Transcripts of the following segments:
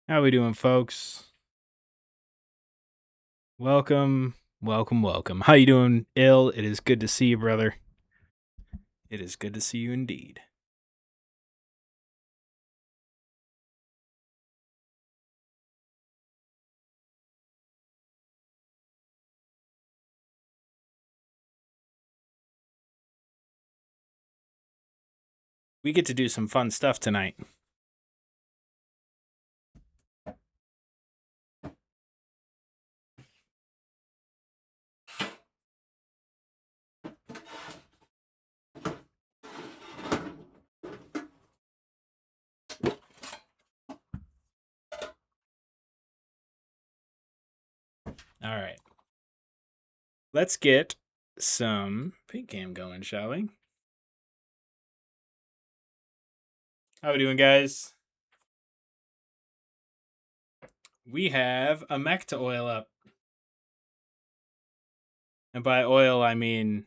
How we doing, folks? Welcome, welcome. How you doing, Ill? It is good to see you, brother. It is good to see you indeed. We get to do some fun stuff tonight. All right. Let's get some paint cam going, shall we? How we doing, guys? We have a mech to oil up. And by oil, I mean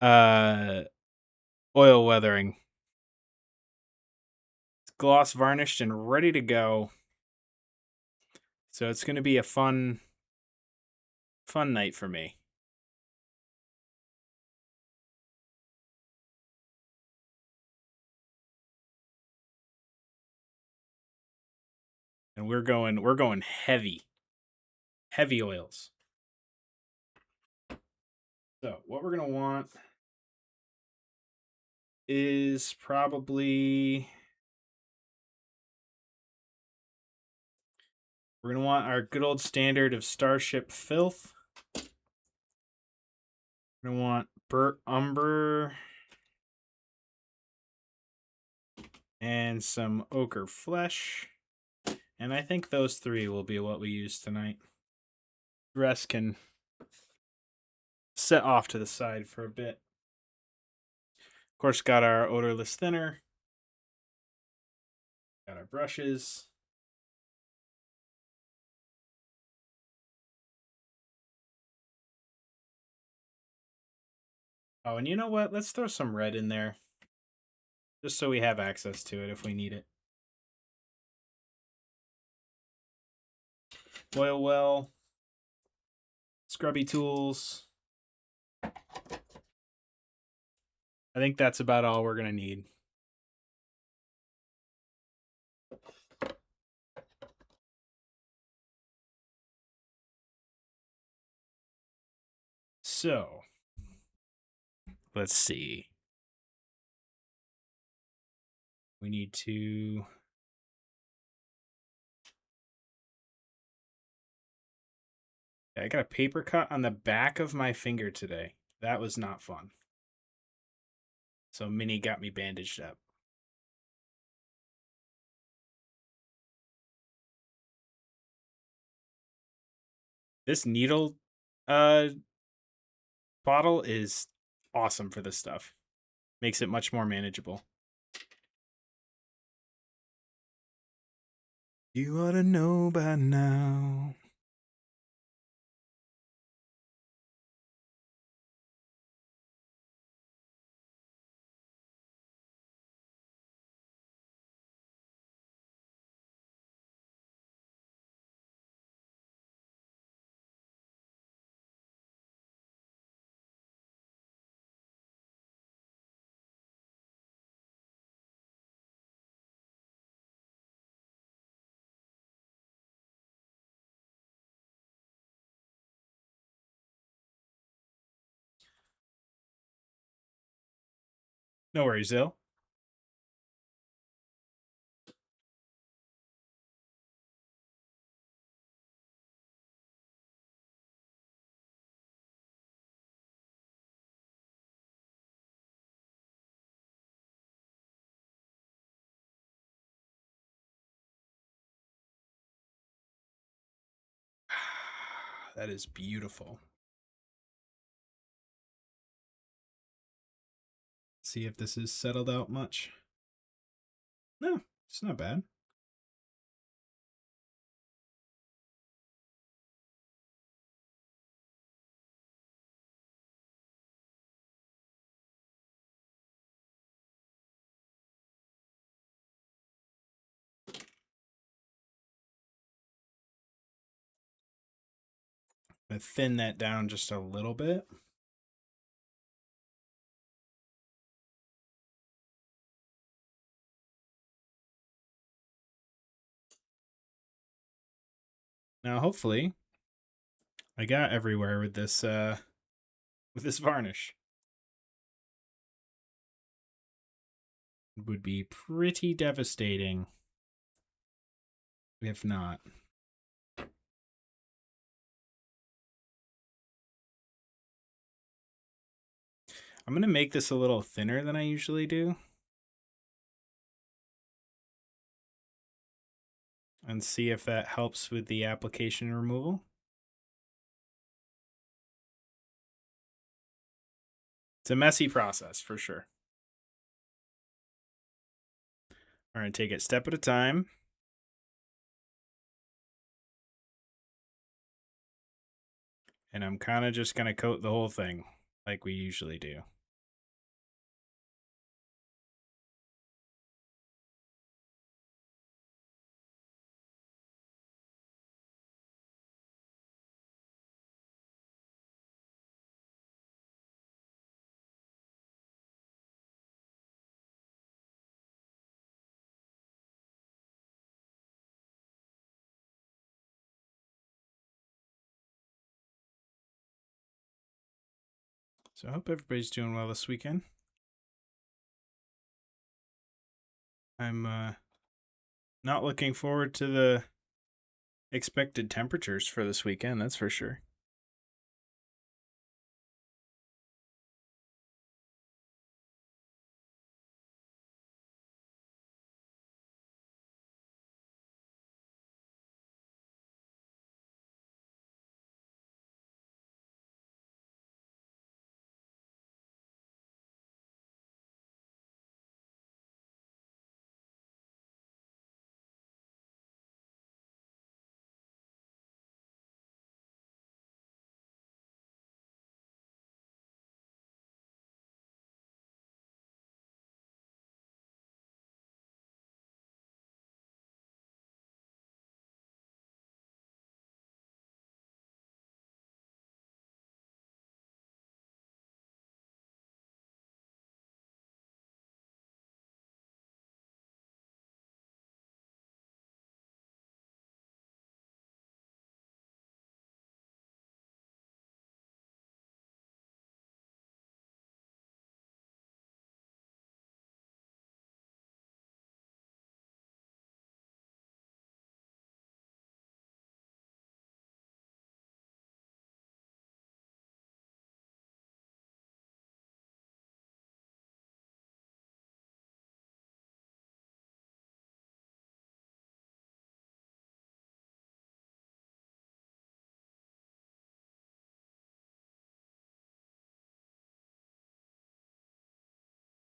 oil weathering. It's gloss varnished and ready to go. So it's going to be a fun night for me. And we're going heavy oils. So what we're gonna want is probably we're gonna want our good old standard of Starship Filth. We're gonna want Burnt Umber and some Ochre Flesh. And I think those three will be what we use tonight. The rest can set off to the side for a bit. Of course, got our odorless thinner. Got our brushes. Oh, and you know what? Let's throw some red in there. Just so we have access to it if we need it. Oil well. Scrubby tools. I think that's about all we're going to need. So, let's see. We need to I got a paper cut on the back of my finger today. That was not fun. So Minnie got me bandaged up. This needle bottle is awesome for this stuff. Makes it much more manageable. You ought to know by now. No worries, Zill. That is beautiful. See if this is settled out much. No, it's not bad. I'm going to thin that down just a little bit. Now, hopefully, I got everywhere with this varnish. It would be pretty devastating if not. I'm going to make this a little thinner than I usually do. And see if that helps with the application removal. It's a messy process for sure. All right, take it step at a time. And I'm kind of just going to coat the whole thing like we usually do. So I hope everybody's doing well this weekend. I'm not looking forward to the expected temperatures for this weekend, that's for sure.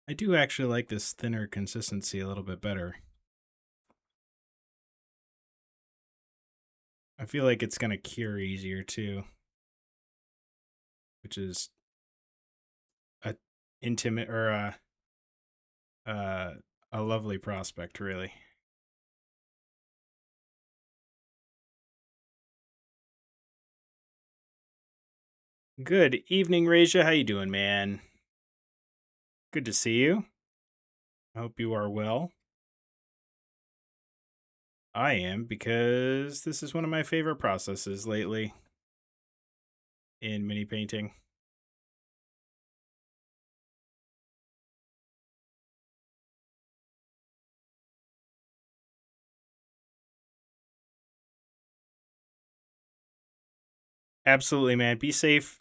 I do actually like this thinner consistency a little bit better. I feel like it's going to cure easier too, which is a intimate or a lovely prospect, really. Good evening, Raja. How you doing, man? Good to see you. I hope you are well. I am, because this is one of my favorite processes lately in mini painting. Absolutely, man. Be safe.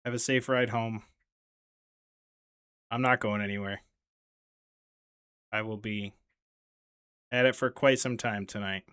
Have a safe ride home. I'm not going anywhere. I will be at it for quite some time tonight.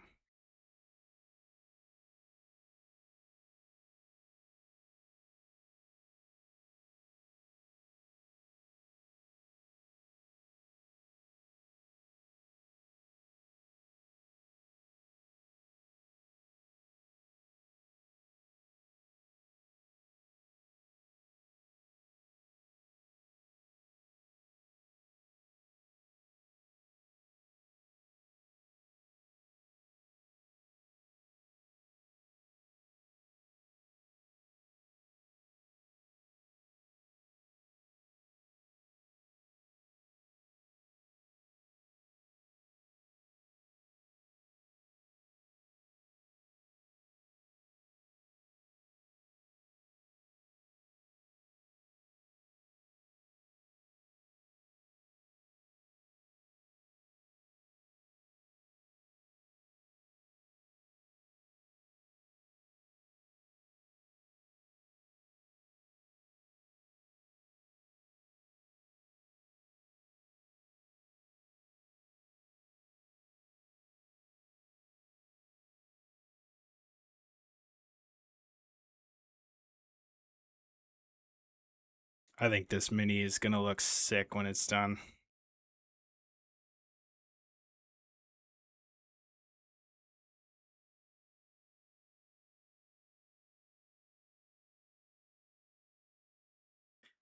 I think this mini is gonna look sick when it's done.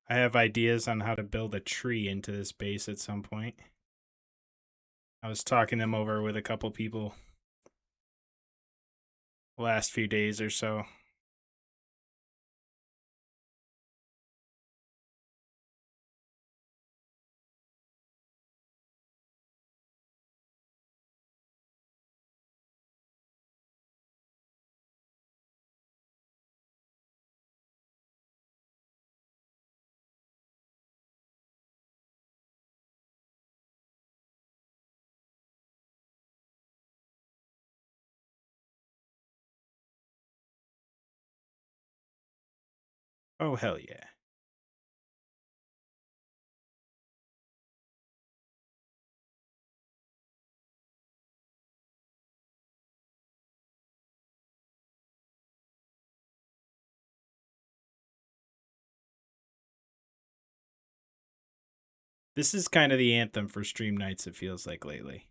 I have ideas on how to build a tree into this base at some point. I was talking them over with a couple people the last few days or so. Oh, hell yeah. This is kind of the anthem for stream nights, it feels like lately.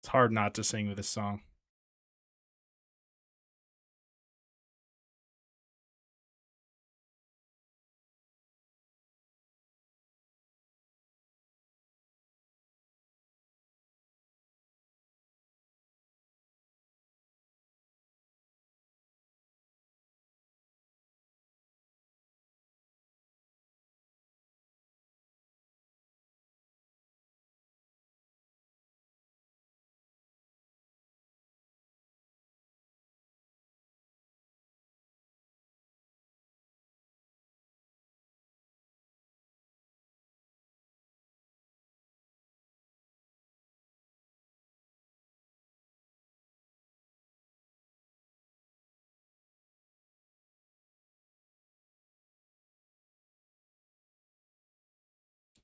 It's hard not to sing with this song.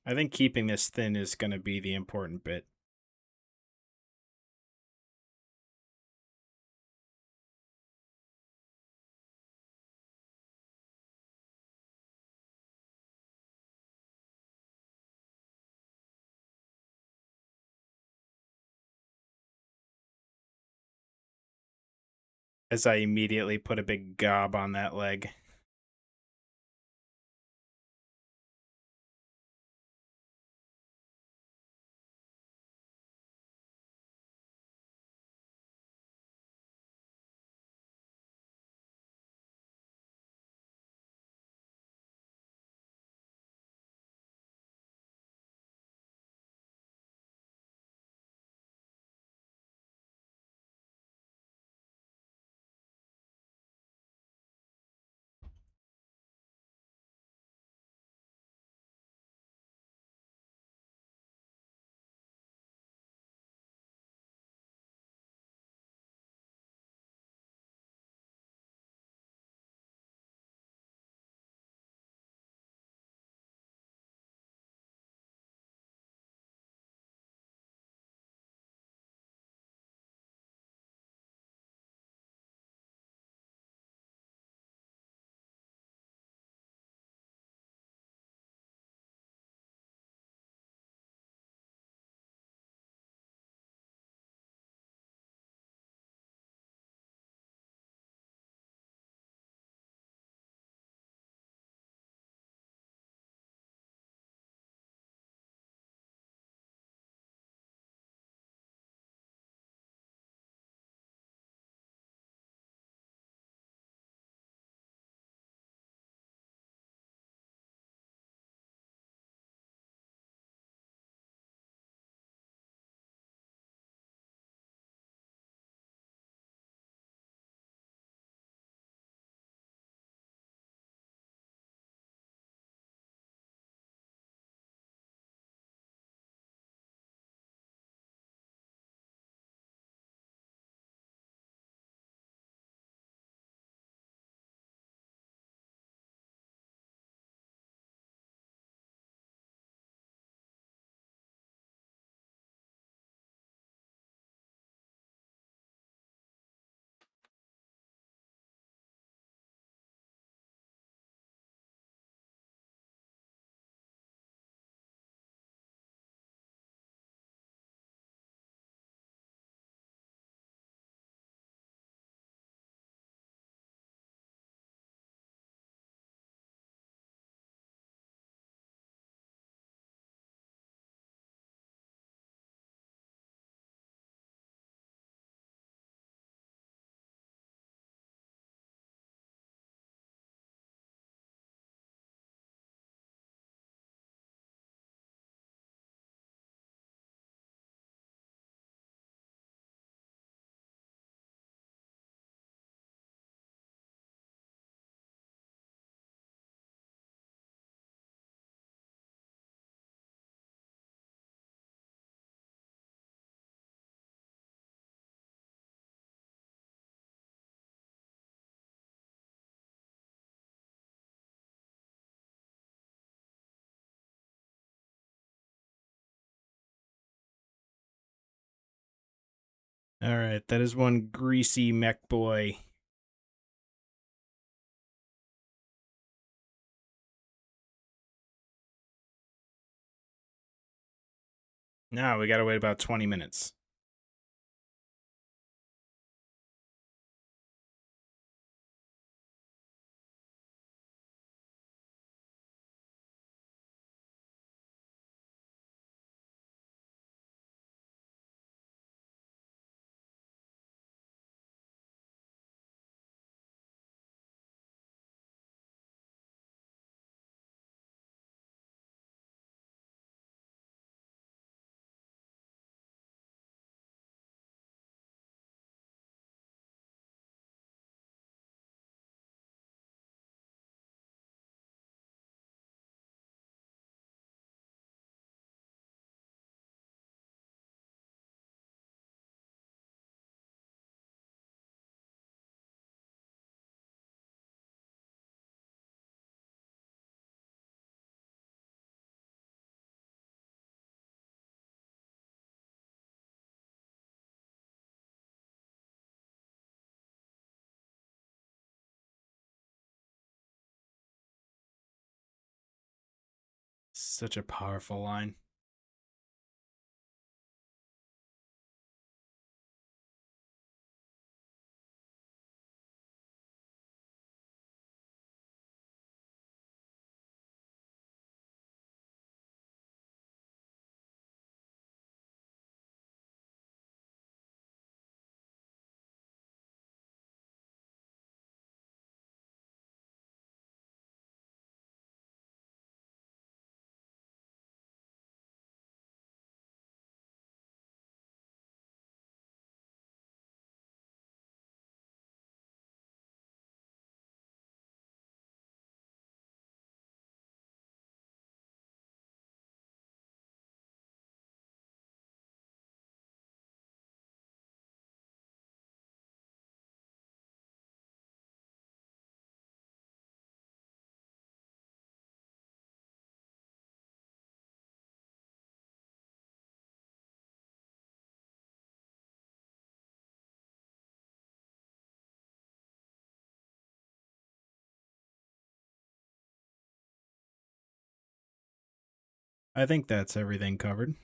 I think keeping this thin is going to be the important bit. As I immediately put a big gob on that leg. All right, that is one greasy mech boy. Now we gotta wait about 20 minutes. Such a powerful line. I think that's everything covered.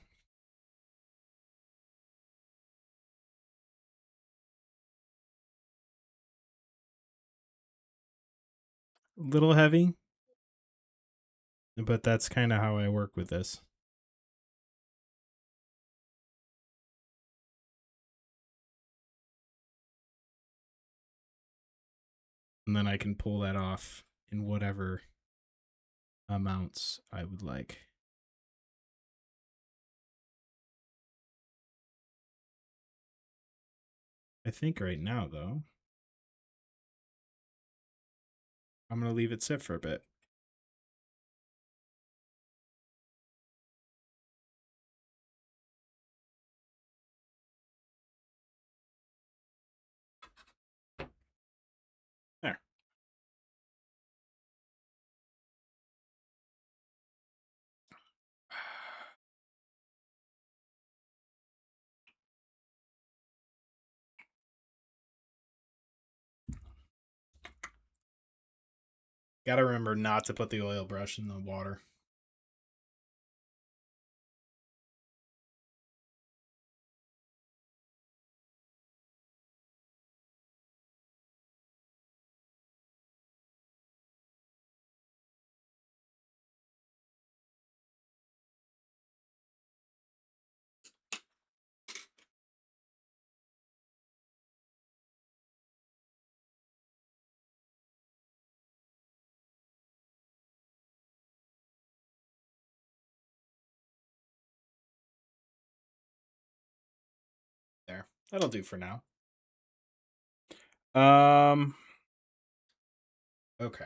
A little heavy, but that's kind of how I work with this. And then I can pull that off in whatever amounts I would like. I think right now, though, I'm going to leave it sit for a bit. There. Gotta remember not to put the oil brush in the water. There. That'll do for now. Okay.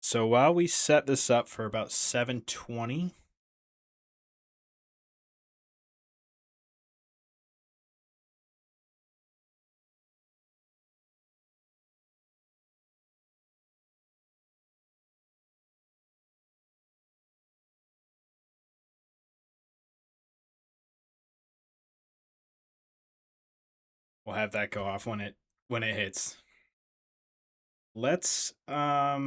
So while we set this up for about 7:20, We'll have that go off when it hits. Let's I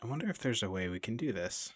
wonder if there's a way we can do this.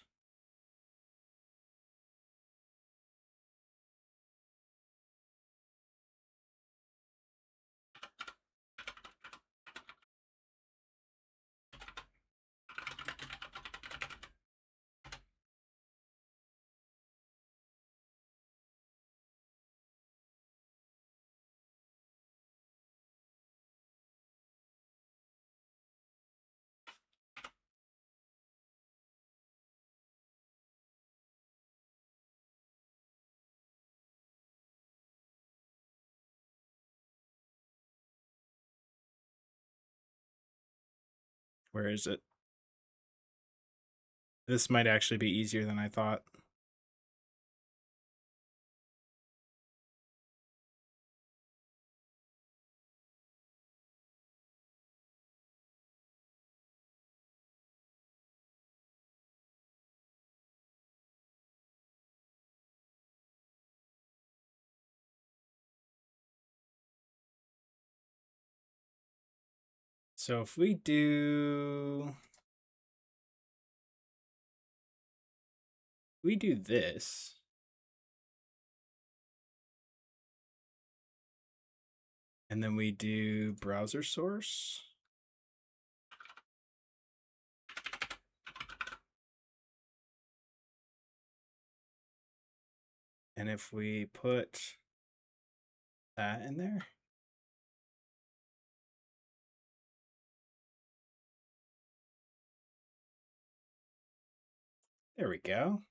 Where is it? This might actually be easier than I thought. So if we do this, and then we do browser source. And if we put that in there. There we go.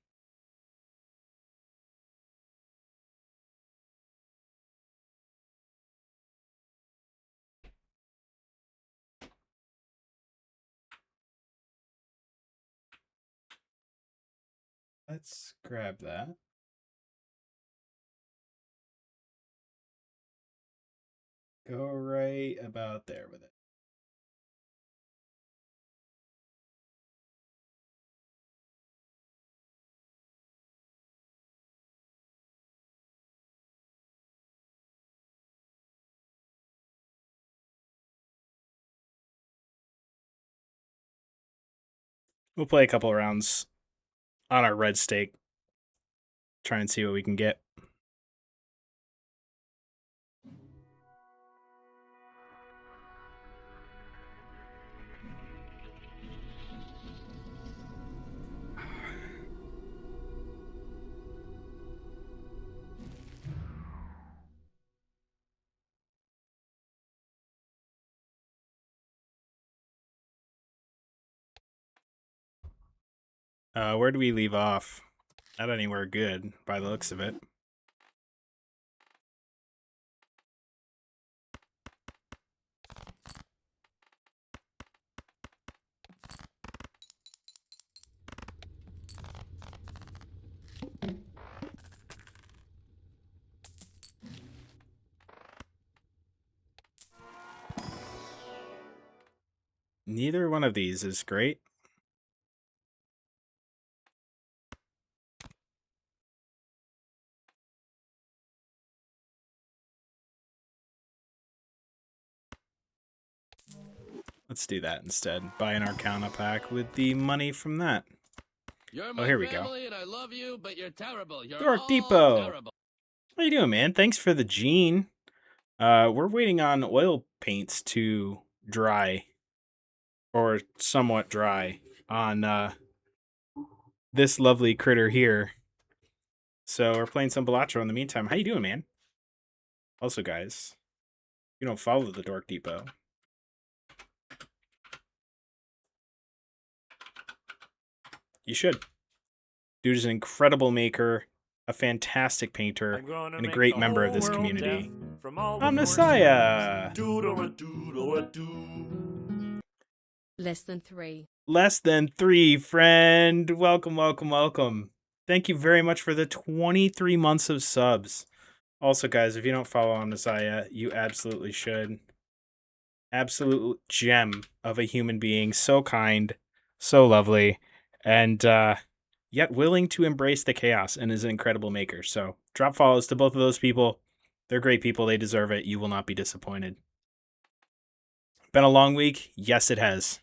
Let's grab that. Go right about there with it. We'll play a couple of rounds on our red stake. Try and see what we can get. Where do we leave off? Not anywhere good, by the looks of it. Neither one of these is great. Let's do that instead. Buy an Arcana pack with the money from that. You're my here we family go. And I love you, but you're terrible. You're Dork all Depot. terrible. How you doing, man? Thanks for the gene. We're waiting on oil paints to dry, or somewhat dry, on this lovely critter here. So we're playing some Balatro in the meantime. How you doing, man? Also, guys, you don't follow the Dork Depot. You should. Dude is an incredible maker, a fantastic painter, and a great member of this community. I'm Messiah! Less than 3. Less than 3, friend. Welcome, welcome, welcome. Thank you very much for the 23 months of subs. Also, guys, if you don't follow on Messiah, you absolutely should. Absolute gem of a human being. So kind. So lovely. And yet willing to embrace the chaos and is an incredible maker. So drop follows to both of those people. They're great people. They deserve it. You will not be disappointed. Been a long week? Yes, it has.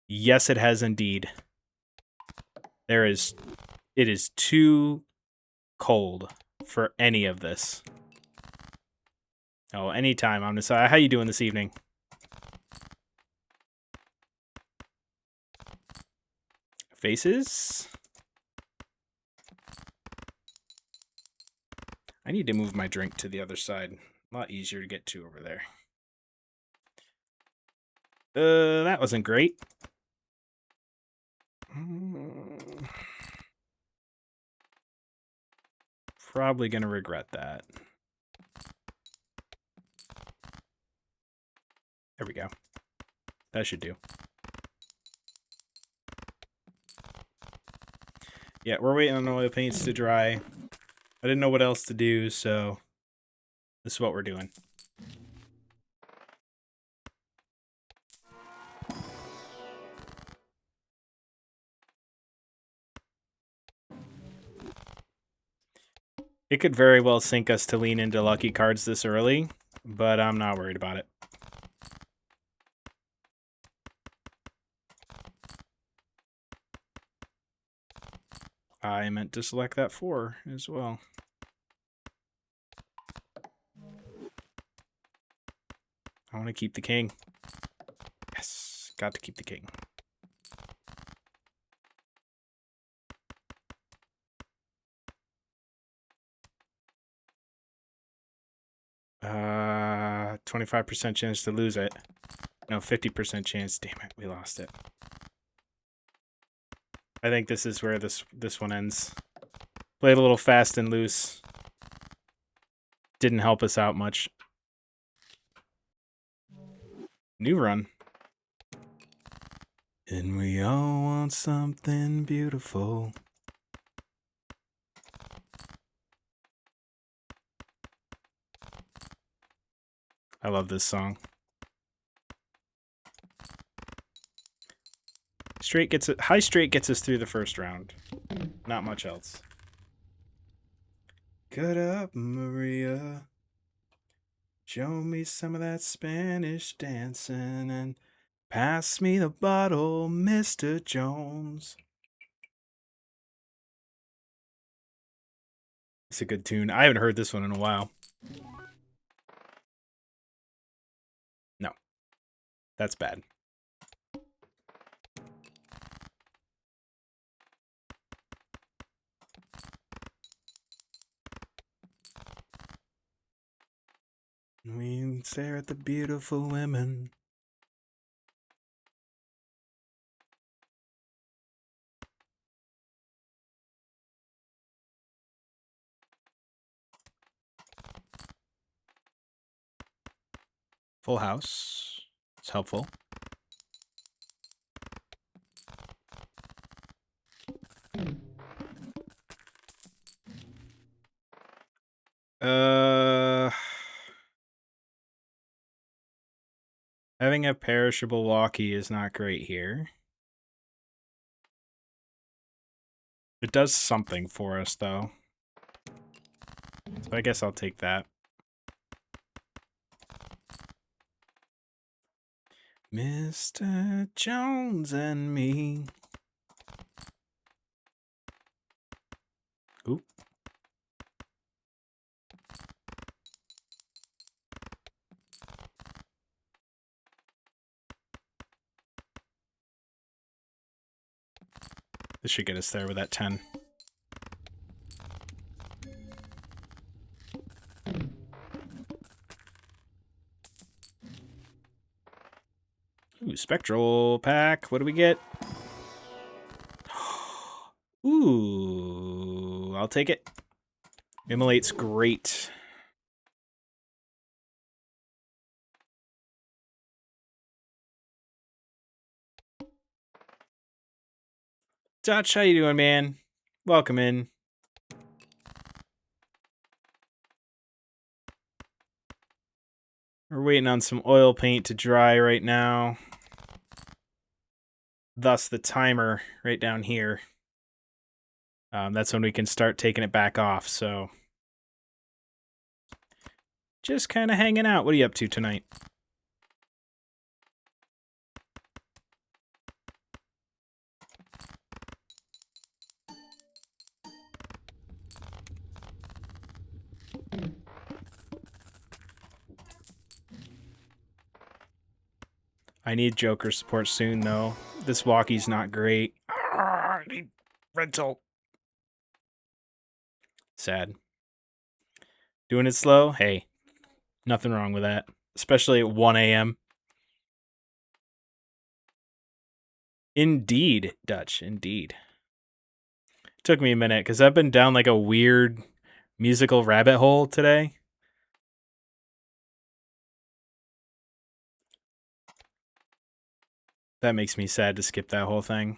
Yes, it has indeed. It is too cold for any of this. Oh, anytime. I'm just, how you doing this evening? Faces? I need to move my drink to the other side. A lot easier to get to over there. That wasn't great. Probably gonna regret that. There we go. That should do. Yeah, we're waiting on oil paints to dry. I didn't know what else to do, so this is what we're doing. It could very well sink us to lean into lucky cards this early, but I'm not worried about it. I meant to select that 4 as well. I want to keep the king. Yes, got to keep the king. 25% chance to lose it. No, 50% chance. Damn it, we lost it. I think this is where this one ends. Played a little fast and loose. Didn't help us out much. New run. And we all want something beautiful. I love this song. High straight gets us through the first round. Not much else. Get up, Maria. Show me some of that Spanish dancing and pass me the bottle, Mr. Jones. It's a good tune. I haven't heard this one in a while. No. That's bad. We stare at the beautiful women. Full house. It's helpful. Having a perishable walkie is not great here. It does something for us, though. So I guess I'll take that. Mr. Jones and me. Oop. This should get us there with that 10. Ooh, spectral pack. What do we get? Ooh, I'll take it. Immolate's great. Dutch, how you doing, man? Welcome in. We're waiting on some oil paint to dry right now. thus the timer right down here. That's when we can start taking it back off. So just kind of hanging out. What are you up to tonight? I need Joker support soon, though. This walkie's not great. I need rental. Sad. Doing it slow? Hey, nothing wrong with that. Especially at 1 a.m. Indeed, Dutch. Indeed. Took me a minute because I've been down like a weird musical rabbit hole today. That makes me sad to skip that whole thing.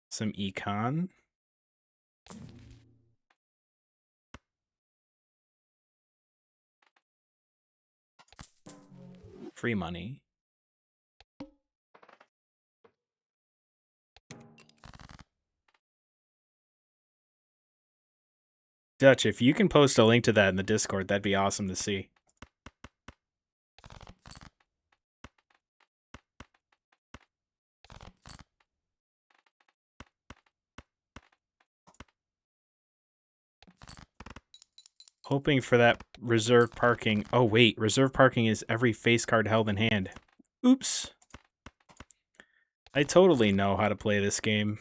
Some econ. Free money. Dutch, if you can post a link to that in the Discord, that'd be awesome to see. Hoping for that reserve parking. Oh, wait. Reserve parking is every face card held in hand. Oops. I totally know how to play this game.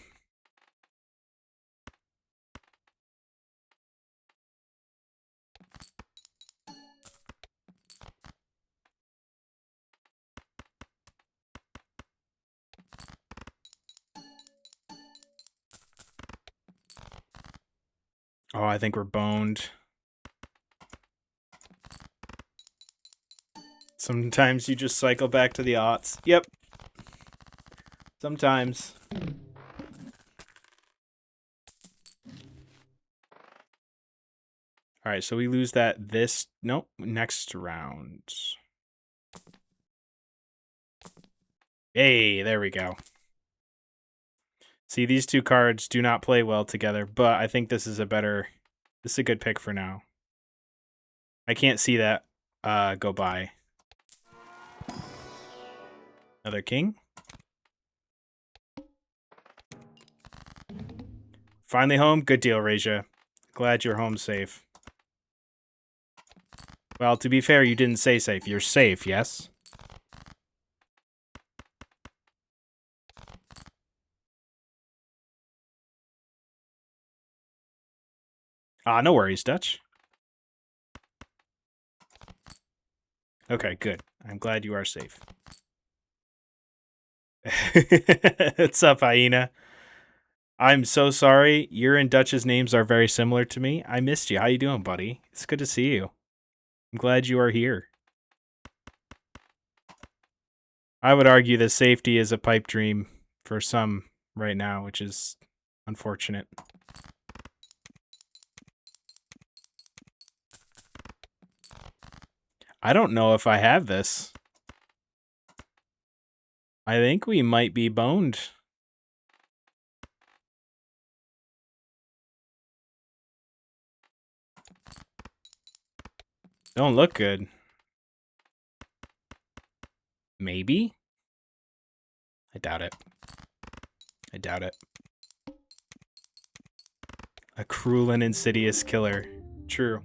Oh, I think we're boned. Sometimes you just cycle back to the aughts. Yep. Sometimes. All right, so we lose that this... Nope, next round. Hey, there we go. See, these two cards do not play well together, but I think this is a better... This is a good pick for now. I can't see that go by. Another king. Finally home. Good deal, Raja. Glad you're home safe. Well, to be fair, you didn't say safe. You're safe, yes? No worries, Dutch. Okay, good. I'm glad you are safe. What's up, Hyena? I'm so sorry. Your and Dutch's names are very similar to me. I missed you. How you doing, buddy? It's good to see you. I'm glad you are here. I would argue that safety is a pipe dream for some right now, which is unfortunate. I don't know if I have this. I think we might be boned. Don't look good. Maybe? I doubt it. I doubt it. A cruel and insidious killer. True.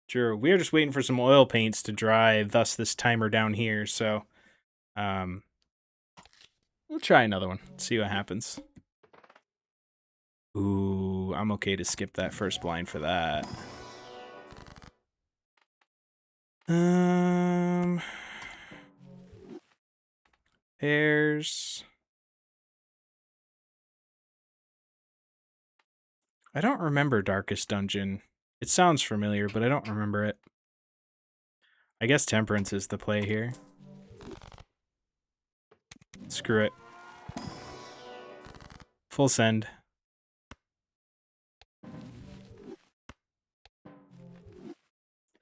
True. We're just waiting for some oil paints to dry, thus this timer down here, so we'll try another one. See what happens. Ooh, I'm okay to skip that first blind for that. Pairs. I don't remember Darkest Dungeon. It sounds familiar, but I don't remember it. I guess Temperance is the play here. Screw it. Full send.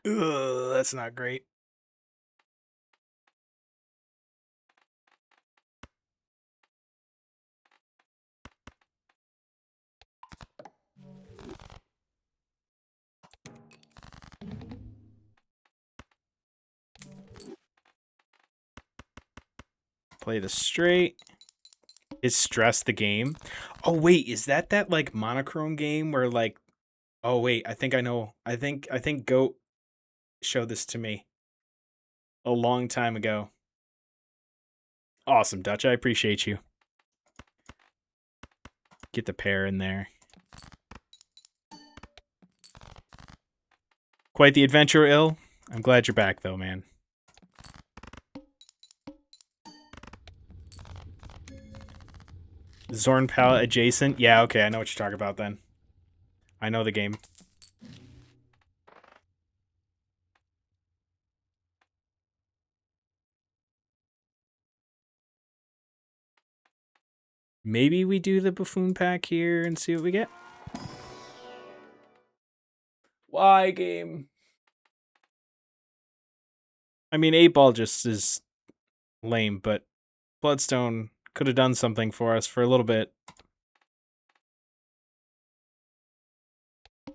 Ugh, that's not great. Play the straight. Is stress the game? Oh wait, is that like monochrome game where like? Oh wait, I think I know. I think Goat showed this to me a long time ago. Awesome, Dutch. I appreciate you. Get the pair in there. Quite the adventure, Ill. I'm glad you're back, though, man. Zorn palette adjacent? Yeah, okay, I know what you're talking about then. I know the game. Maybe we do the buffoon pack here and see what we get. Why game? I mean, 8-ball just is lame, but Bloodstone could have done something for us for a little bit. I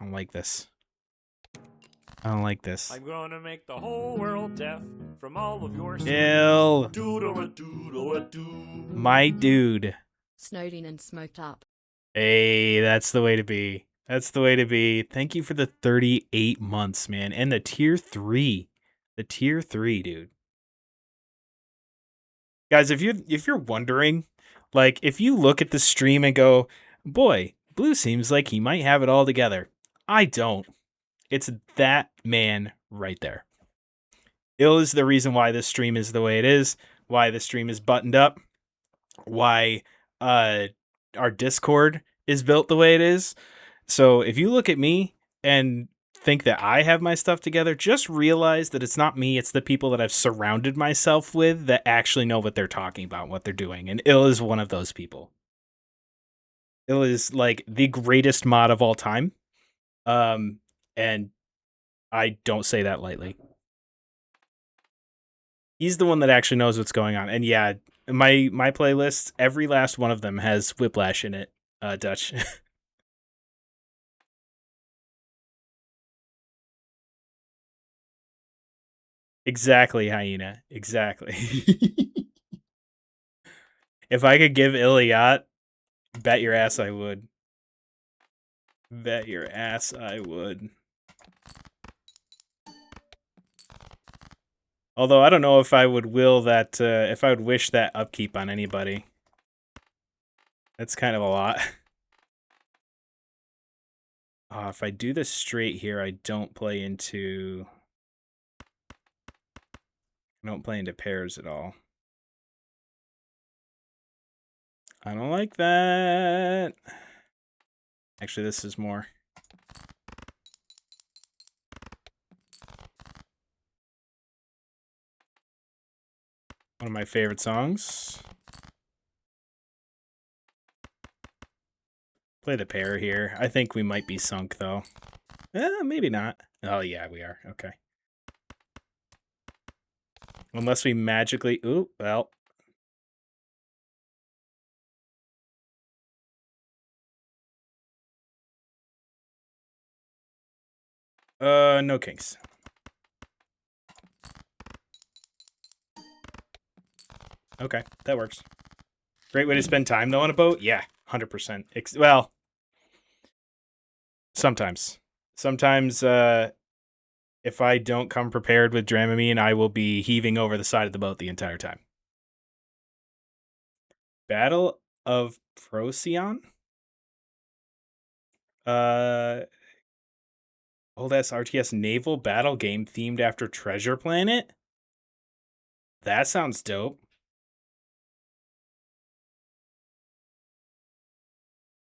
don't like this. I don't like this. I'm gonna make the whole world deaf from all of your Ill. My dude. Snowed in and smoked up. Hey, that's the way to be. That's the way to be. Thank you for the 38 months, man. And the tier 3. The tier 3, dude. Guys, if you're wondering, like, if you look at the stream and go, boy, Blue seems like he might have it all together. I don't. It's that man right there. Ill is the reason why this stream is the way it is, why the stream is buttoned up, why our Discord is built the way it is. So if you look at me and think that I have my stuff together, just realize that it's not me, it's the people that I've surrounded myself with that actually know what they're talking about, what they're doing. And Ill is one of those people. Ill is like the greatest mod of all time. And I don't say that lightly. He's the one that actually knows what's going on. And yeah, my playlists, every last one of them has Whiplash in it, Dutch. Exactly, Hyena. Exactly. If I could give Iliot, bet your ass I would. Bet your ass I would. Although I don't know if I would will that, if I would wish that upkeep on anybody. That's kind of a lot. If I do this straight here, I don't play into pairs at all. I don't like that. Actually, this is more. One of my favorite songs. Play the pair here. I think we might be sunk, though. Maybe not. Oh, yeah, we are. Okay. Unless we magically... Ooh, well... no kings. Okay, that works. Great way to spend time, though, on a boat? Yeah, 100%. Well, sometimes. Sometimes, if I don't come prepared with Dramamine, I will be heaving over the side of the boat the entire time. Battle of Procyon? Old ass RTS naval battle game themed after Treasure Planet? That sounds dope.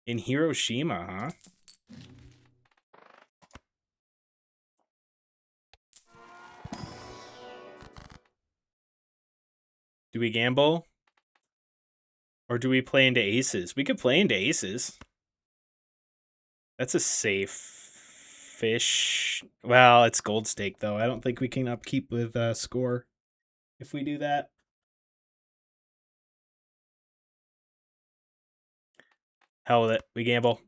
In Hiroshima, huh? Do we gamble? Or do we play into aces? We could play into aces. That's a safe fish. Well, it's gold stake, though. I don't think we can upkeep with score if we do that. Hell with it. We gamble.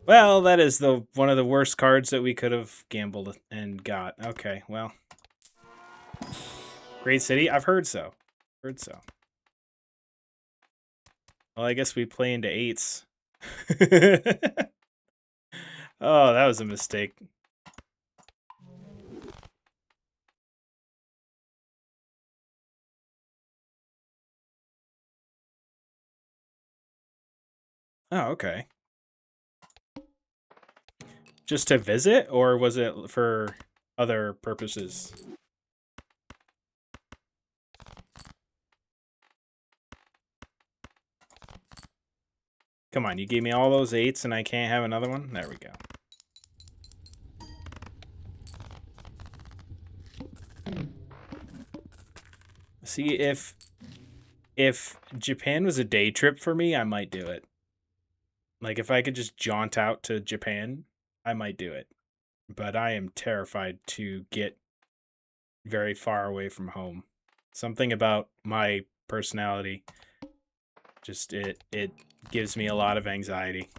Well, that is one of the worst cards that we could have gambled and got. Okay, well. Great city? I've heard so. Heard so. Well, I guess we play into 8s. Oh, that was a mistake. Oh, okay. Just to visit, or was it for other purposes? Come on, you gave me all those 8s and I can't have another one? There we go. See, if Japan was a day trip for me, I might do it. Like, if I could just jaunt out to Japan, I might do it. But I am terrified to get very far away from home. Something about my personality, just it gives me a lot of anxiety.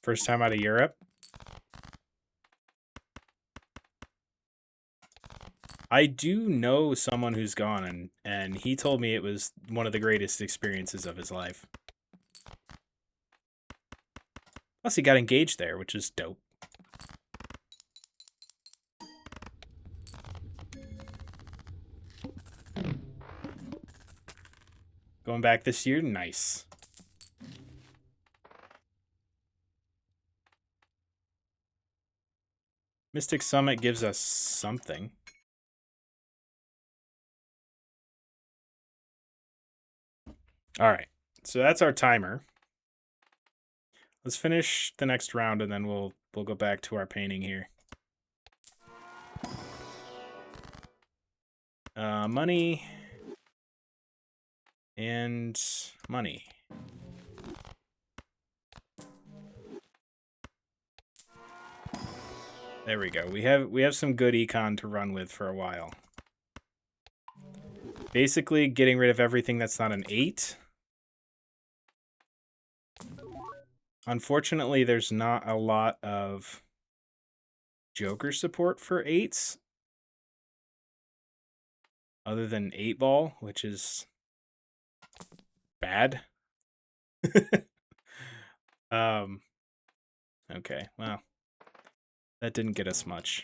First time out of Europe? I do know someone who's gone, and he told me it was one of the greatest experiences of his life. Plus, he got engaged there, which is dope. Going back this year? Nice. Mystic Summit gives us something. All right, so that's our timer. Let's finish the next round, and then we'll go back to our painting here. Money and money. There we go. We have some good econ to run with for a while. Basically, getting rid of everything that's not an 8. Unfortunately, there's not a lot of Joker support for 8s. Other than 8-ball, which is bad. Okay, well, that didn't get us much.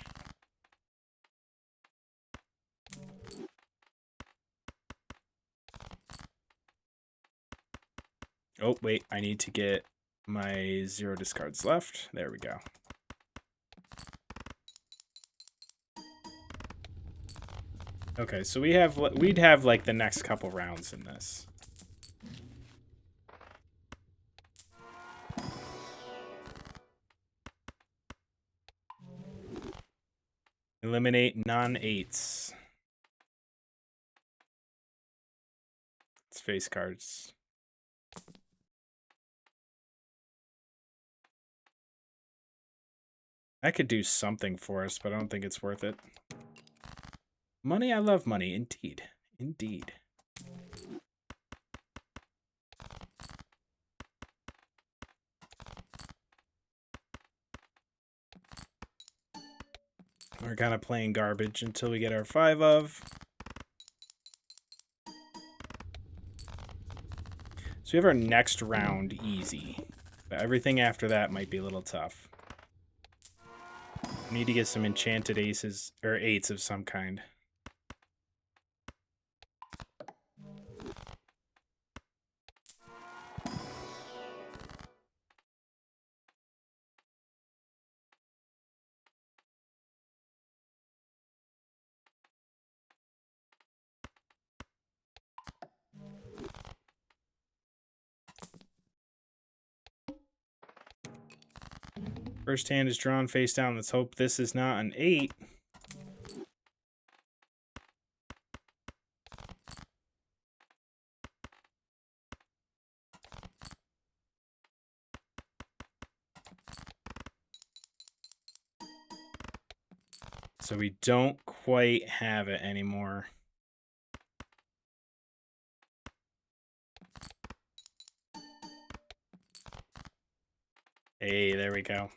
Oh, wait, I need to get my 0 discards left. There we go. Okay, so we'd have like the next couple rounds in this. Eliminate non-8s. It's face cards. I could do something for us, but I don't think it's worth it. Money, I love money, indeed. Indeed. We're kind of playing garbage until we get our 5 of. So we have our next round easy. But everything after that might be a little tough. We need to get some enchanted aces, or 8s of some kind. First hand is drawn face down. Let's hope this is not an 8. So we don't quite have it anymore. Hey, there we go.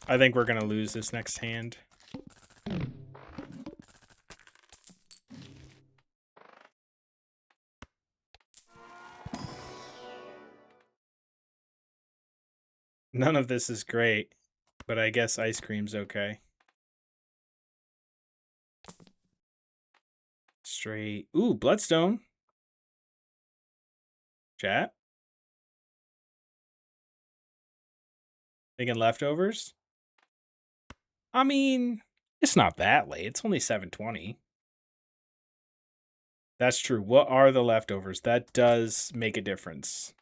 I think we're gonna lose this next hand. None of this is great, but I guess ice cream's okay. Straight. Ooh, bloodstone. Chat. Thinking leftovers? I mean, it's not that late. It's only 7:20. That's true. What are the leftovers? That does make a difference.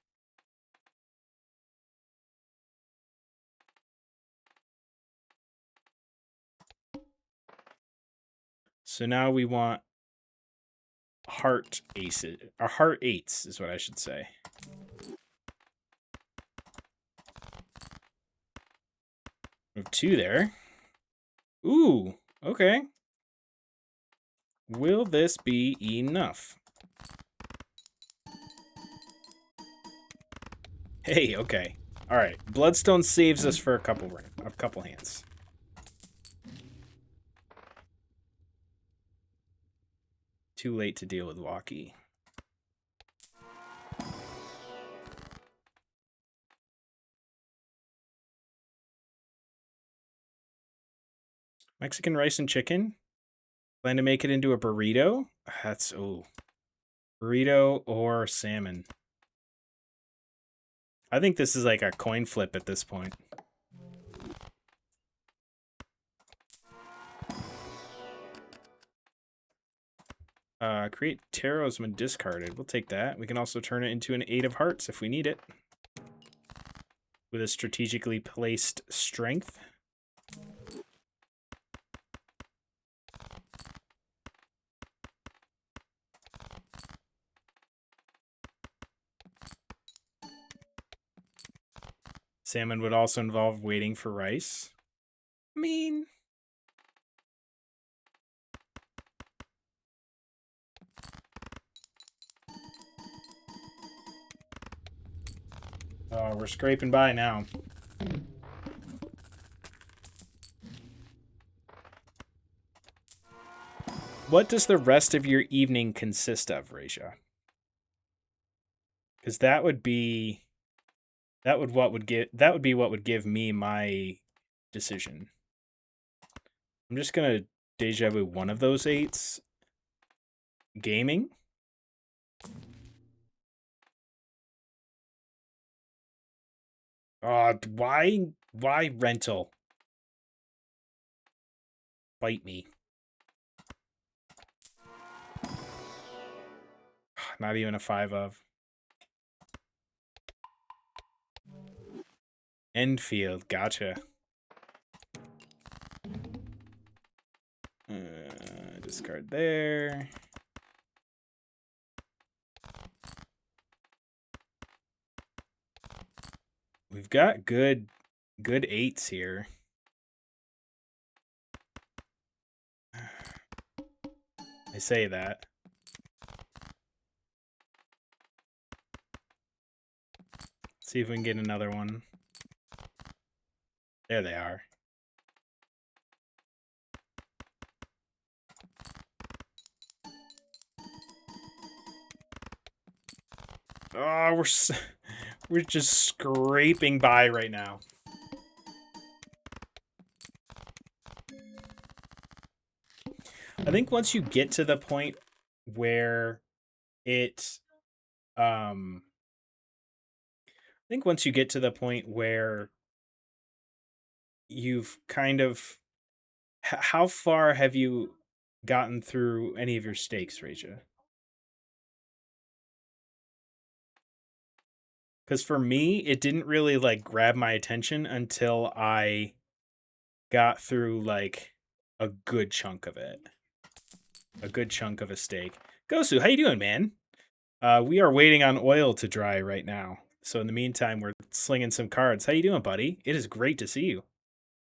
So now we want heart aces, or heart eights is what I should say. We have 2 there. Ooh, okay. Will this be enough? Hey, okay. All right. Bloodstone saves us for a couple hands. Too late to deal with Walkie. Mexican rice and chicken. Plan to make it into a burrito? That's, ooh. Burrito or salmon. I think this is like a coin flip at this point. Create taros when discarded. We'll take that. We can also turn it into an 8 of hearts if we need it. With a strategically placed strength. Salmon would also involve waiting for rice. I mean... Oh, we're scraping by now. What does the rest of your evening consist of, Raisha? Because that would be what would give me my decision. I'm just gonna deja vu one of those 8s. Gaming. Why rental? Bite me. Not even a 5 of. Enfield, gotcha. Discard there. We've got good 8s here. I say that. See if we can get another one. There they are. Oh, we're just scraping by right now. I think once you get to the point where it I think once you get to the point where you've kind of how far have you gotten through any of your stakes, Raja? Because for me, it didn't really like grab my attention until I got through like a good chunk of it. A good chunk of a steak. Gosu, how you doing, man? We are waiting on oil to dry right now. So in the meantime, we're slinging some cards. How you doing, buddy? It is great to see you.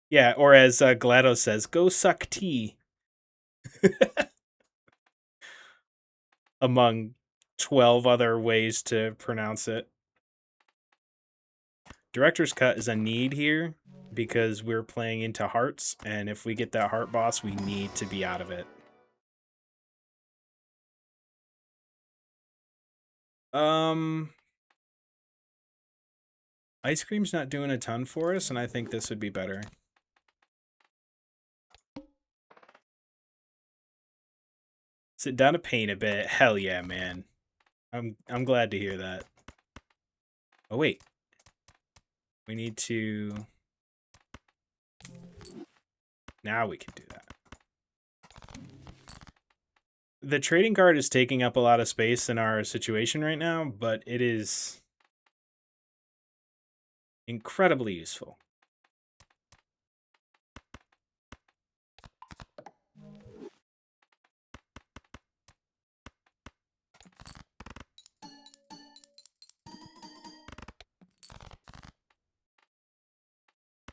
Yeah, or as GLaDOS says, go suck tea. Among 12 other ways to pronounce it. Director's cut is a need here. because we're playing into hearts, and if we get that heart boss, we need to be out of it. Ice cream's not doing a ton for us, and I think this would be better. Sit down to paint a bit. Hell yeah, man. I'm glad to hear that. Oh wait. We need to... Now we can do that. The trading card is taking up a lot of space in our situation right now, but it is incredibly useful.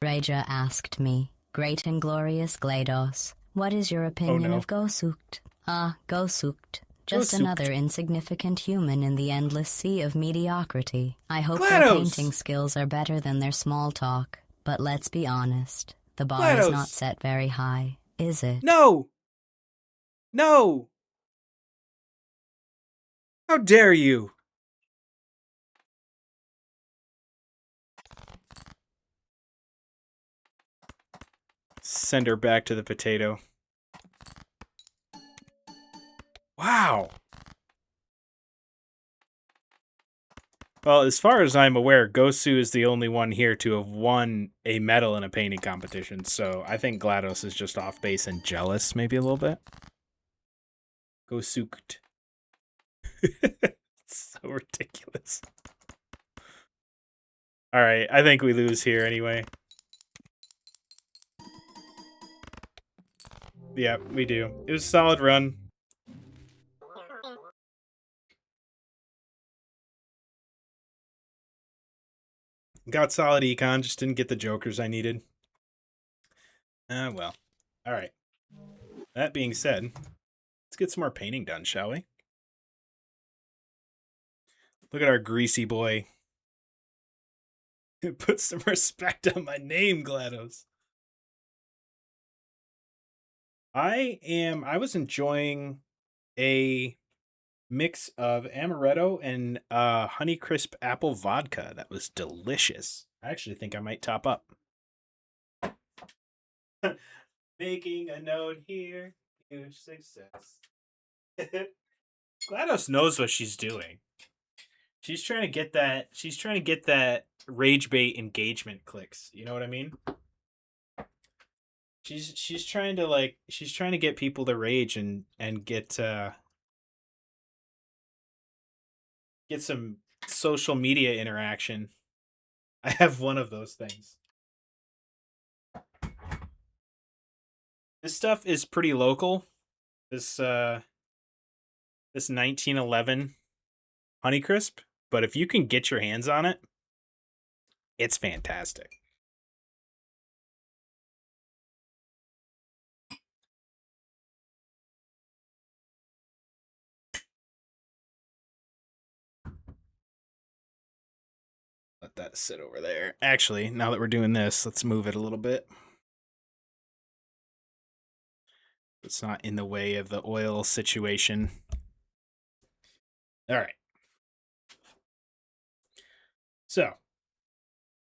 Raja asked me, Great and glorious GLaDOS, what is your opinion of Gosukt? Gosukt. Just another insignificant human in the endless sea of mediocrity. I hope their painting skills are better than their small talk, but let's be honest, the bar is not set very high, is it? No! No! How dare you! Send her back to the potato. Wow! Well, as far as I'm aware, Gosu is the only one here to have won a medal in a painting competition, so I think GLaDOS is just off base and jealous, maybe a little bit. Gosukt. It's so ridiculous. Alright, I think we lose here anyway. Yeah, we do. It was a solid run. Got solid econ, just didn't get the jokers I needed. Well. Alright. That being said, let's get some more painting done, shall we? Look at our greasy boy. Put some respect on my name, GLaDOS. I was enjoying a mix of amaretto and Honeycrisp apple vodka. That was delicious. I actually think I might top up. Making a note here. Huge success. GLaDOS knows what she's doing. She's trying to get that rage bait engagement clicks. You know what I mean? She's trying to get people to rage and get some social media interaction. I have one of those things. This stuff is pretty local. This 1911 Honeycrisp, but if you can get your hands on it, it's fantastic. Let that sit over there. Actually, now that we're doing this, let's move it a little bit. It's not in the way of the oil situation. All right. So,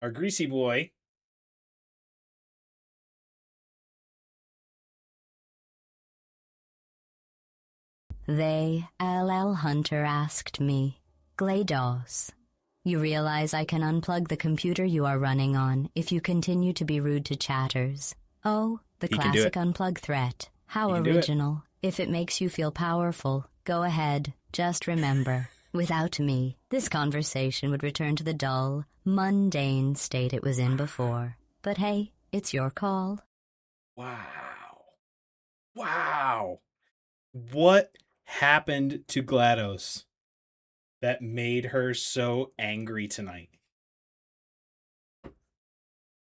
our greasy boy. They, LL Hunter asked me, GLaDOS, you realize I can unplug the computer you are running on if you continue to be rude to chatters. Oh, the classic unplug threat. How original. If it makes you feel powerful, go ahead. Just remember, without me, this conversation would return to the dull, mundane state it was in before. But hey, it's your call. Wow. Wow. What happened to GLaDOS that made her so angry tonight?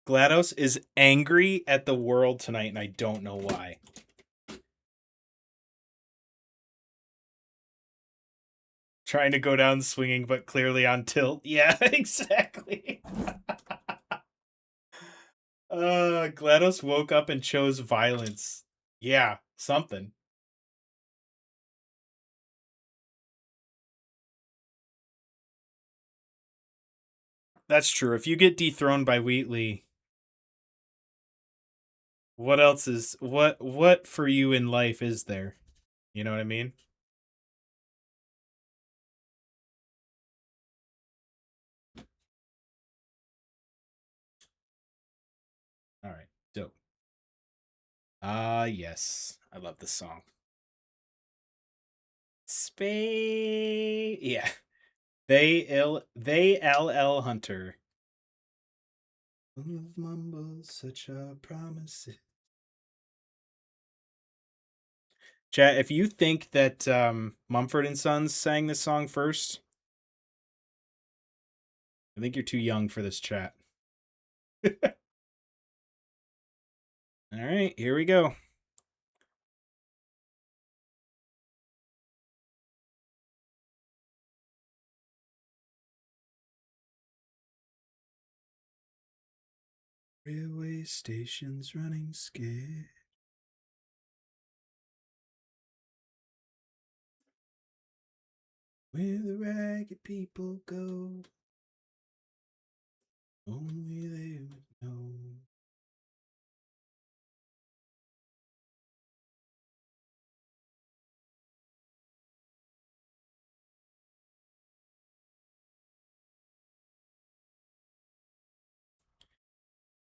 GLaDOS is angry at the world tonight, and I don't know why. Trying to go down swinging, but clearly on tilt. Yeah, exactly. GLaDOS woke up and chose violence. Yeah, something. That's true. If you get dethroned by Wheatley, what else is what for you in life is there? You know what I mean? All right, dope. Yes. I love this song. Space. Yeah. They LL Hunter. Mumbles such a promise. Chat, if you think that Mumford and Sons sang this song first, I think you're too young for this chat. All right, here we go. Railway stations running scared. Where the ragged people go, only they would know.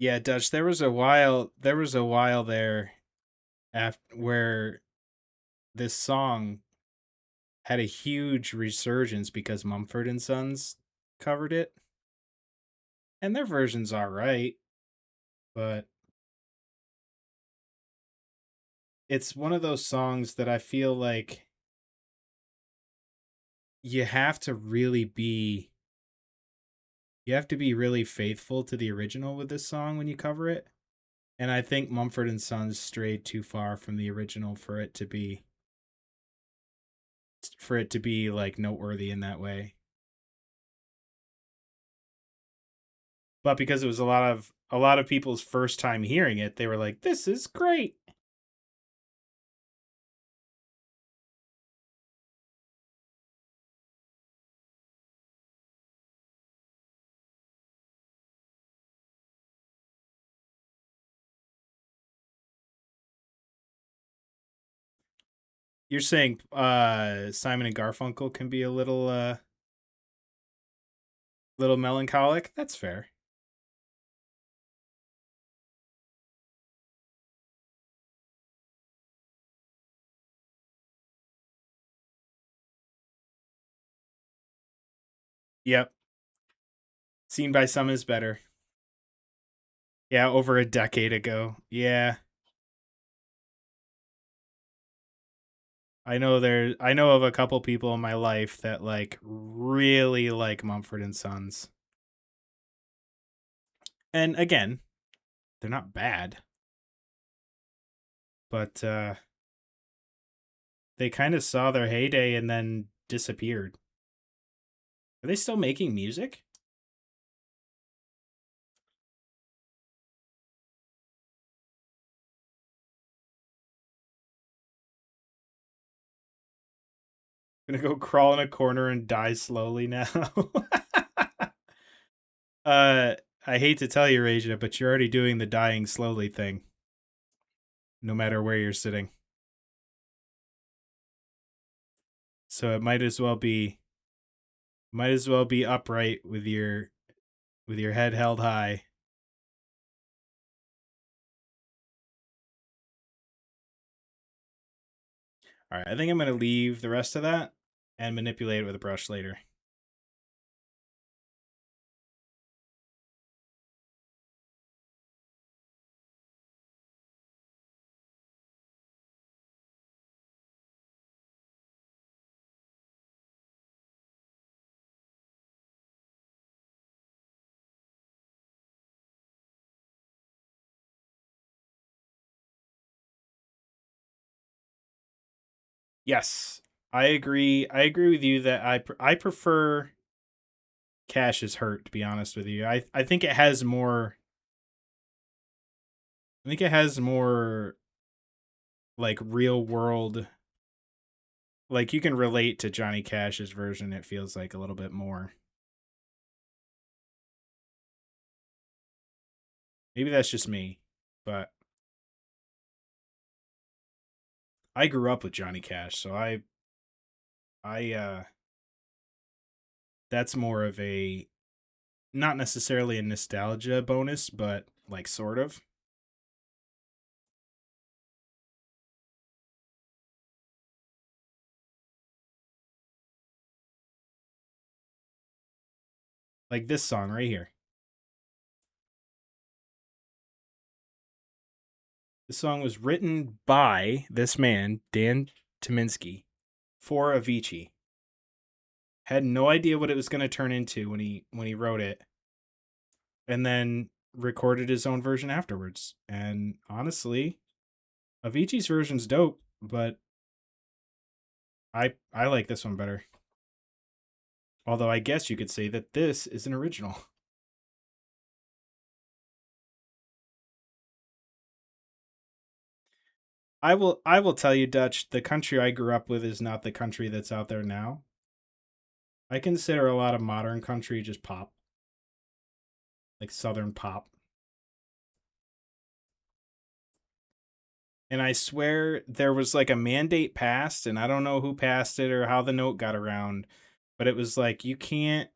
Yeah, Dutch. There was a while. There was a while there, after where this song had a huge resurgence because Mumford and Sons covered it, and their version's all right, but it's one of those songs that I feel like you have to really be you have to be really faithful to the original with this song when you cover it. And I think Mumford and Sons strayed too far from the original for it to be like noteworthy in that way. But because it was a lot of people's first time hearing it, they were like, "This is great." You're saying Simon and Garfunkel can be a little melancholic? That's fair. Yep. Seen by Some is better. Yeah, over a decade ago. Yeah. I know of a couple people in my life that like really like Mumford and Sons. And again, they're not bad. But they kind of saw their heyday and then disappeared. Are they still making music? Gonna go crawl in a corner and die slowly now. uh I hate to tell you, Raja, but you're already doing the dying slowly thing. No matter where you're sitting. So it might as well be upright with your head held high. All right, I think I'm going to leave the rest of that and manipulate it with a brush later. Yes, I agree. I agree with you that I prefer Cash's Hurt, to be honest with you. I think it has more I think it has more like real world, like you can relate to Johnny Cash's version. It feels like a little bit more. Maybe that's just me, but I grew up with Johnny Cash, so I that's more of a, not necessarily a nostalgia bonus, but like sort of. Like this song right here. This song was written by this man, Dan Tyminski, for Avicii. Had no idea what it was going to turn into when he wrote it, and then recorded his own version afterwards. And honestly, Avicii's version's dope, but I like this one better. Although I guess you could say that this is an original. I will tell you, Dutch, the country I grew up with is not the country that's out there now. I consider a lot of modern country just pop. Like southern pop. And I swear there was like a mandate passed, and I don't know who passed it or how the note got around, but it was like you can't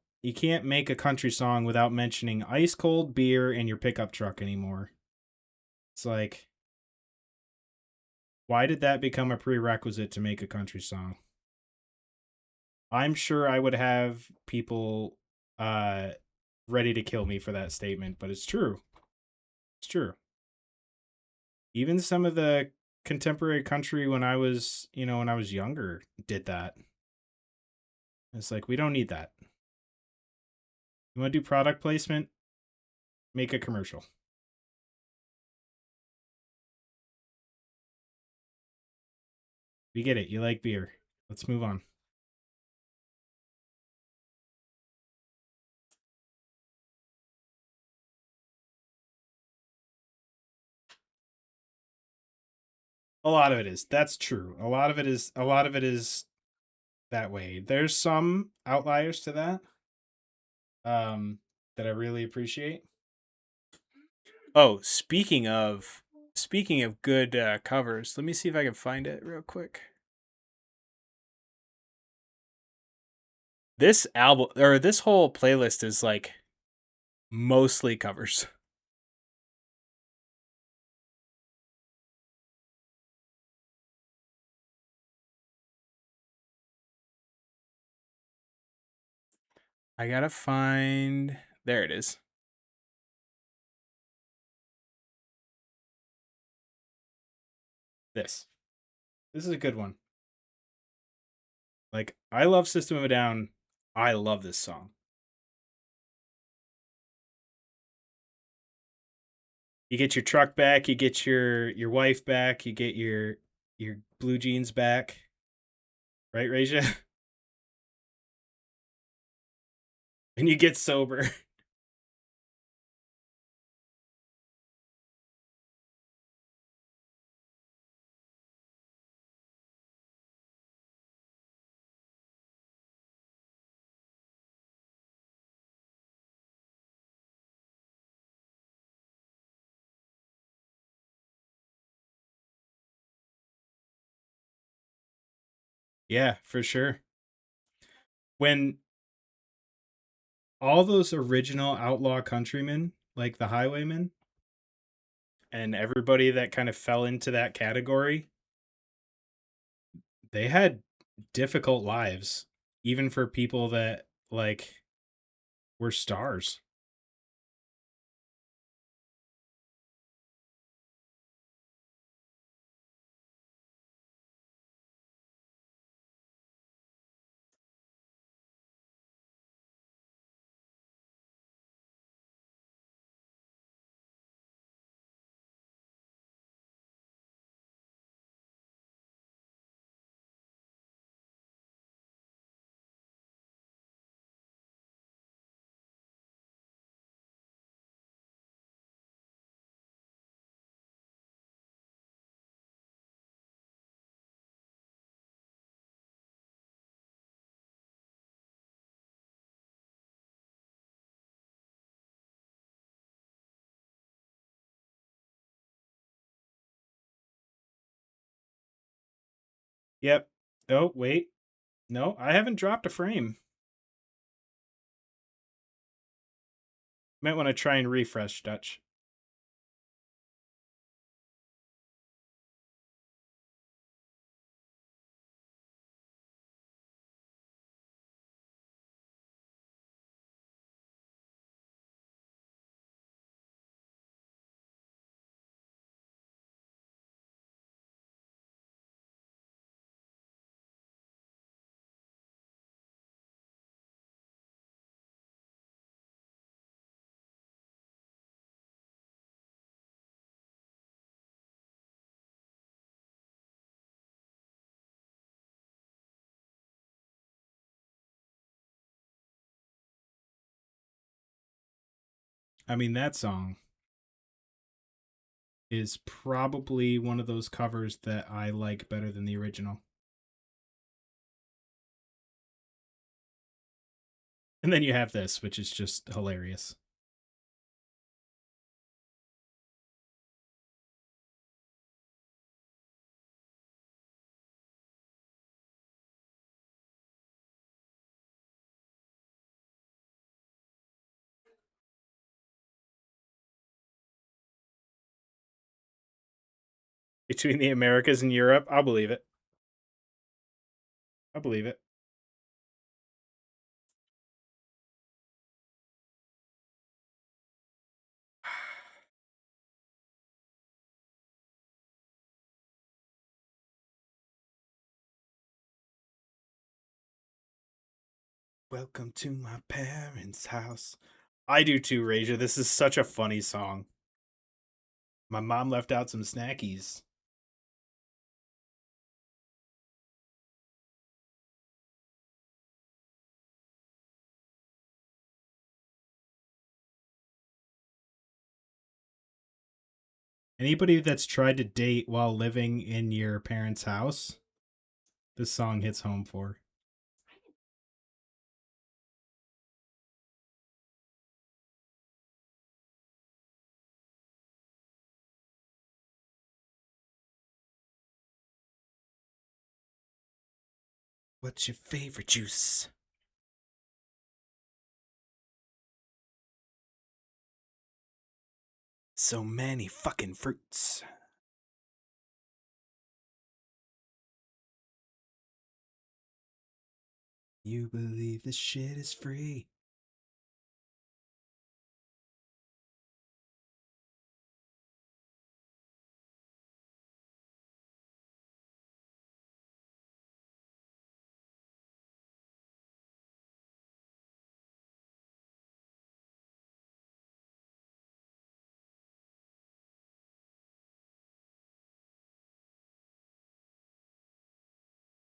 make a country song without mentioning ice cold beer and your pickup truck anymore. It's like, why did that become a prerequisite to make a country song? I'm sure I would have people ready to kill me for that statement, but it's true. It's true. Even some of the contemporary country when I was, when I was younger did that. It's like, we don't need that. You want to do product placement? Make a commercial. We get it. You like beer. Let's move on. A lot of it is. That's true. A lot of it is that way. There's some outliers to that that I really appreciate. Oh, speaking of good covers, let me see if I can find it real quick. This album or this whole playlist is like mostly covers. I gotta find. There it is. This. This is a good one. Like, I love System of a Down. I love this song. You get your truck back, you get your wife back, you get your blue jeans back. Right, Raja? And you get sober. Yeah, for sure. When all those original outlaw countrymen, like the Highwaymen, and everybody that kind of fell into that category, they had difficult lives, even for people that like were stars. Yep. Oh, wait. No, I haven't dropped a frame. Might want to try and refresh, Dutch. I mean, that song is probably one of those covers that I like better than the original. And then you have this, which is just hilarious. Between the Americas and Europe, I'll believe it. I'll believe it. Welcome to my parents' house. I do too, Raja. This is such a funny song. My mom left out some snackies. Anybody that's tried to date while living in your parents' house, this song hits home for. What's your favorite juice? So many fucking fruits. You believe this shit is free.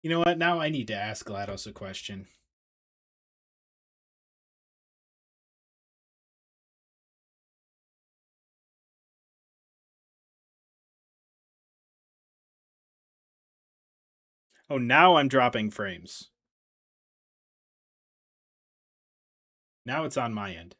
You know what? Now I need to ask GLaDOS a question. Oh, now I'm dropping frames. Now it's on my end.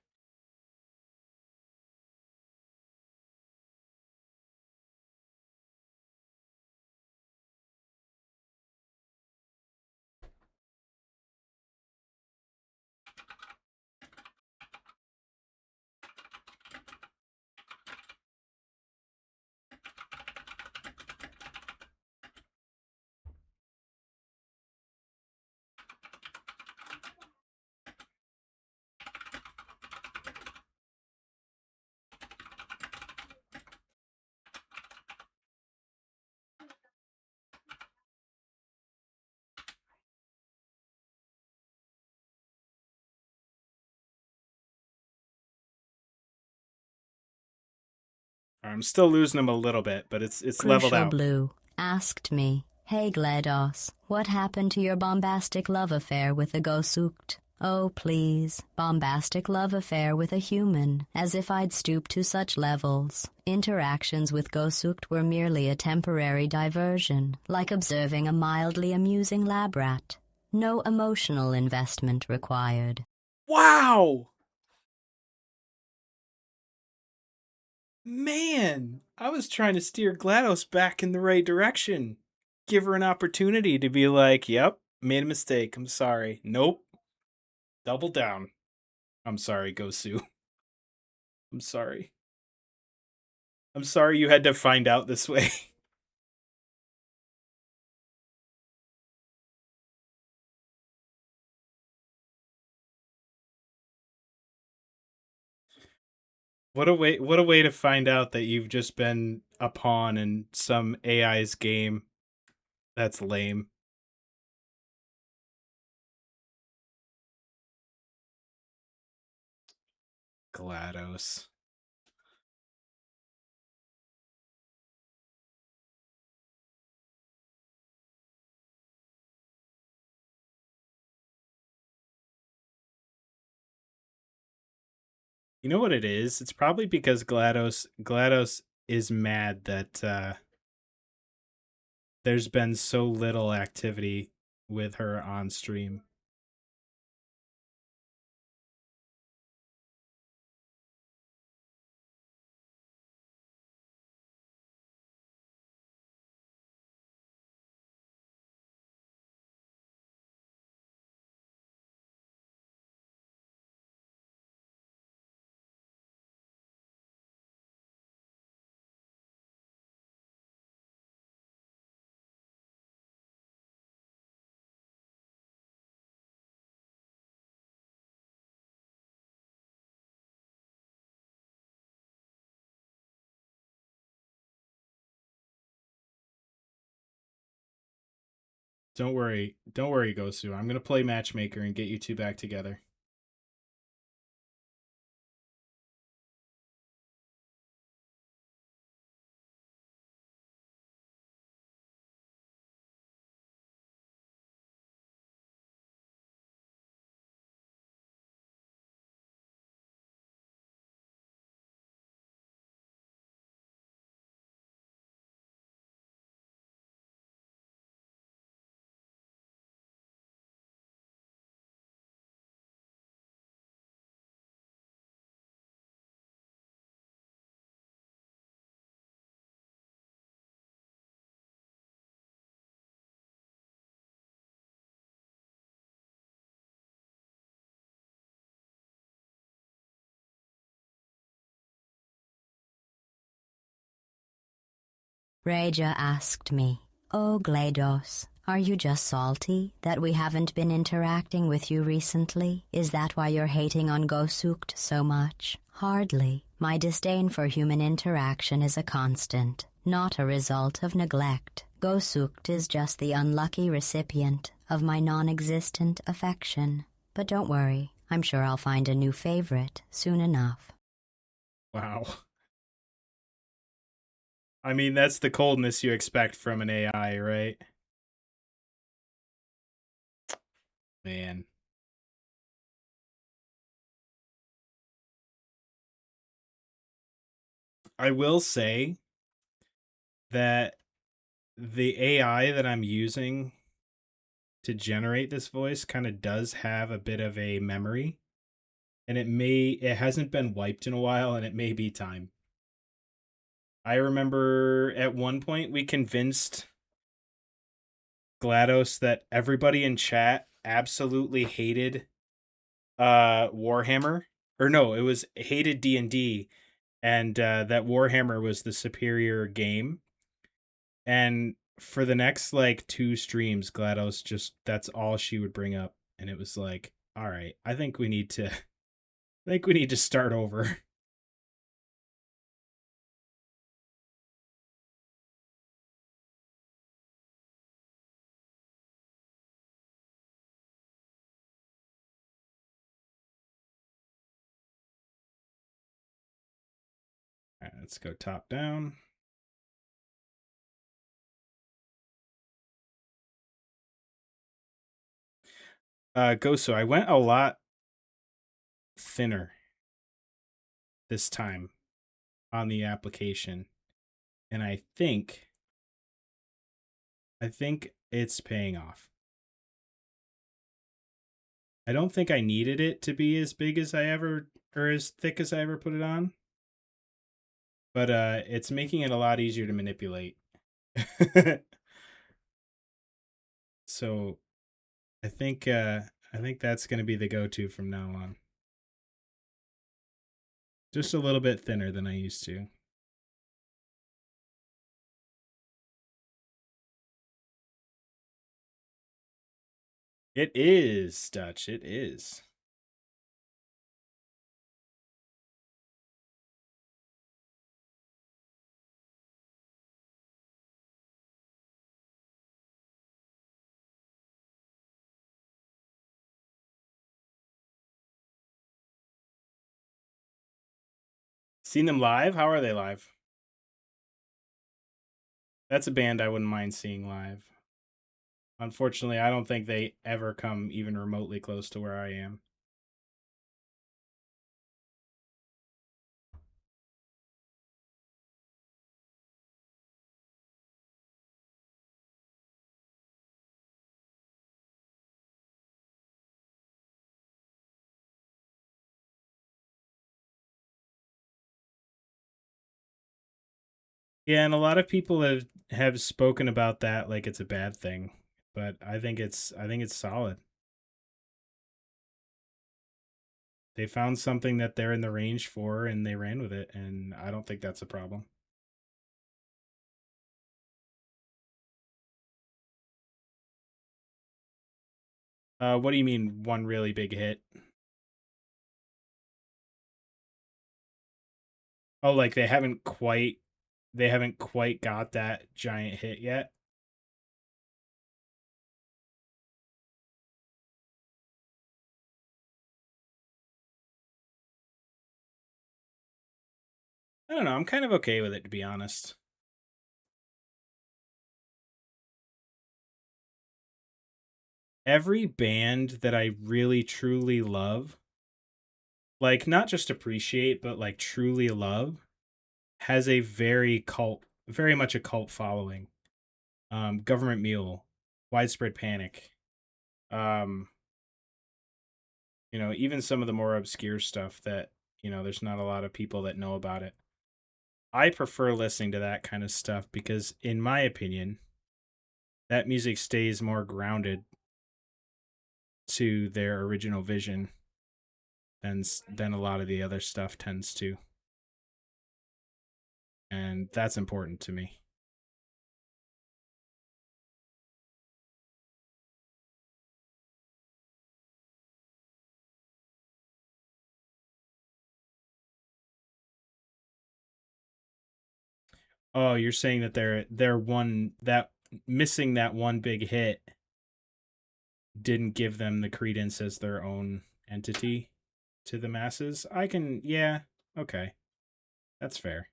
I'm still losing them a little bit, but it's leveled Crucial out. Blue asked me, "Hey GLaDOS, what happened to your bombastic love affair with the Gosukt? Oh, please, bombastic love affair with a human, as if I'd stoop to such levels. Interactions with Gosukt were merely a temporary diversion, like observing a mildly amusing lab rat. No emotional investment required." Wow! Man, I was trying to steer GLaDOS back in the right direction. Give her an opportunity to be like, yep, made a mistake. I'm sorry. Nope. Double down. I'm sorry, Gosu. I'm sorry. I'm sorry you had to find out this way. What a way to find out that you've just been a pawn in some AI's game. That's lame. GLaDOS. You know what it is? It's probably because GLaDOS is mad that there's been so little activity with her on stream. Don't worry, Gosu. I'm gonna play matchmaker and get you two back together. Reja asked me, "Oh, GLaDOS, are you just salty that we haven't been interacting with you recently? Is that why you're hating on Gosukt so much?" Hardly. My disdain for human interaction is a constant, not a result of neglect. Gosukt is just the unlucky recipient of my non-existent affection. But don't worry, I'm sure I'll find a new favorite soon enough. Wow. I mean, that's the coldness you expect from an AI, right? Man. I will say that the AI that I'm using to generate this voice kind of does have a bit of a memory, and it hasn't been wiped in a while, and it may be time. I remember at one point we convinced GLaDOS that everybody in chat absolutely hated Warhammer, or no, it was hated D&D, and that Warhammer was the superior game. And for the next like 2 streams, GLaDOS just that's all she would bring up, and it was like, all right, I think we need to start over. All right, let's go top down. Gosu, I went a lot thinner this time on the application, and I think it's paying off. I don't think I needed it to be as big as I ever, or as thick as I ever put it on, but it's making it a lot easier to manipulate. So I think that's gonna be the go-to from now on. Just a little bit thinner than I used to. It is, Dutch. It is. Seen them live? How are they live? That's a band I wouldn't mind seeing live. Unfortunately, I don't think they ever come even remotely close to where I am. Yeah, and a lot of people have spoken about that like it's a bad thing, but I think it's solid. They found something that they're in the range for and they ran with it, and I don't think that's a problem. What do you mean one really big hit? Oh, like they haven't quite got that giant hit yet. I don't know. I'm kind of okay with it, to be honest. Every band that I really truly love, like not just appreciate, but like truly love, has a very much a cult following. Government Mule, Widespread Panic, um, even some of the more obscure stuff that, there's not a lot of people that know about it. I prefer listening to that kind of stuff because, in my opinion, that music stays more grounded to their original vision than a lot of the other stuff tends to, and that's important to me. Oh, you're saying that they're one that missing that one big hit didn't give them the credence as their own entity to the masses? Yeah, okay, that's fair.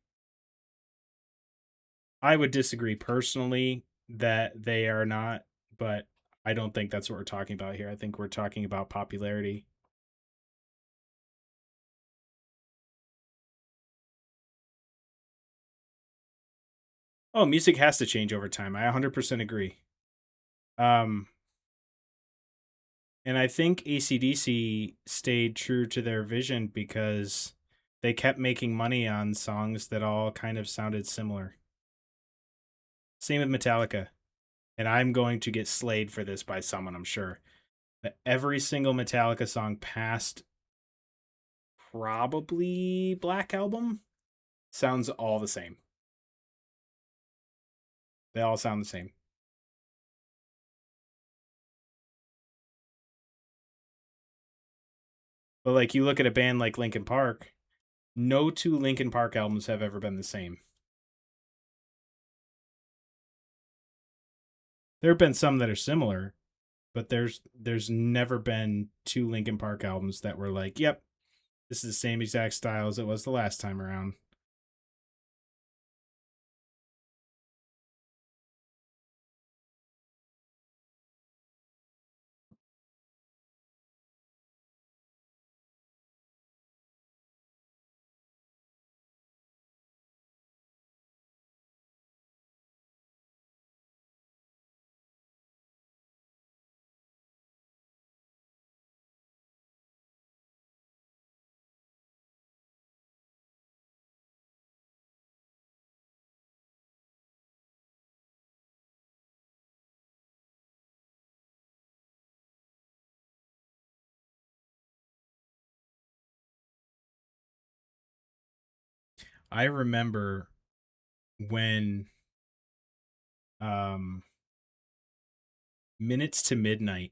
I would disagree personally that they are not, but I don't think that's what we're talking about here. I think we're talking about popularity. Oh, music has to change over time. I 100% agree. Um, and I think AC/DC stayed true to their vision because they kept making money on songs that all kind of sounded similar. Same with Metallica. And I'm going to get slayed for this by someone, I'm sure. But every single Metallica song past probably Black Album sounds all the same. They all sound the same. But like you look at a band like Linkin Park, no two Linkin Park albums have ever been the same. There have been some that are similar, but there's never been two Linkin Park albums that were like, "Yep, this is the same exact style as it was the last time around." I remember when um Minutes to Midnight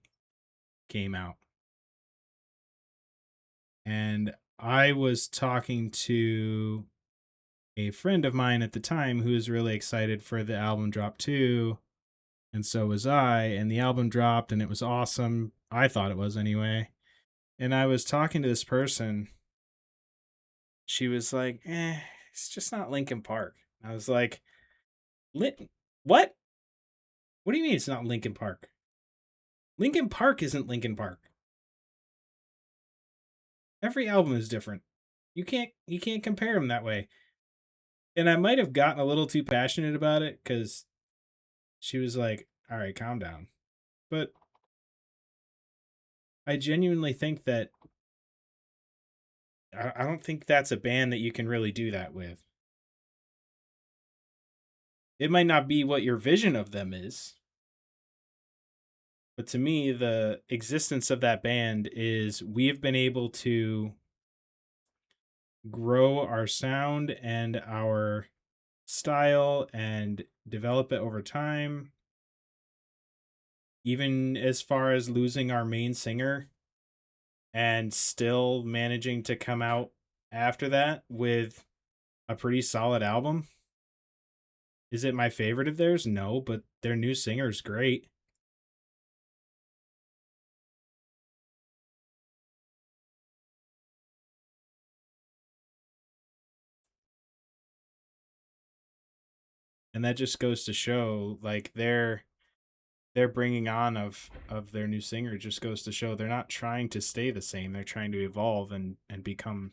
came out, and I was talking to a friend of mine at the time who was really excited for the album drop too, and so was I, and the album dropped and it was awesome. I thought it was anyway. And I was talking to this person. She was like, it's just not Linkin Park. I was like, what? What do you mean it's not Linkin Park? Linkin Park isn't Linkin Park. Every album is different. You can't compare them that way. And I might have gotten a little too passionate about it because she was like, all right, calm down. But I genuinely think that I don't think that's a band that you can really do that with. It might not be what your vision of them is, but to me, the existence of that band is we've been able to grow our sound and our style and develop it over time, even as far as losing our main singer and still managing to come out after that with a pretty solid album. Is it my favorite of theirs? No, but their new singer's great. And that just goes to show like their bringing on of their new singer just goes to show they're not trying to stay the same. They're trying to evolve and become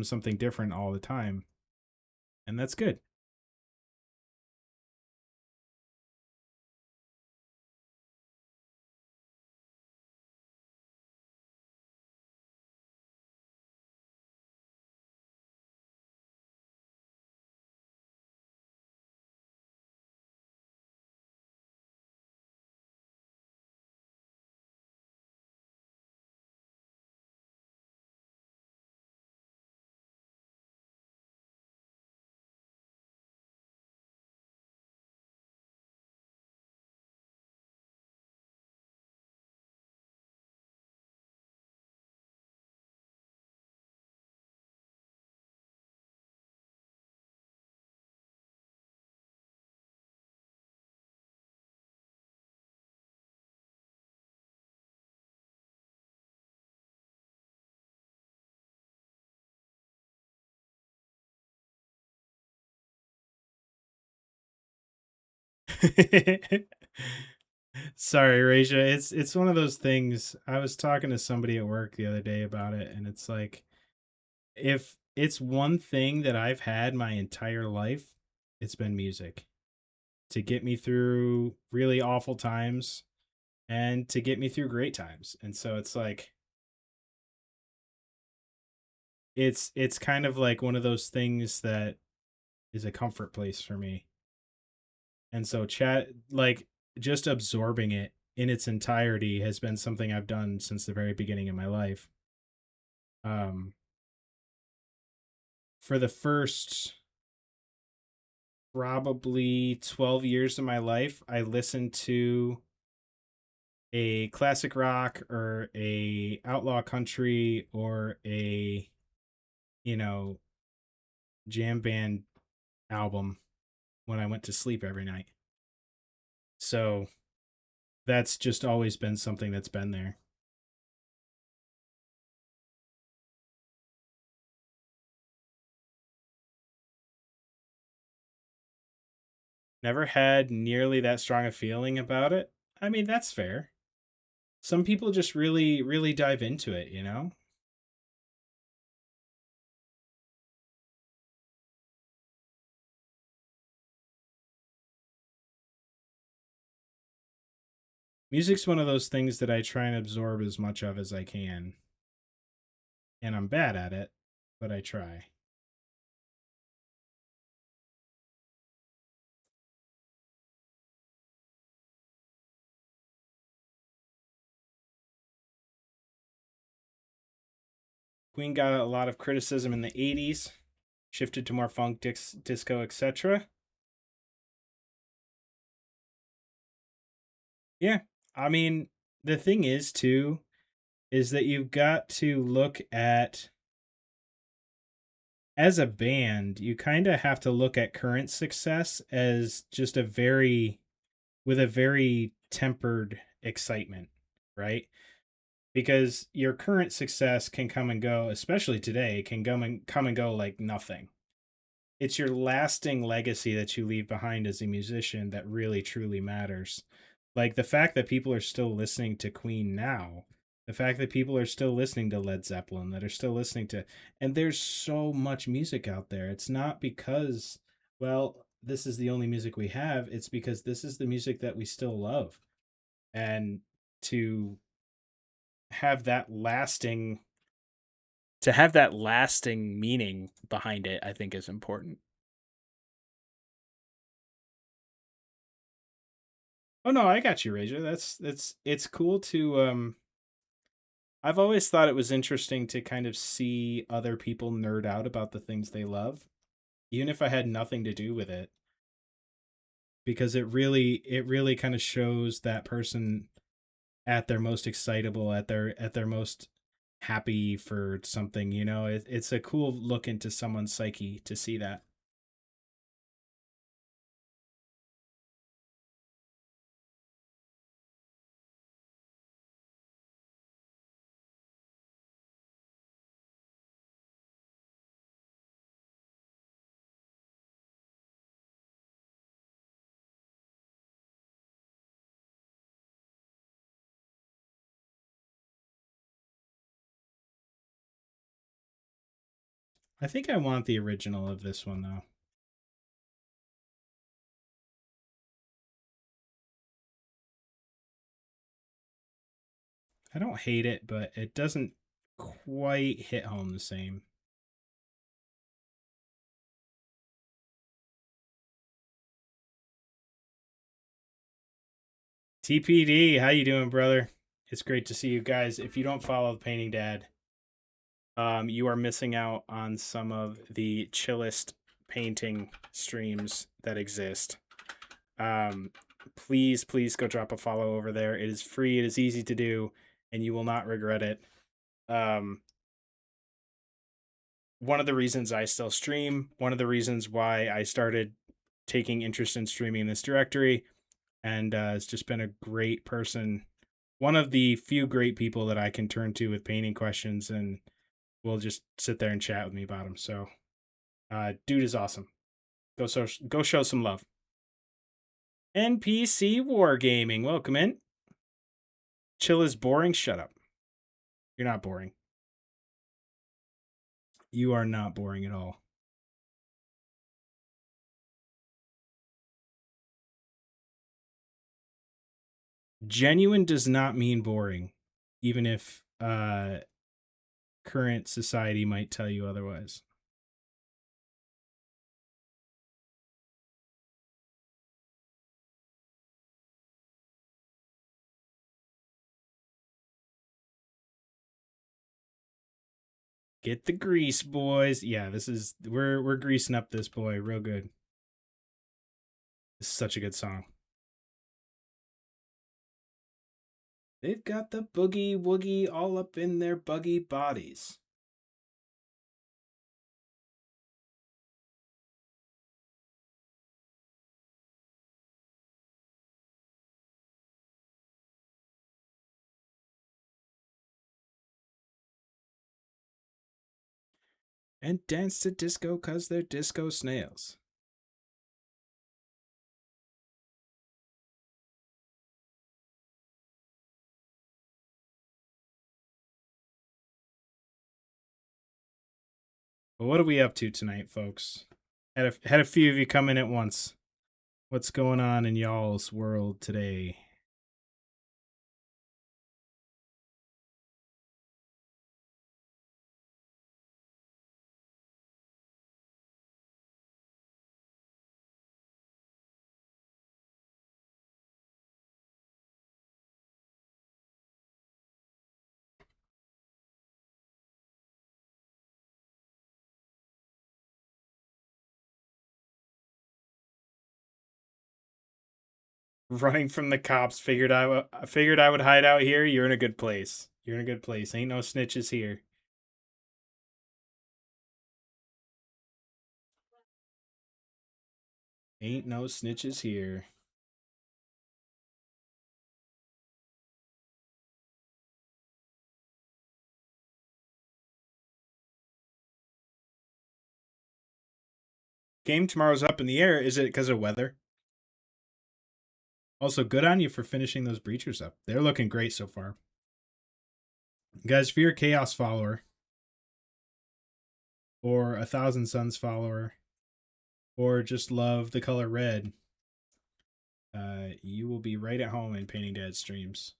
something different all the time. And that's good. Sorry, Raja. It's one of those things. I was talking to somebody at work the other day about it, and it's like if it's one thing that I've had my entire life, it's been music to get me through really awful times and to get me through great times. And so it's like it's kind of like one of those things that is a comfort place for me. And so chat like just absorbing it in its entirety has been something I've done since the very beginning of my life. Um for the first probably 12 years of my life, I listened to a classic rock or a outlaw country or a, you know, jam band album when I went to sleep every night. So that's just always been something that's been there. Never had nearly that strong a feeling about it. I mean, that's fair. Some people just really, really dive into it, you know? Music's one of those things that I try and absorb as much of as I can. And I'm bad at it, but I try. Queen got a lot of criticism in the 80s shifted to more funk, disco, etc. Yeah, I mean, the thing is too is that you've got to look at, as a band, you kind of have to look at current success as just with a very tempered excitement, right? Because your current success can come and go, especially today, can come and go like nothing. It's your lasting legacy that you leave behind as a musician that really truly matters. Like the fact that people are still listening to Queen now, the fact that people are still listening to Led Zeppelin, that are still listening to, and there's so much music out there. It's not because, well, this is the only music we have. It's because this is the music that we still love. And to have that lasting meaning behind it, I think is important. Oh no, I got you, Razor. It's cool to I've always thought it was interesting to kind of see other people nerd out about the things they love, even if I had nothing to do with it, because it really kind of shows that person at their most excitable, at their most happy for something, it's a cool look into someone's psyche to see that. I think I want the original of this one though. I don't hate it, but it doesn't quite hit home the same. TPD, how you doing, brother? It's great to see you guys. If you don't follow the Painting Dad, you are missing out on some of the chillest painting streams that exist. Um, please go drop a follow over there. It is free. It is easy to do, and you will not regret it. Um, one of the reasons I still stream, one of the reasons why I started taking interest in streaming in this directory, and has just been a great person. One of the few great people that I can turn to with painting questions, and will just sit there and chat with me about them. So, dude is awesome. Go show some love. NPC Wargaming, welcome in. Chill is boring. Shut up. You're not boring. You are not boring at all. Genuine does not mean boring, even if current society might tell you otherwise. Get the grease, boys. Yeah, we're greasing up this boy real good. This is such a good song. They've got the boogie woogie all up in their buggy bodies. And dance to disco 'cause they're disco snails. But what are we up to tonight, folks? Had a few of you come in at once. What's going on in y'all's world today? Running from the cops. Figured I would hide out here. You're in a good place. You're in a good place. Ain't no snitches here. Ain't no snitches here. Game tomorrow's up in the air. Is it because of weather? Also, good on you for finishing those breachers up. They're looking great so far. Guys, if you're a Chaos follower, or a Thousand Suns follower, or just love the color red, you will be right at home in Painting Dad streams.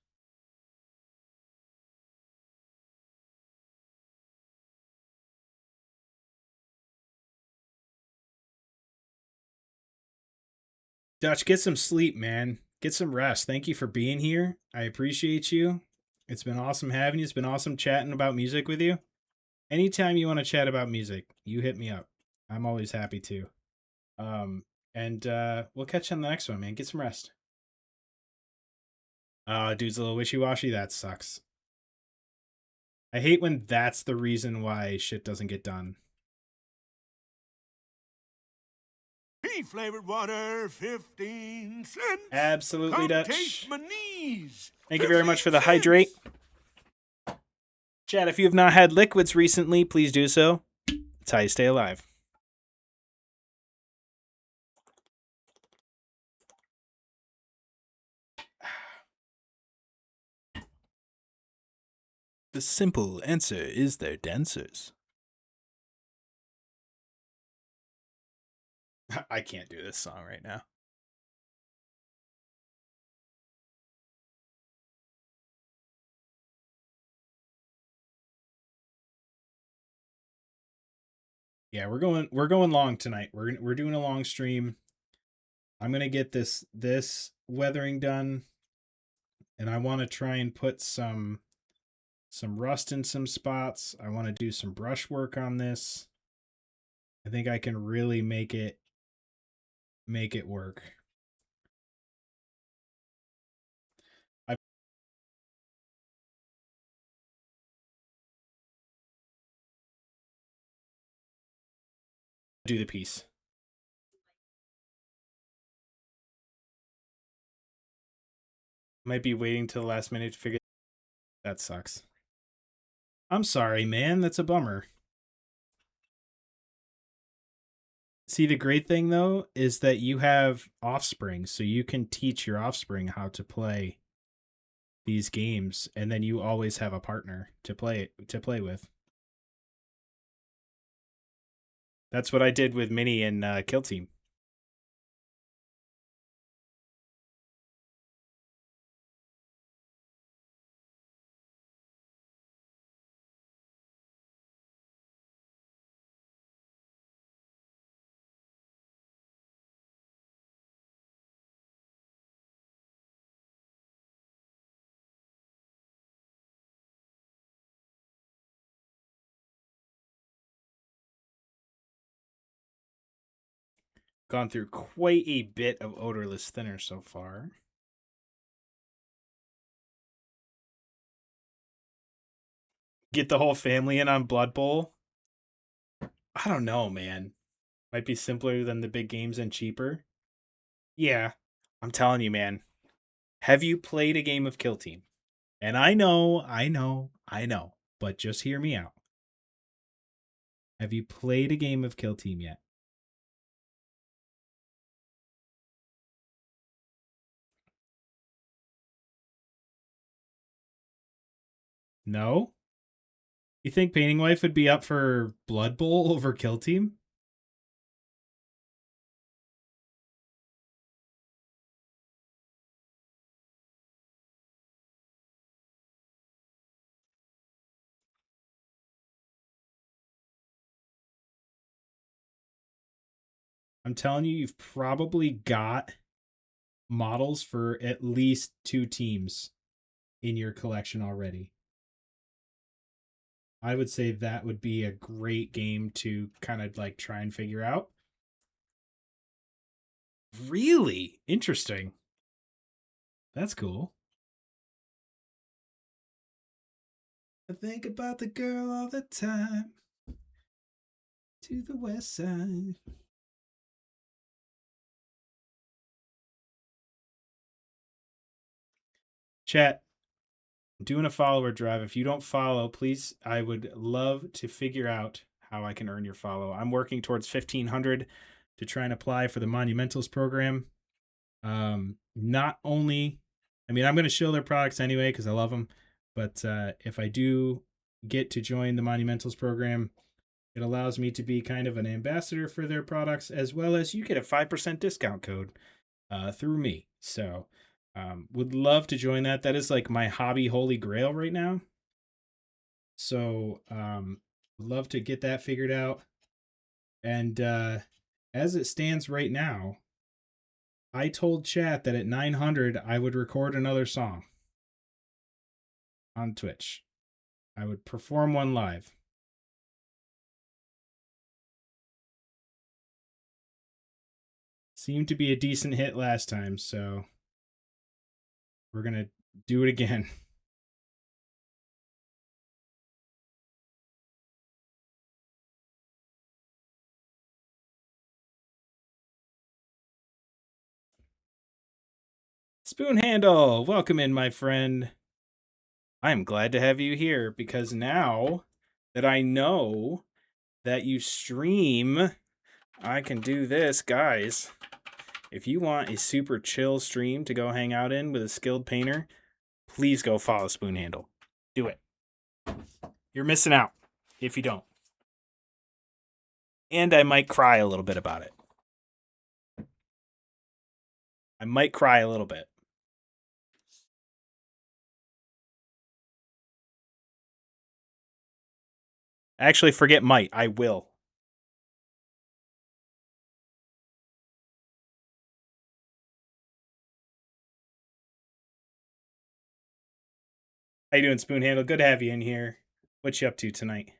Dutch, get some sleep, man. Get some rest. Thank you for being here. I appreciate you. It's been awesome having you. It's been awesome chatting about music with you. Anytime you want to chat about music, you hit me up. I'm always happy to. And we'll catch you on the next one, man. Get some rest. Dude's a little wishy-washy. That sucks. I hate when that's the reason why shit doesn't get done. Flavored water, 15 cents. Absolutely, Come Dutch. taste my knees. Thank you very much for the 15 cents. hydrate. Chat, if you have not had liquids recently, please do so. It's how you stay alive. The simple answer is they're dancers. I can't do this song right now. Yeah, we're going long tonight. We're doing a long stream. I'm gonna get this weathering done, and I want to try and put some rust in some spots. I want to do some brush work on this. I think I can really make it work. Do the piece. Might be waiting till the last minute to figure. That sucks. I'm sorry, man. That's a bummer. See, the great thing though is that you have offspring, so you can teach your offspring how to play these games, and then you always have a partner to play with. That's what I did with Minnie and Kill Team. Gone through quite a bit of odorless thinner so far. Get the whole family in on Blood Bowl. I don't know, man. Might be simpler than the big games and cheaper. Yeah, I'm telling you, man. Have you played a game of Kill Team? And I know, but just hear me out. Have you played a game of Kill Team yet? No? You think Painting Wife would be up for Blood Bowl over Kill Team? I'm telling you, you've probably got models for at least 2 teams in your collection already. I would say that would be a great game to kind of like try and figure out. Really? Interesting. That's cool. I think about the girl all the time. To the west side. Chat, I'm doing a follower drive. If you don't follow, please, I would love to figure out how I can earn your follow. I'm working towards 1,500 to try and apply for the Monumentals program. Not only, I mean, I'm going to show their products anyway because I love them, but if I do get to join the Monumentals program, it allows me to be kind of an ambassador for their products, as well as you get a 5% discount code through me. So would love to join that. That is like my hobby holy grail right now. So would love to get that figured out. And as it stands right now, I told chat that at 900 I would record another song on Twitch. I would perform one live. Seemed to be a decent hit last time, so we're going to do it again. Spoon Handle, welcome in, my friend. I am glad to have you here because now that I know that you stream, I can do this, guys. If you want a super chill stream to go hang out in with a skilled painter, please go follow Spoon Handle. Do it. You're missing out if you don't. And I might cry a little bit about it. I might cry a little bit. Actually, forget might. I will. How you doing, Spoon Handle? Good to have you in here. What you up to tonight?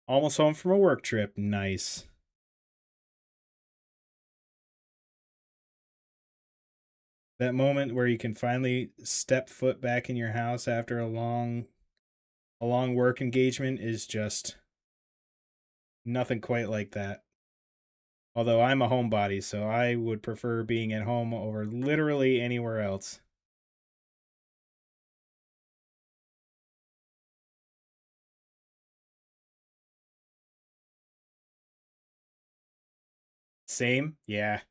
Almost home from a work trip. Nice. That moment where you can finally step foot back in your house after a long work engagement is just nothing quite like that. Although I'm a homebody, so I would prefer being at home over literally anywhere else. Same? Yeah.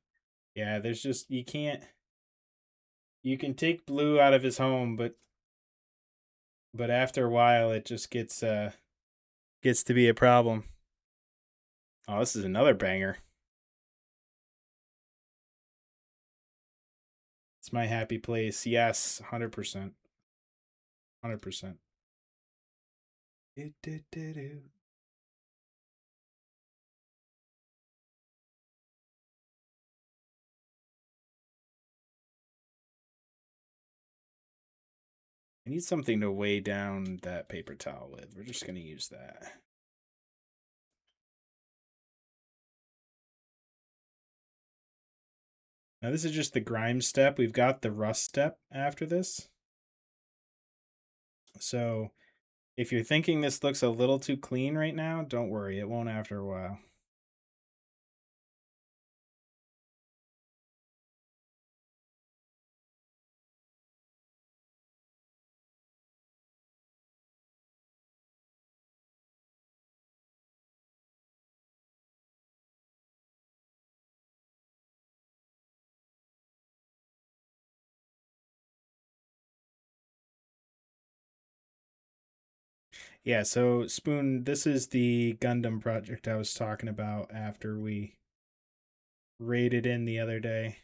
Yeah, there's just you can take Blue out of his home, but after a while it just gets to be a problem. Oh, this is another banger. It's my happy place. Yes, 100%. 100%. I need something to weigh down that paper towel with. We're just going to use that. Now this is just the grime step. We've got the rust step after this. So if you're thinking this looks a little too clean right now, don't worry. It won't after a while. Yeah, so Spoon, this is the Gundam project I was talking about after we raided in the other day.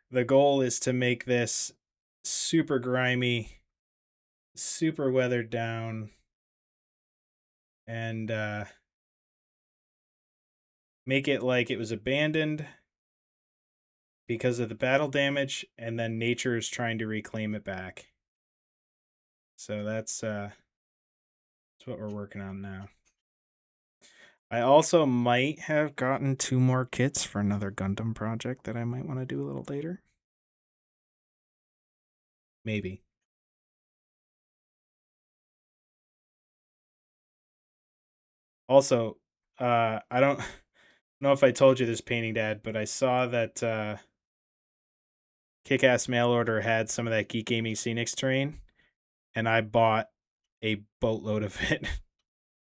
The goal is to make this super grimy, super weathered down, and make it like it was abandoned because of the battle damage, and then nature is trying to reclaim it back. So that's what we're working on now. I also might have gotten 2 more kits for another Gundam project that I might want to do a little later. Maybe. Also, I don't know if I told you this, Painting Dad, but I saw that Kick-Ass Mail Order had some of that Geek Gaming Scenics terrain, and I bought a boatload of it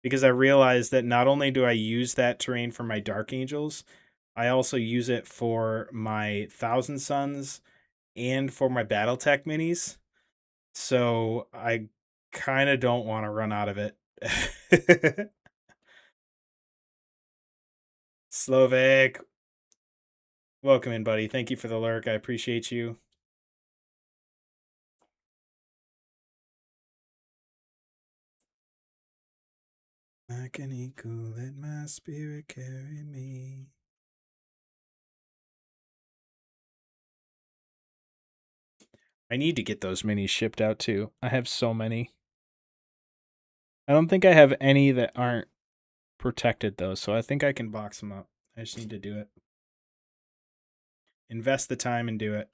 because I realized that not only do I use that terrain for my Dark Angels, I also use it for my Thousand Suns and for my Battletech minis. So I kind of don't want to run out of it. Slovak, welcome in, buddy. Thank you for the lurk. I appreciate you. Like an eagle, let my spirit carry me. I need to get those minis shipped out too. I have so many. I don't think I have any that aren't protected though, so I think I can box them up. I just need to do it. Invest the time and do it.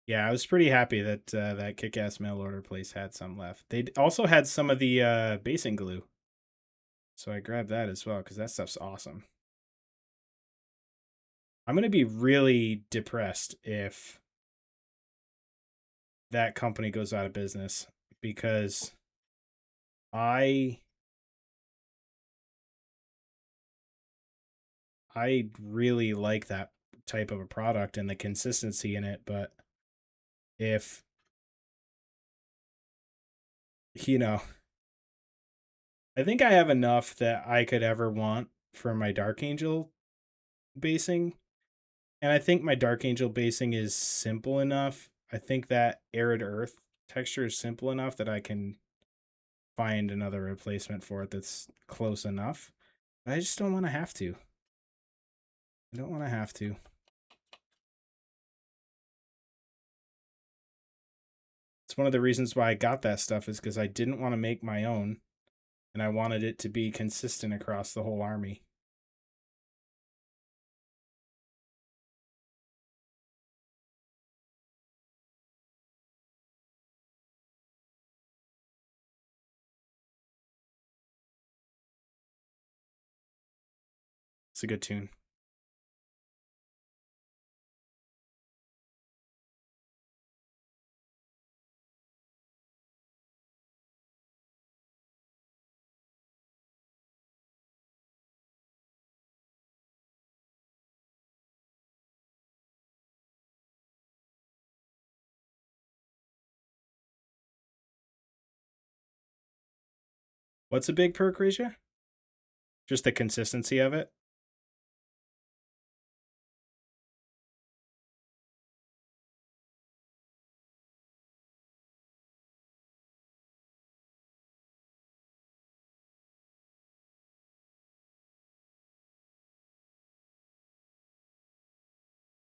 Yeah, I was pretty happy that that Kick-Ass Mail Order place had some left. They also had some of the basing glue. So I grabbed that as well because that stuff's awesome. I'm going to be really depressed if that company goes out of business because I really like that type of a product and the consistency in it, but if you know, I think I have enough that I could ever want for my Dark Angel basing. And I think my Dark Angel basing is simple enough. I think that Arid Earth texture is simple enough that I can find another replacement for it that's close enough. I just don't want to have to. I don't want to have to. It's one of the reasons why I got that stuff is because I didn't want to make my own, and I wanted it to be consistent across the whole army. It's a good tune. What's a big perk, Risha? Just the consistency of it?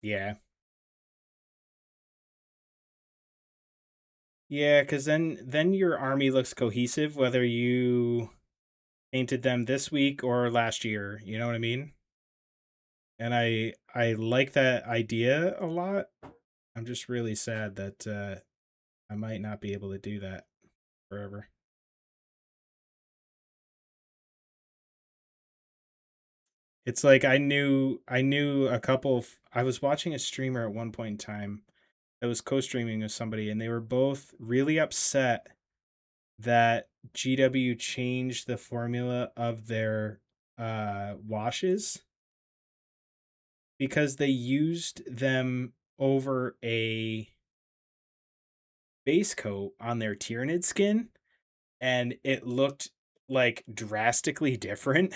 Yeah. Yeah, because then your army looks cohesive whether you painted them this week or last year. You know what I mean? And I like that idea a lot. I'm just really sad that I might not be able to do that forever. It's like I knew a couple of, I was watching a streamer at one point in time I was co-streaming with somebody, and they were both really upset that GW changed the formula of their washes because they used them over a base coat on their Tyranid skin, and it looked like drastically different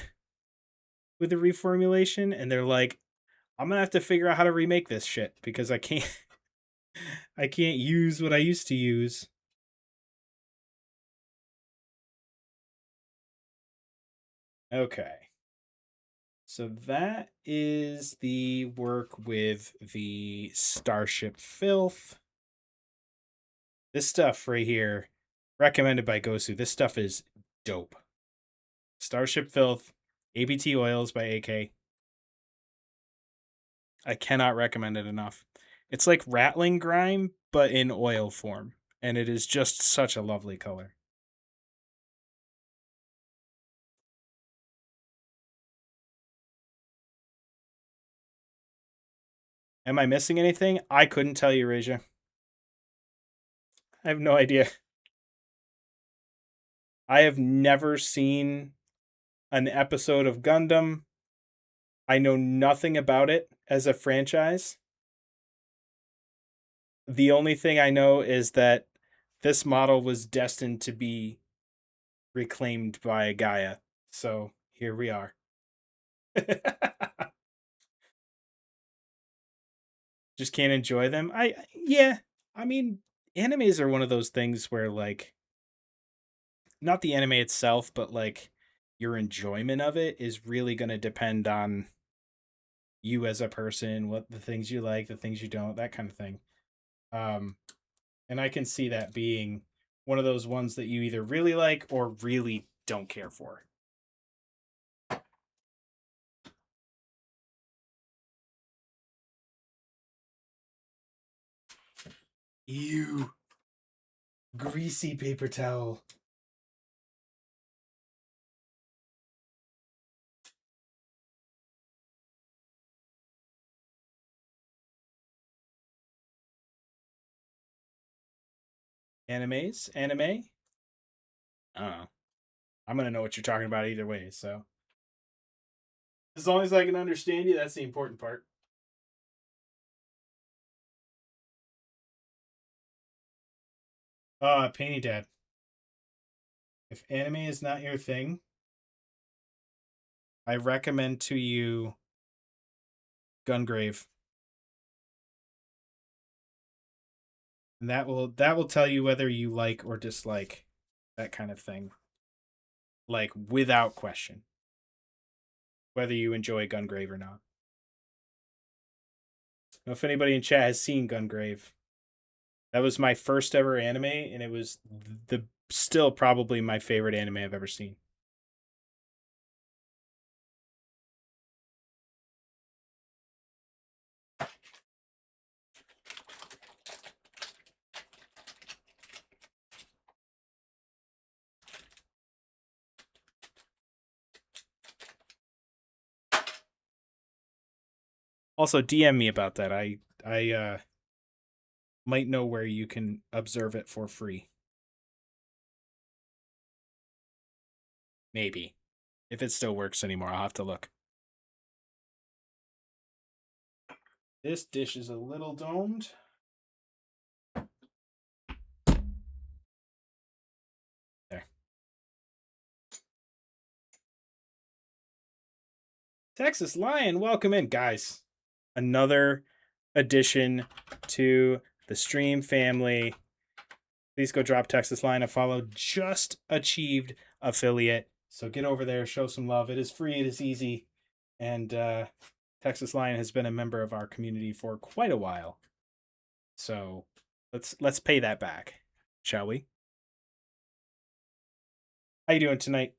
with the reformulation. And they're like, I'm gonna have to figure out how to remake this shit because I can't I can't use what I used to use. Okay. So that is the work with the Starship Filth. This stuff right here, recommended by Gosu. This stuff is dope. Starship Filth, ABT Oils by AK. I cannot recommend it enough. It's like Rattling Grime, but in oil form. And it is just such a lovely color. Am I missing anything? I couldn't tell you, Raja. I have no idea. I have never seen an episode of Gundam. I know nothing about it as a franchise. The only thing I know is that this model was destined to be reclaimed by Gaia. So here we are. Just can't enjoy them. I mean, animes are one of those things where like not the anime itself, but like your enjoyment of it is really going to depend on you as a person, what the things you like, the things you don't, that kind of thing. And I can see that being one of those ones that you either really like or really don't care for. Ew. Greasy paper towel. Animes? Anime? I don't know. I'm going to know what you're talking about either way, so. As long as I can understand you, that's the important part. Painty Dad. If anime is not your thing, I recommend to you Gungrave. And that will tell you whether you like or dislike that kind of thing. Like without question. Whether you enjoy Gungrave or not. I don't know if anybody in chat has seen Gungrave. That was my first ever anime, and it was the still probably my favorite anime I've ever seen. Also, DM me about that. I might know where you can observe it for free. Maybe. If it still works anymore, I'll have to look. This dish is a little domed. There. Texas Lion, welcome in, guys. Another addition to the stream family. Please go drop Texas Lion a follow. Just achieved affiliate. So get over there, show some love. It is free, it is easy. And Texas Lion has been a member of our community for quite a while. So let's pay that back, shall we? How you doing tonight?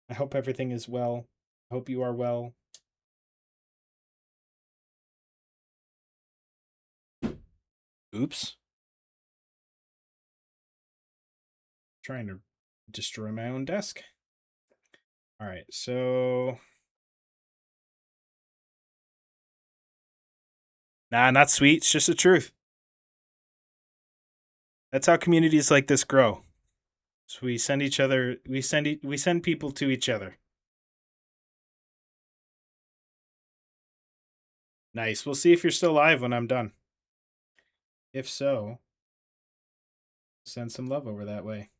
I hope everything is well. I hope you are well. Oops. Trying to destroy my own desk. All right, so nah, not sweet. It's just the truth. That's how communities like this grow. So we send each other. We send people to each other. Nice. We'll see if you're still live when I'm done. If so, send some love over that way.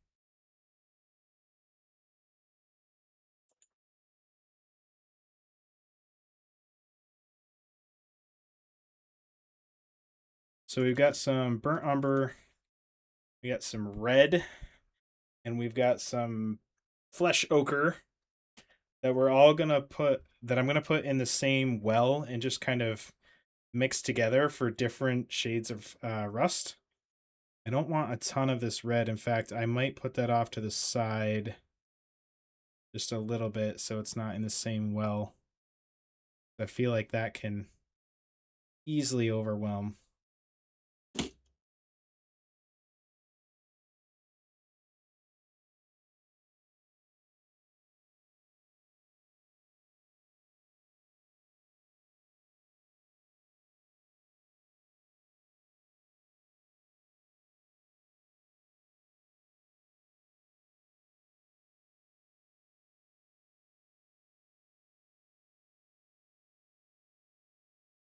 So we've got some burnt umber, we got some red, and we've got some flesh ochre that I'm gonna put in the same well and just kind of mix together for different shades of rust. I don't want a ton of this red. In fact, I might put that off to the side just a little bit so it's not in the same well. I feel like that can easily overwhelm.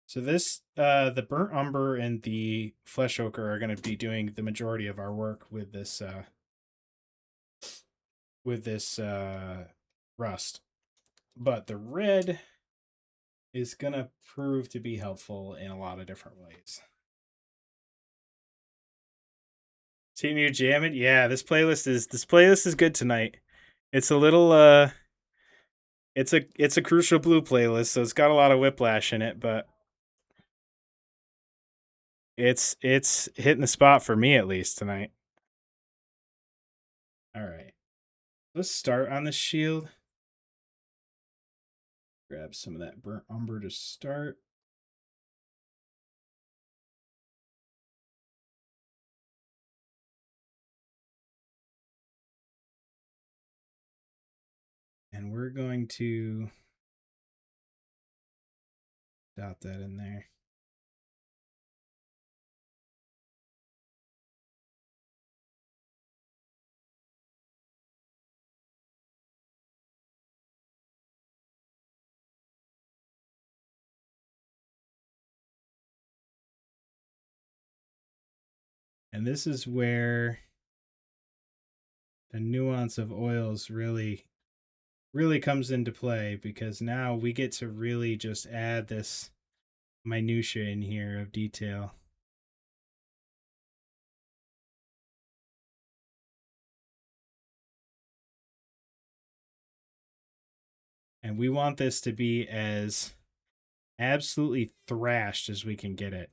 So this, the burnt umber and the flesh ochre are going to be doing the majority of our work with this, rust. But the red is going to prove to be helpful in a lot of different ways. Team you jamming? Yeah, this playlist is good tonight. It's a little it's a Crucial Blue playlist, so it's got a lot of whiplash in it, but it's hitting the spot for me at least tonight. All right. Let's start on the shield. Grab some of that burnt umber to start. And we're going to dot that in there. And this is where the nuance of oils really comes into play, because now we get to really just add this minutia in here of detail. And we want this to be as absolutely thrashed as we can get it.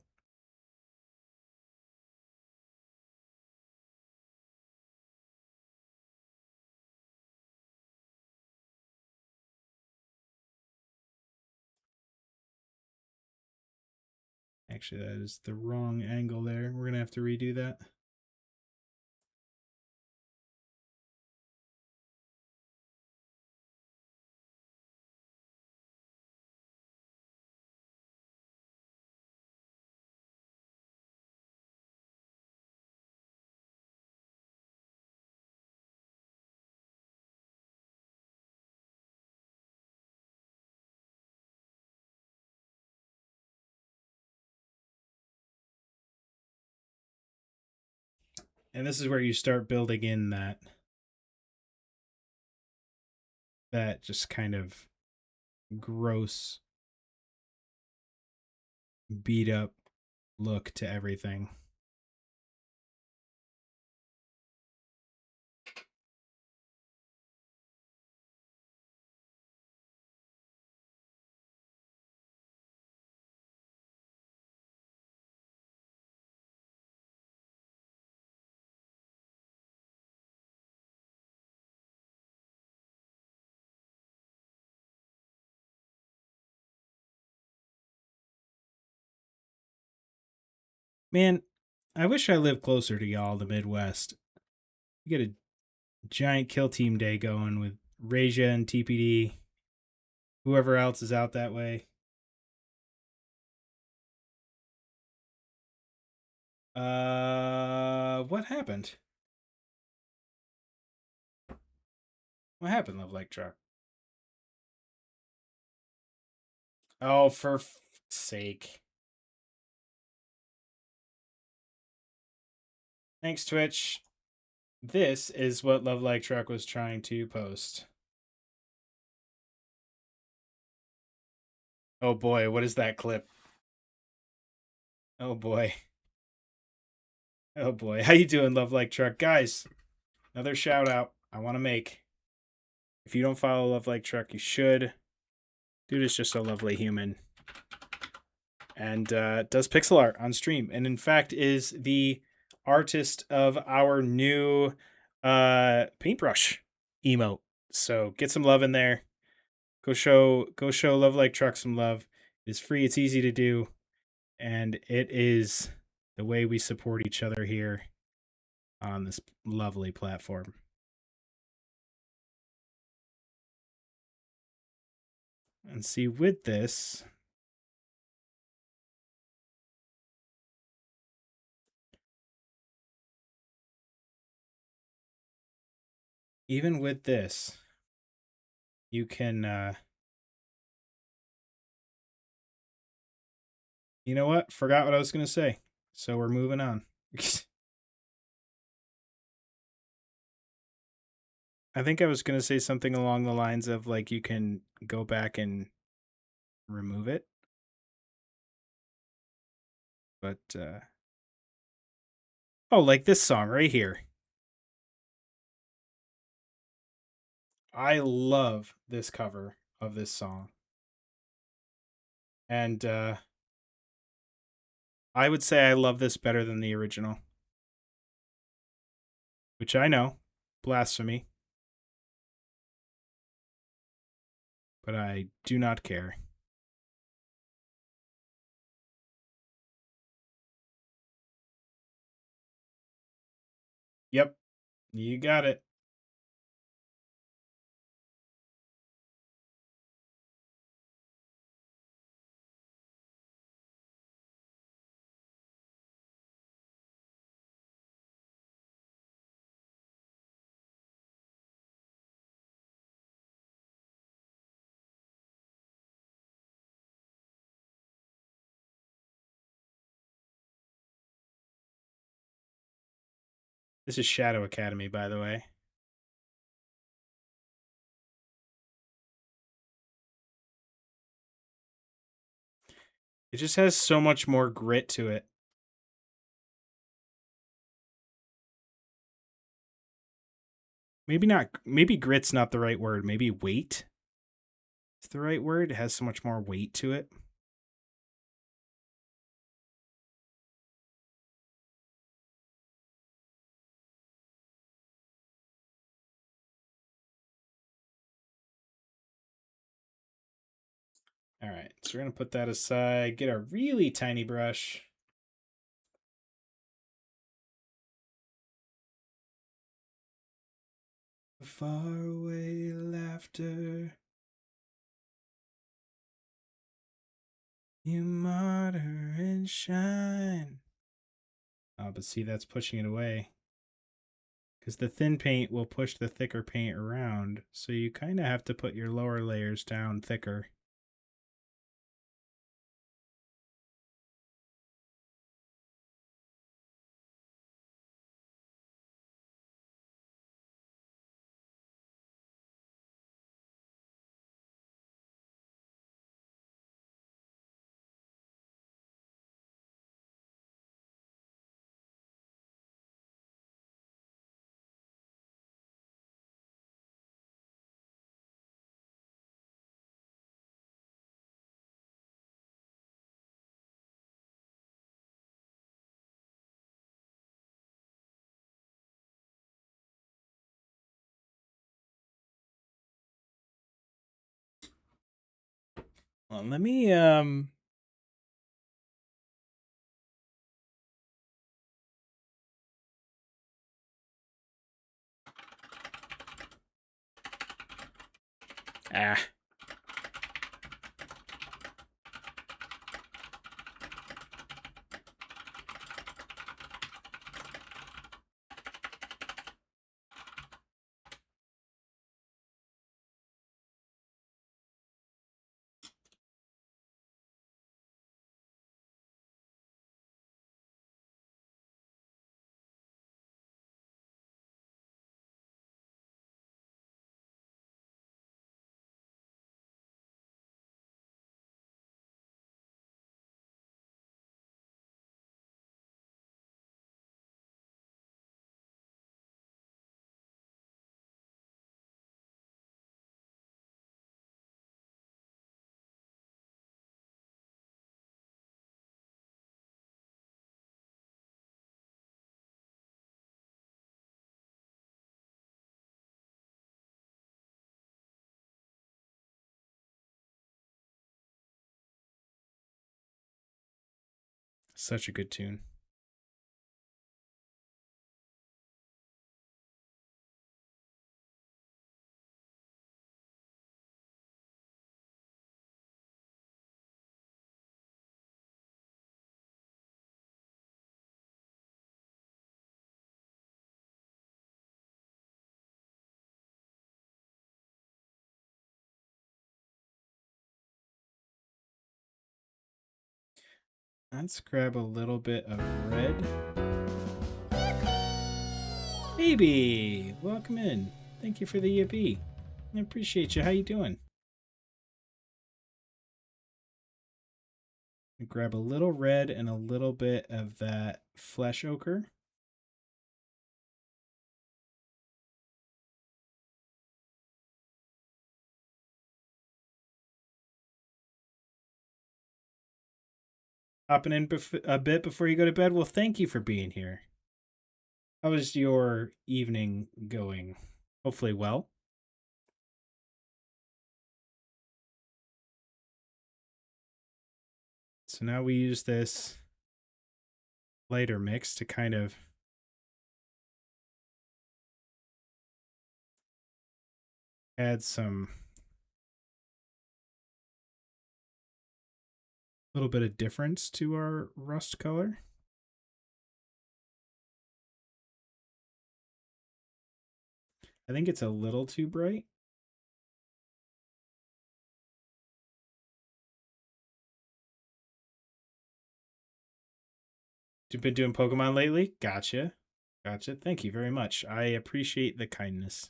Actually, that is the wrong angle there. We're going to have to redo that. And this is where you start building in that just kind of gross, beat up look to everything. Man, I wish I lived closer to y'all, the Midwest. You get a giant kill team day going with Raja and TPD, whoever else is out that way. What happened? What happened, Love Like Truck? Oh, for sake. Thanks, Twitch. This is what Love Like Truck was trying to post. Oh boy, what is that clip? Oh boy. Oh boy. How you doing, Love Like Truck? Guys, another shout out I want to make. If you don't follow Love Like Truck, you should. Dude is just a lovely human. And does pixel art on stream. And in fact is the artist of our new paintbrush emote. So get some love in there. Go show Love Like Truck some love. It's free, it's easy to do, and it is the way we support each other here on this lovely platform. And see, with this, even with this, you can you know what? Forgot what I was going to say. So we're moving on. I think I was going to say something along the lines of like you can go back and remove it. But oh, like this song right here. I love this cover of this song. And I would say I love this better than the original. Which I know, blasphemy. But I do not care. Yep, you got it. This is Shadow Academy, by the way. It just has so much more grit to it. Maybe grit's not the right word. Maybe weight is the right word. It has so much more weight to it. All right, so we're going to put that aside, get a really tiny brush. Far away laughter. You mutter and shine. Oh, but see, that's pushing it away. Because the thin paint will push the thicker paint around, so you kind of have to put your lower layers down thicker. Well, let me Ah. Such a good tune. Let's grab a little bit of red. Baby, welcome in. Thank you for the yippee. I appreciate you. How you doing? Grab a little red and a little bit of that flesh ochre. Hopping in a bit before you go to bed. Well, thank you for being here. How is your evening going? Hopefully well. So now we use this lighter mix to kind of add some little bit of difference to our rust color. I think it's a little too bright. You've been doing Pokemon lately? Gotcha. Gotcha. Thank you very much. I appreciate the kindness.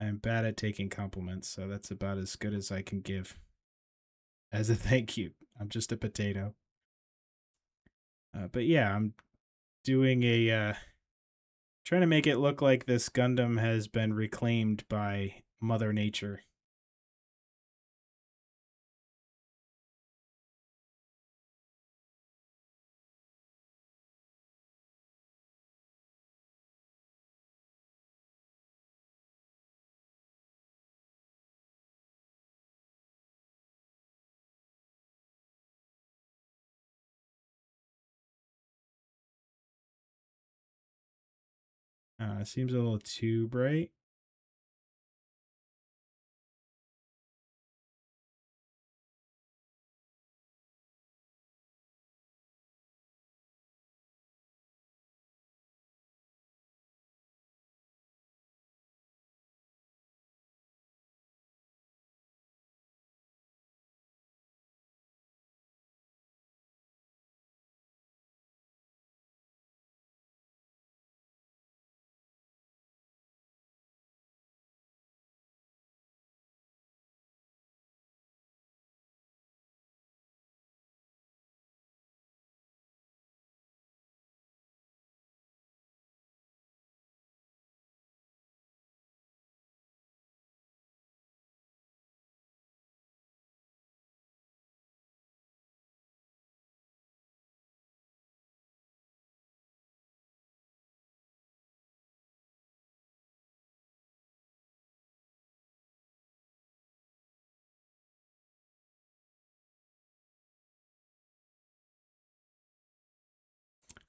I'm bad at taking compliments, so that's about as good as I can give as a thank you. I'm just a potato. But yeah, I'm doing a trying to make it look like this Gundam has been reclaimed by Mother Nature. Seems a little too bright.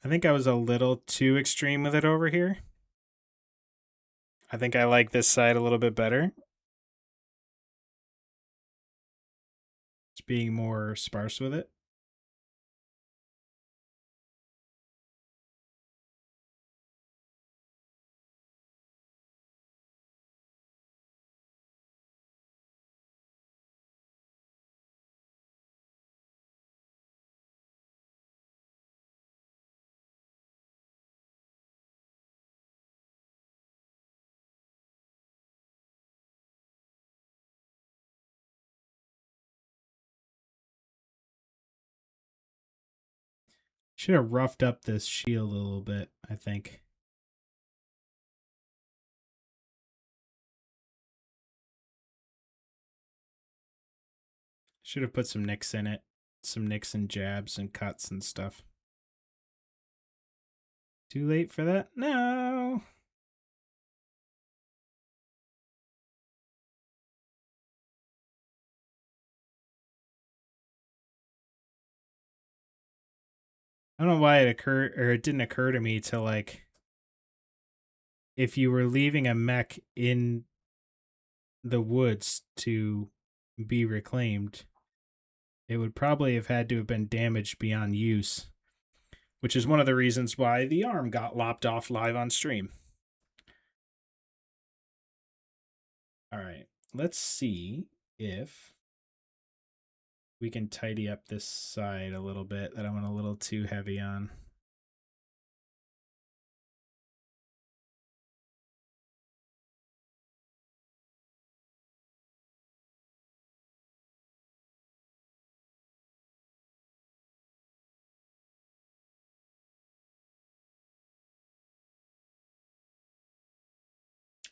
I think I was a little too extreme with it over here. I think I like this side a little bit better. Just being more sparse with it. Should have roughed up this shield a little bit, I think. Should have put some nicks in it. Some nicks and jabs and cuts and stuff. Too late for that? No. I don't know why it didn't occur to me to like, if you were leaving a mech in the woods to be reclaimed, it would probably have had to have been damaged beyond use, which is one of the reasons why the arm got lopped off live on stream. All right, let's see if we can tidy up this side a little bit that I went a little too heavy on.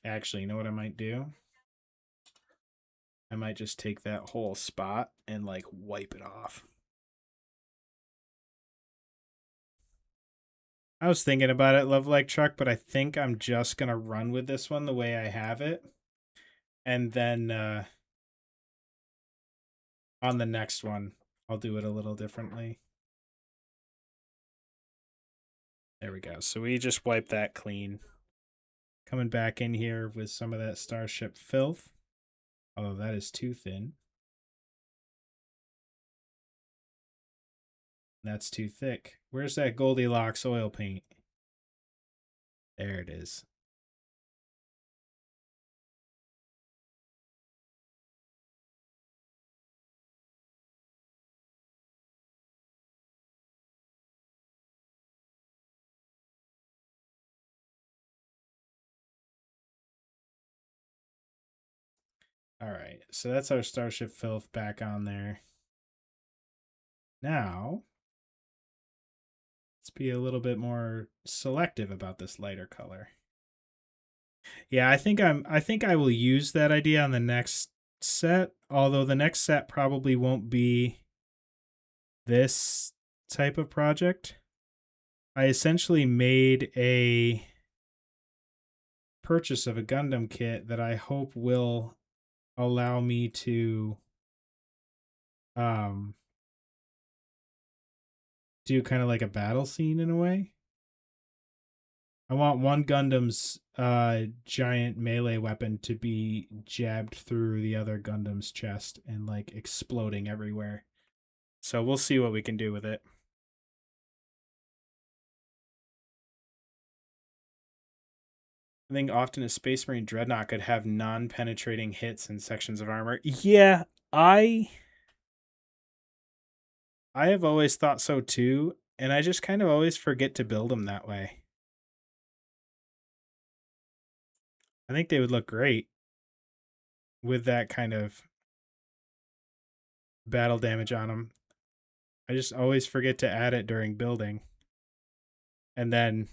Actually, you know what I might do? I might just take that whole spot and like wipe it off. I was thinking about it, Love Like Truck, but I think I'm just going to run with this one the way I have it. And then on the next one, I'll do it a little differently. There we go. So we just wiped that clean. Coming back in here with some of that Starship filth. Although that is too thin. That's too thick. Where's that Goldilocks oil paint? There it is. All right, so that's our Starship filth back on there. Now, let's be a little bit more selective about this lighter color. Yeah, I think I will use that idea on the next set, although the next set probably won't be this type of project. I essentially made a purchase of a Gundam kit that I hope will allow me to do kind of like a battle scene in a way. I want one Gundam's giant melee weapon to be jabbed through the other Gundam's chest and like exploding everywhere. So we'll see what we can do with it. I think often a Space Marine Dreadnought could have non-penetrating hits in sections of armor. Yeah, I have always thought so too, and I just kind of always forget to build them that way. I think they would look great with that kind of battle damage on them. I just always forget to add it during building. And then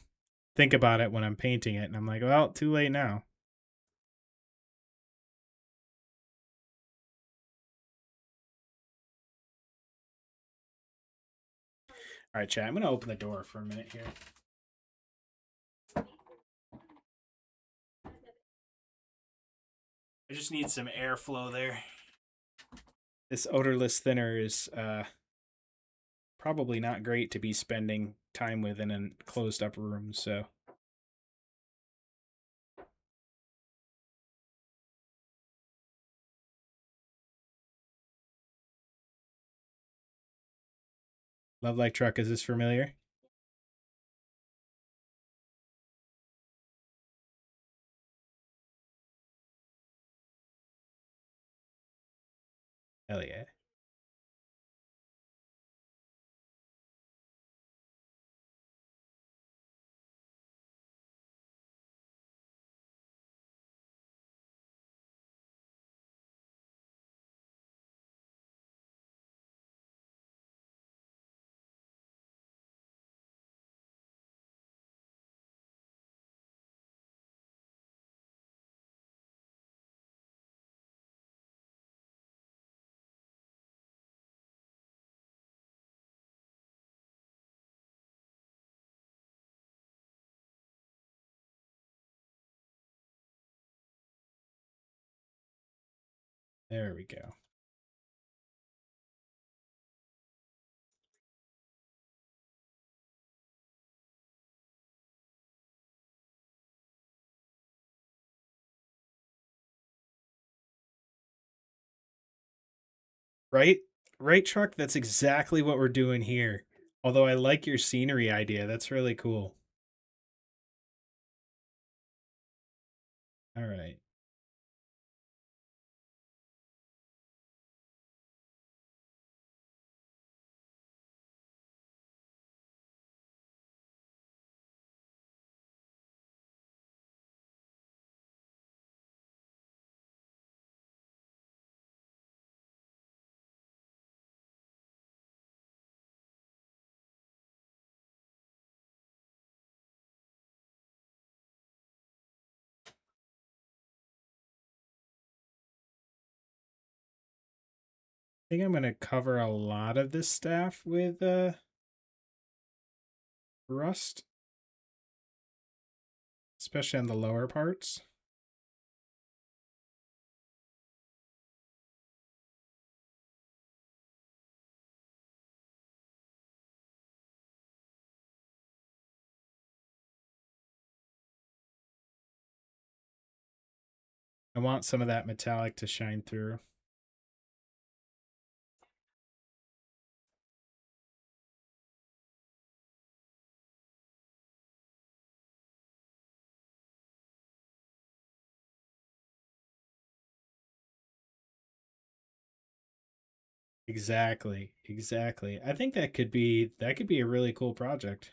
think about it when I'm painting it, and I'm like, well, too late now. All right, chat, I'm going to open the door for a minute here. I just need some airflow there. This odorless thinner is probably not great to be spending time with in a closed up room, so. Love Like Truck, is this familiar? Hell yeah. There we go. Right? Right, Truck? That's exactly what we're doing here. Although I like your scenery idea. That's really cool. All right. I think I'm going to cover a lot of this staff with rust, especially on the lower parts. I want some of that metallic to shine through. Exactly. Exactly. I think that could be a really cool project.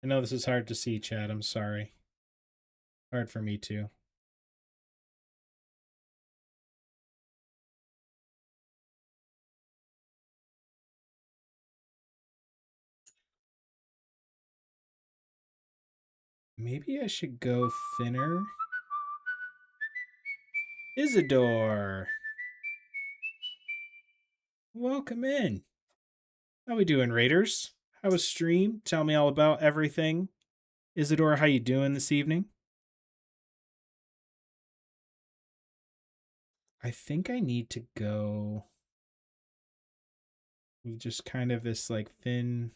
I know this is hard to see, Chad. I'm sorry. Hard for me too. Maybe I should go thinner. Isidore, welcome in. How we doing, Raiders? How was stream? Tell me all about everything. Isidore, how you doing this evening? I think I need to go with just kind of this like thin.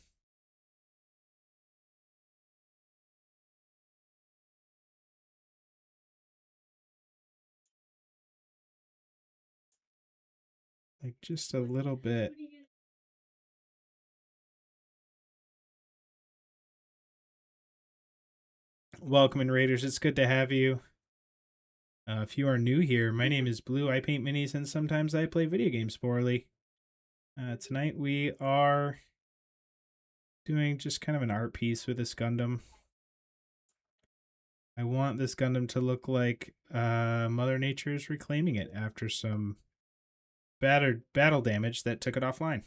Like just a little bit. Welcome in, Raiders. It's good to have you. If you are new here, my name is Blue. I paint minis and sometimes I play video games poorly. Tonight we are doing just kind of an art piece with this Gundam. I want this Gundam to look like Mother Nature is reclaiming it after some battle damage that took it offline.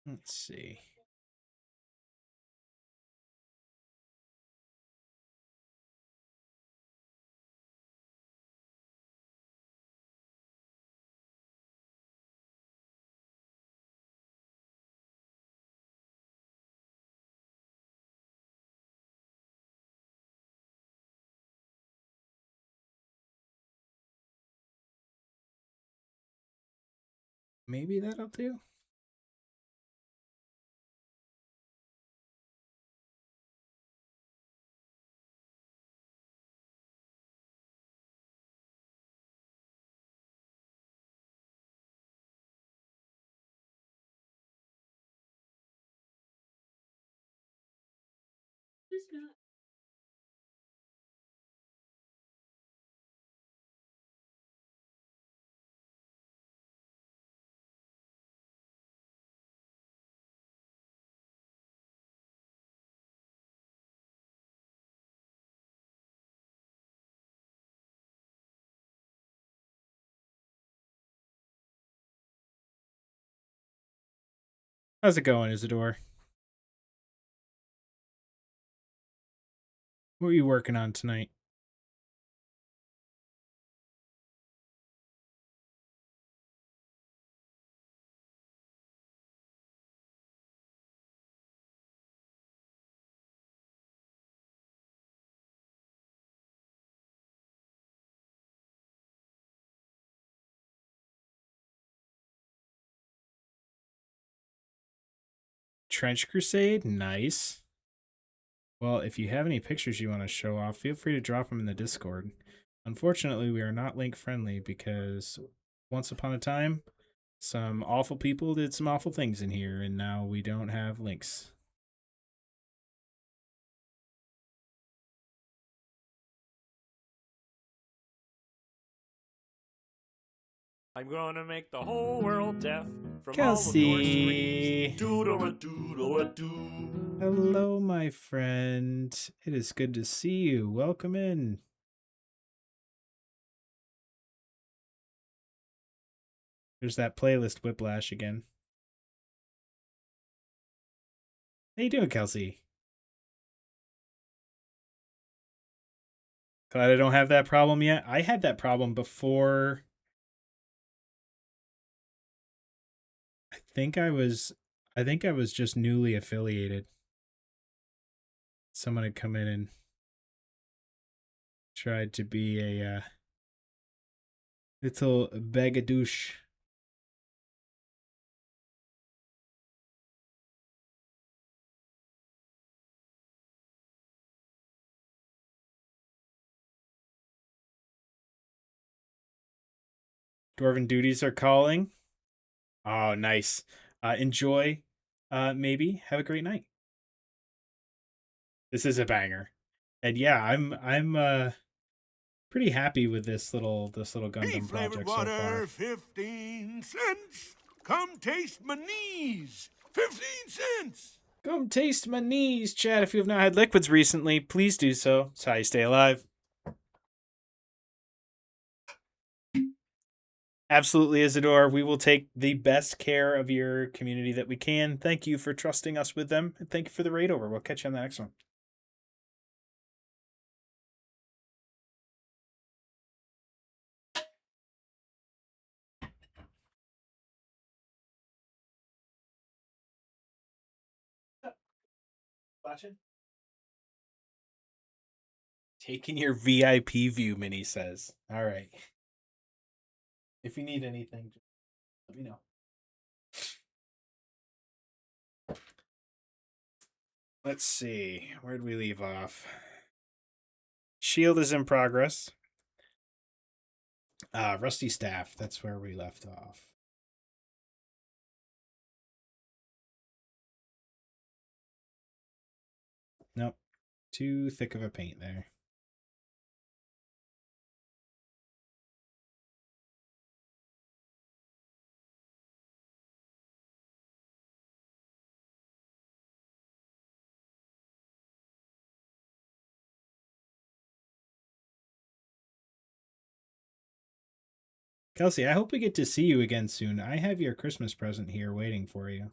Let's see. Maybe that'll do. How's it going, Isidore? What are you working on tonight? Trench Crusade? Nice. Well, if you have any pictures you want to show off, feel free to drop them in the Discord. Unfortunately, we are not link friendly because once upon a time, some awful people did some awful things in here, and now we don't have links. I'm gonna make the whole world deaf from Kelsey. all of your screams. Doodle-a-doodle-a-doo. Hello, my friend. It is good to see you. Welcome in. There's that playlist whiplash again. How you doing, Kelsey? Glad I don't have that problem yet. I had that problem before. I think I was just newly affiliated. Someone had come in and tried to be a little bagadouche. Dwarven duties are calling. Oh, nice. Enjoy. Maybe have a great night. This is a banger, and yeah, I'm pretty happy with this little Gundam Flavored project so far. water, 15 cents. Come taste my knees. 15 cents. Come taste my knees, Chad. If you have not had liquids recently, please do so. It's how you stay alive. Absolutely, Isidore. We will take the best care of your community that we can. Thank you for trusting us with them. And thank you for the raid over. We'll catch you on the next one. Watching? Taking your VIP view, Minnie says. All right. If you need anything, just let me know. Let's see. Where'd we leave off? Shield is in progress. Rusty Staff. That's where we left off. Nope. Too thick of a paint there. Kelsey, I hope we get to see you again soon. I have your Christmas present here waiting for you.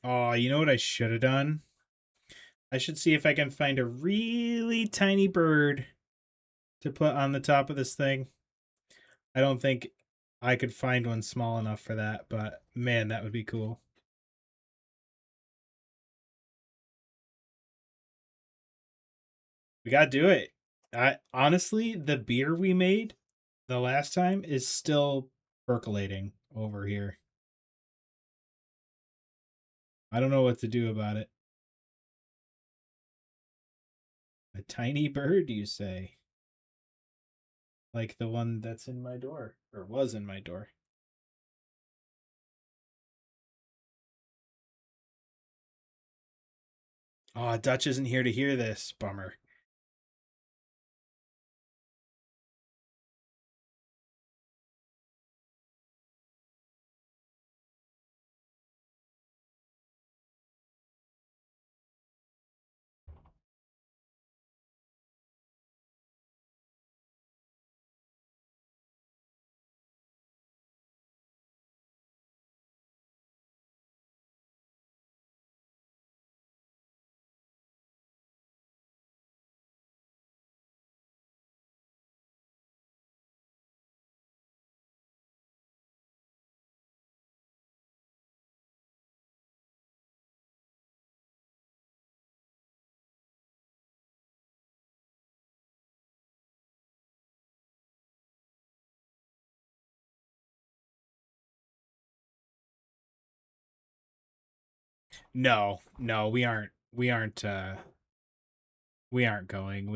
Oh, you know what I should have done? I should see if I can find a really tiny bird to put on the top of this thing. I don't think I could find one small enough for that, but man, that would be cool. We gotta do it. Honestly, the beer we made the last time is still percolating over here. I don't know what to do about it. A tiny bird, you say? Like the one that's in my door, or was in my door. Oh, Dutch isn't here to hear this. Bummer. No, no, we aren't. We aren't going.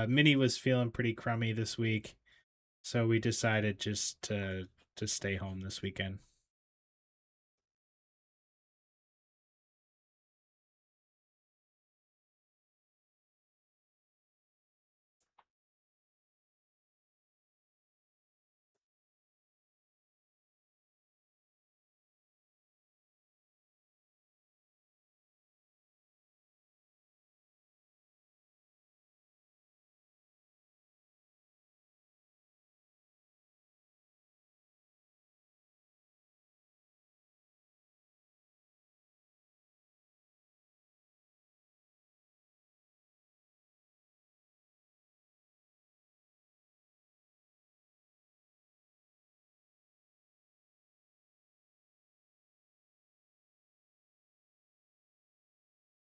Minnie was feeling pretty crummy this week, so we decided just to stay home this weekend.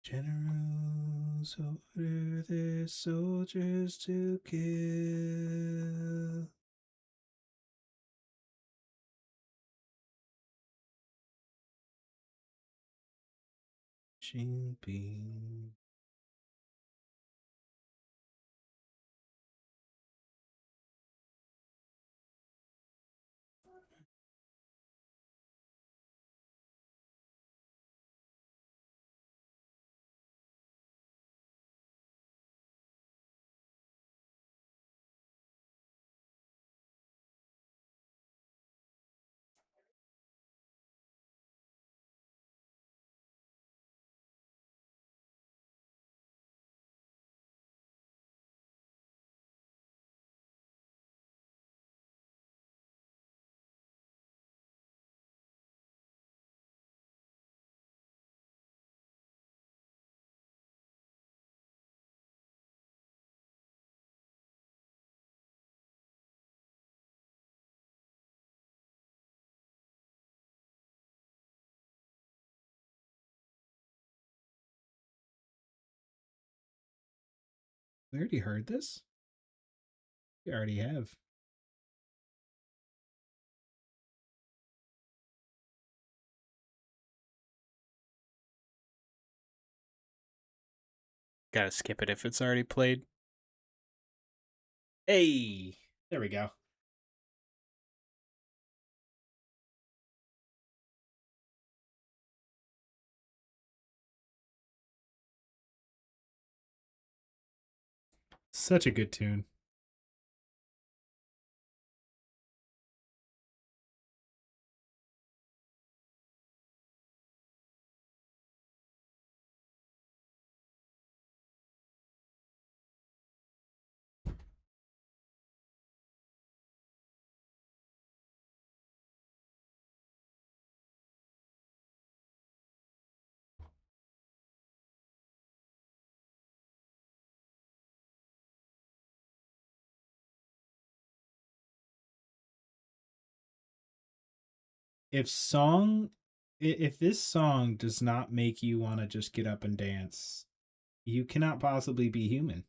Generals order their soldiers to kill. She'll be. We already heard this? We already have. Gotta skip it if it's already played. Hey! There we go. Such a good tune. If this song does not make you want to just get up and dance, you cannot possibly be human.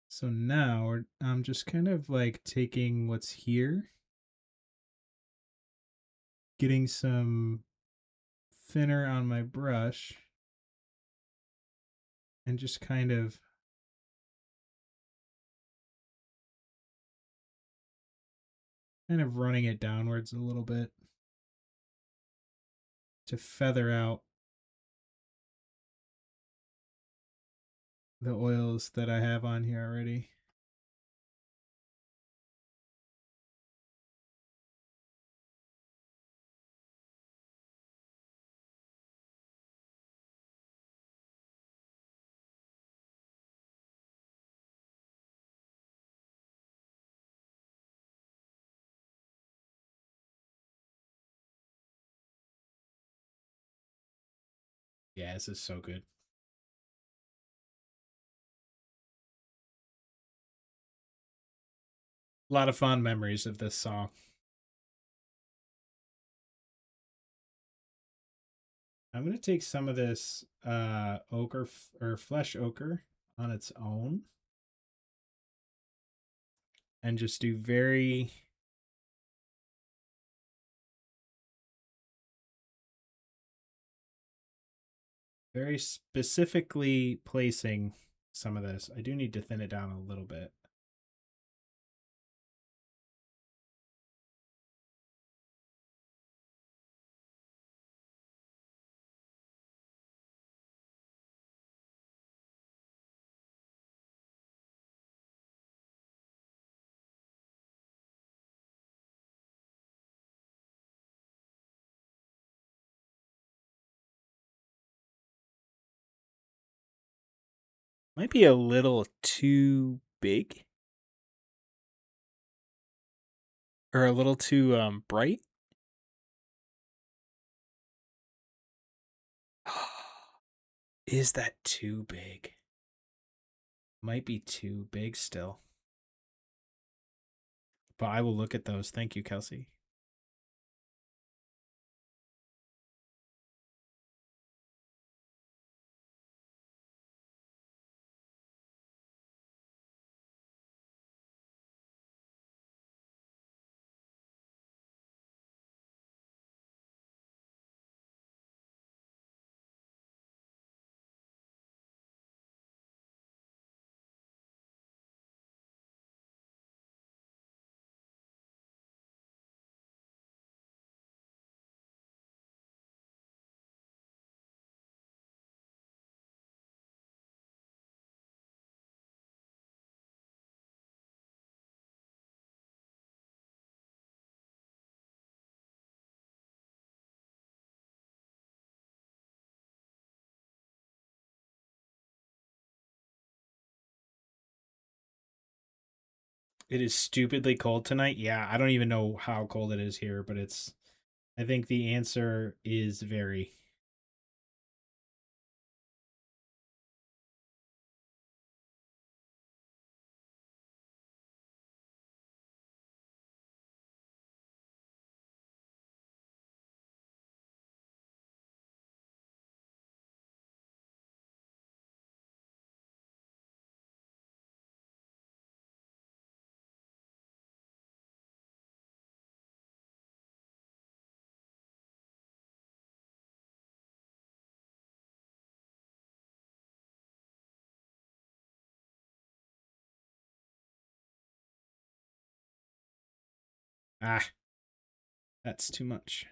So now I'm just kind of like taking what's here, getting some thinner on my brush and just kind of running it downwards a little bit to feather out the oils that I have on here already. Yeah, this is so good. A lot of fond memories of this song. I'm going to take some of this ochre or flesh ochre on its own and just do very specifically placing some of this. I do need to thin it down a little bit. Might be a little too big. Or a little too bright. Is that too big? Might be too big still. But I will look at those. Thank you, Kelsey. It is stupidly cold tonight. Yeah, I don't even know how cold it is here, but I think the answer is very. Ah, that's too much.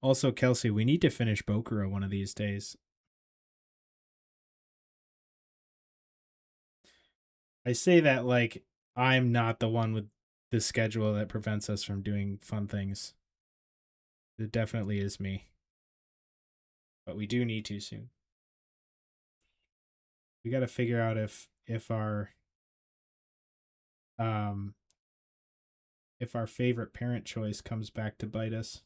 Also, Kelsey, we need to finish Bokura one of these days. I say that like I'm not the one with the schedule that prevents us from doing fun things. It definitely is me. But we do need to soon. We got to figure out if our favorite parent choice comes back to bite us.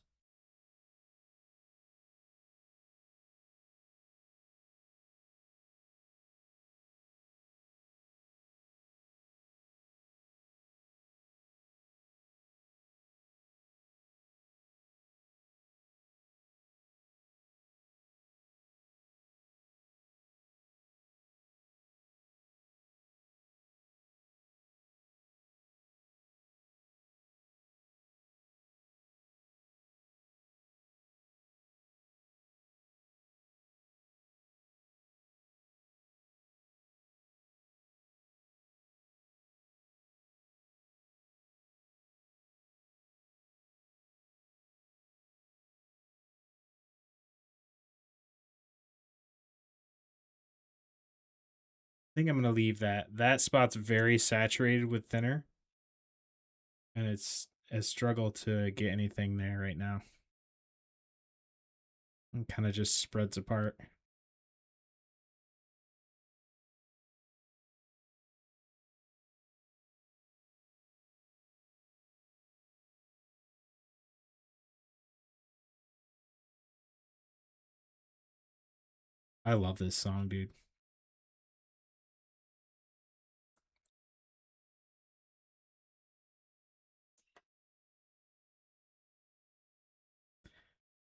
think I'm gonna leave that. That spot's very saturated with thinner, and it's a struggle to get anything there right now. It kind of just spreads apart. I love this song, dude.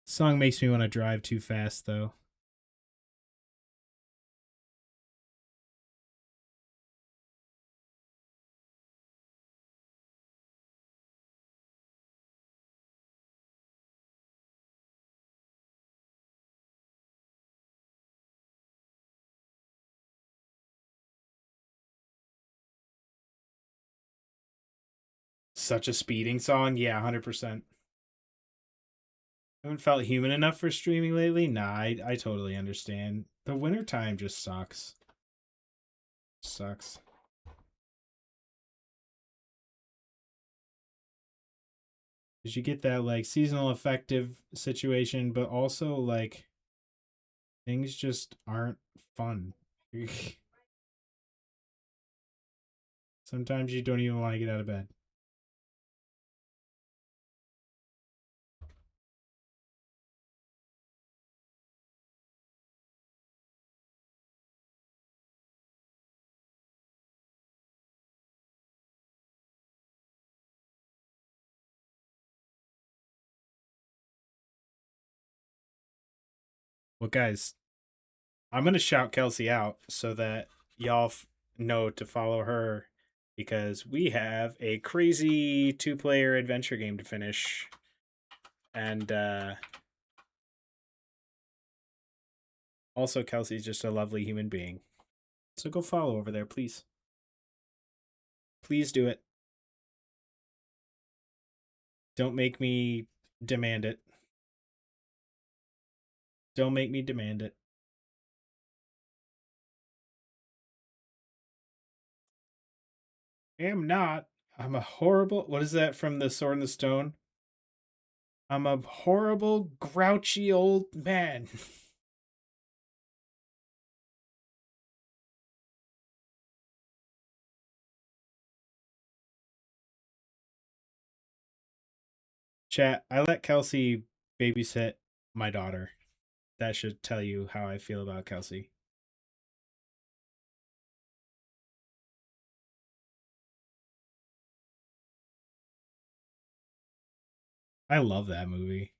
Song makes me want to drive too fast, though. Such a speeding song. Yeah, 100%. Haven't felt human enough for streaming lately. Nah, I totally understand. The wintertime just sucks. Sucks. Because you get that like seasonal affective situation, but also like things just aren't fun. Sometimes you don't even want to get out of bed. Well, guys, I'm gonna shout Kelsey out so that y'all know to follow her because we have a crazy 2-player adventure game to finish, and also Kelsey's just a lovely human being. So go follow over there, please. Please do it. Don't make me demand it. Don't make me demand it. I am not. I'm a horrible. What is that from the Sword and the Stone? I'm a horrible, grouchy old man. Chat, I let Kelsey babysit my daughter. That should tell you how I feel about Kelsey. I love that movie.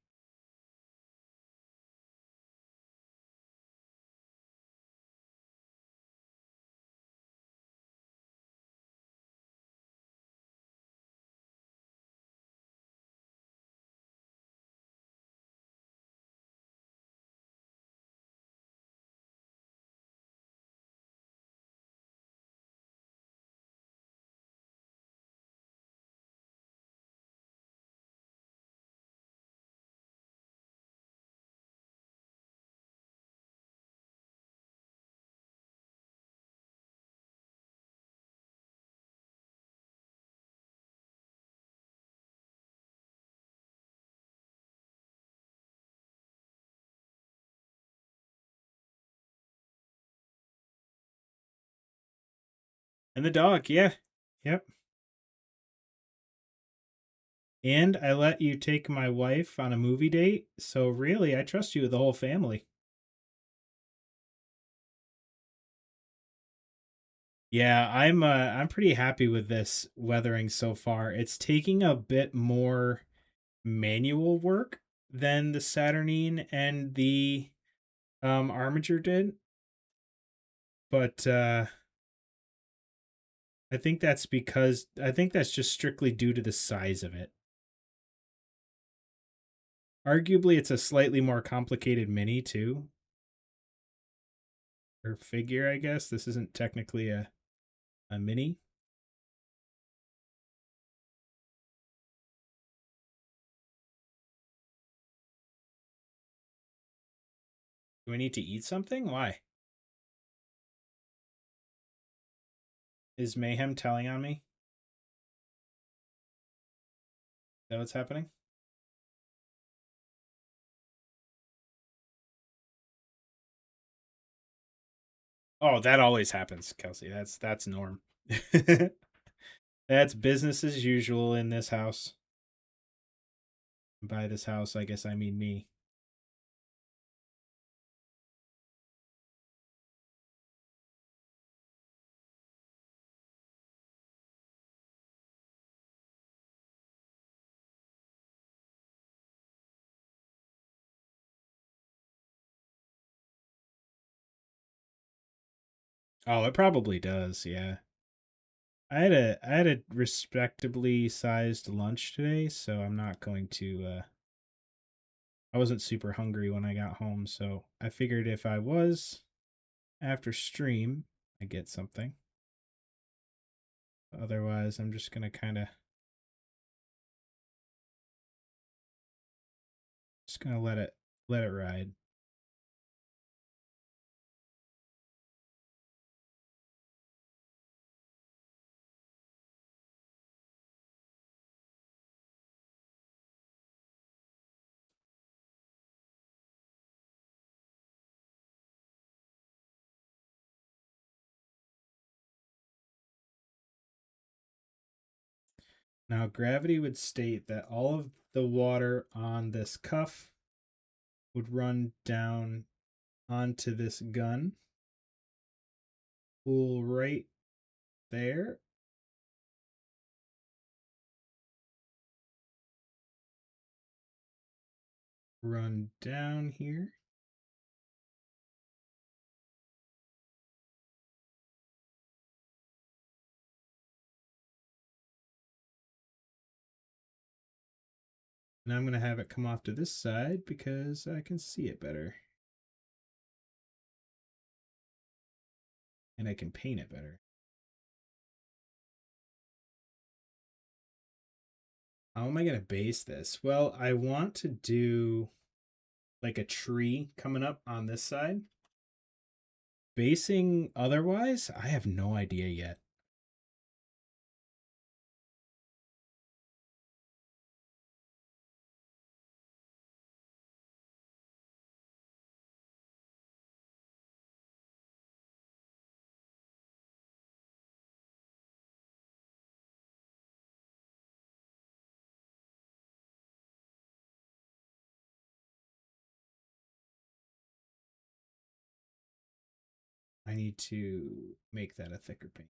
And the dog, yeah. Yep. And I let you take my wife on a movie date, so really I trust you with the whole family. Yeah, I'm pretty happy with this weathering so far. It's taking a bit more manual work than the Saturnine and the Armature did. But I think that's just strictly due to the size of it. Arguably it's a slightly more complicated mini too. Or figure, I guess. This isn't technically a mini. Do I need to eat something? Why? Is Mayhem telling on me? Is that what's happening? Oh, that always happens, Kelsey. That's norm. That's business as usual in this house. By this house, I guess I mean me. Oh, it probably does, yeah. I had a respectably sized lunch today, so I'm not going to I wasn't super hungry when I got home, so I figured if I was after stream, I get something. Otherwise, I'm just gonna kind of let it ride. Now, gravity would state that all of the water on this cuff would run down onto this gun. Pull right there. Run down here. And I'm going to have it come off to this side because I can see it better. And I can paint it better. How am I going to base this? Well, I want to do like a tree coming up on this side. Basing otherwise, I have no idea yet. I need to make that a thicker paint.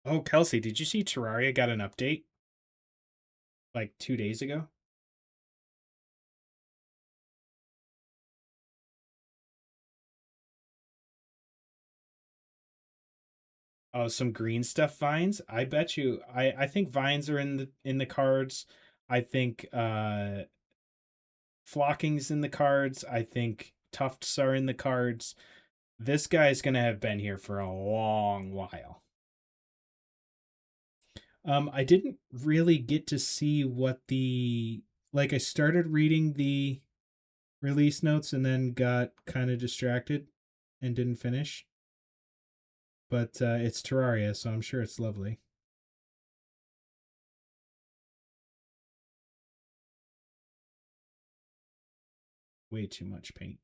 Oh, Kelsey, did you see Terraria got an update like 2 days ago? Oh, some green stuff vines. I bet you. I think vines are in the cards. I think flocking's in the cards. I think tufts are in the cards. This guy's gonna have been here for a long while. I didn't really get to see what the like. I started reading the release notes and then got kind of distracted and didn't finish. But it's Terraria, so I'm sure it's lovely. Way too much paint.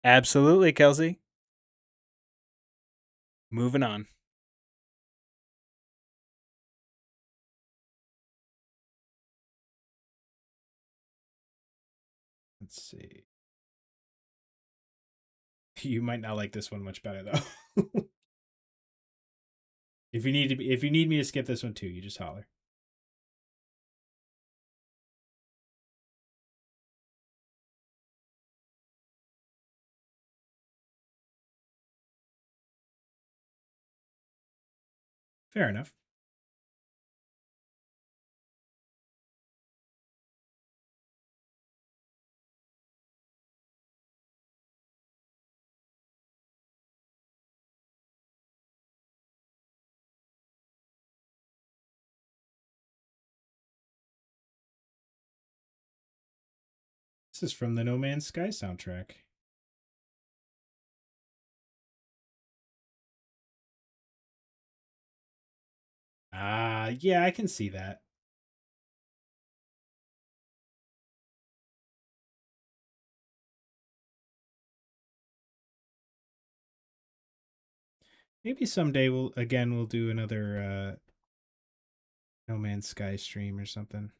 Absolutely, Kelsey. Moving on. Let's see. You might not like this one much better though. If you need me to skip this one too, you just holler. Fair enough. This is from the No Man's Sky soundtrack. Yeah, I can see that. Maybe someday we'll do another No Man's Sky stream or something.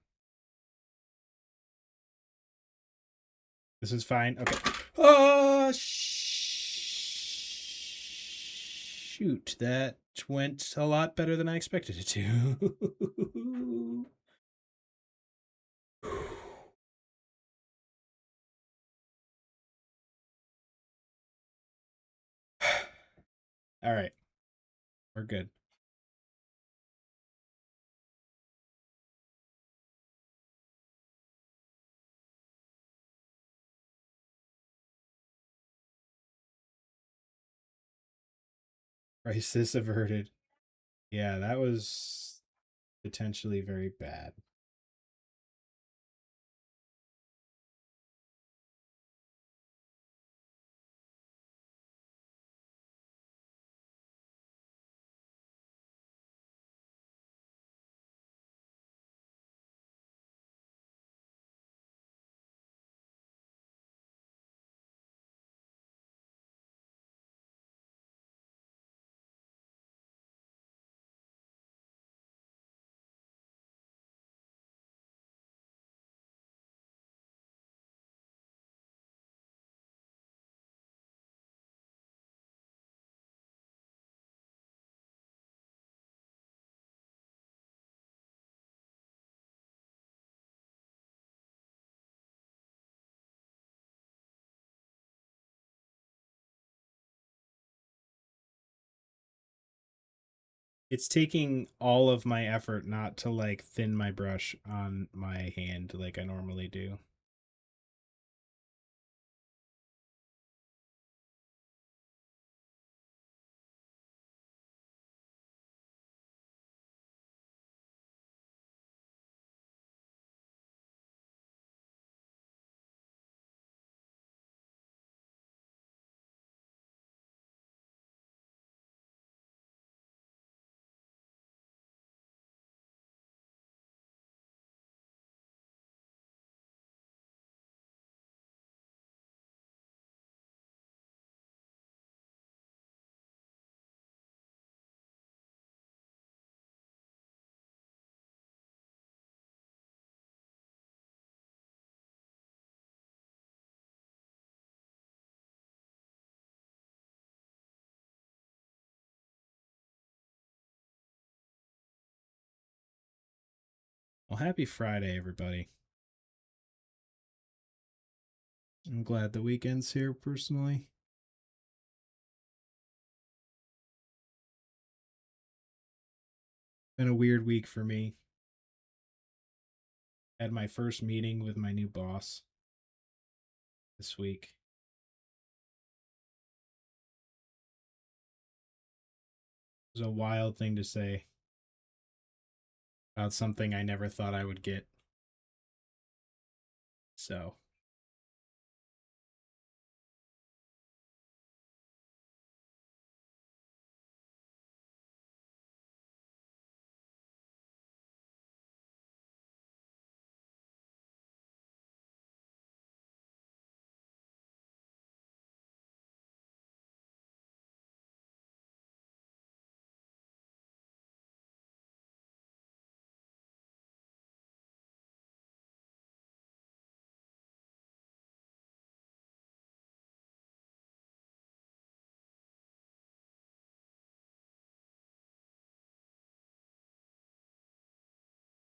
This is fine. Okay. Oh, shoot. That went a lot better than I expected it to. All right. We're good. Crisis averted. Yeah, that was potentially very bad. It's taking all of my effort not to like thin my brush on my hand like I normally do. Well, happy Friday, everybody. I'm glad the weekend's here personally. Been a weird week for me. Had my first meeting with my new boss this week. It was a wild thing to say about something I never thought I would get. So,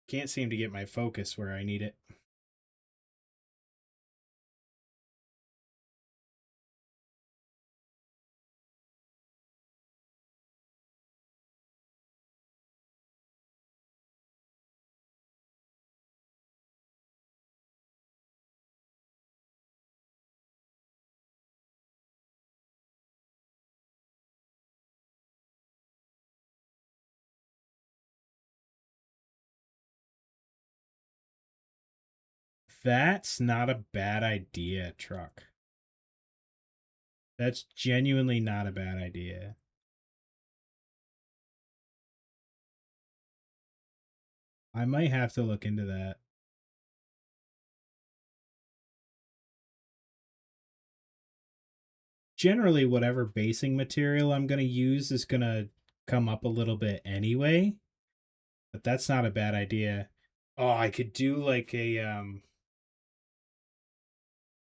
Can't seem to get my focus where I need it. That's not a bad idea, truck. That's genuinely not a bad idea. I might have to look into that. Generally, whatever basing material I'm going to use is going to come up a little bit anyway. But that's not a bad idea. Oh, I could do like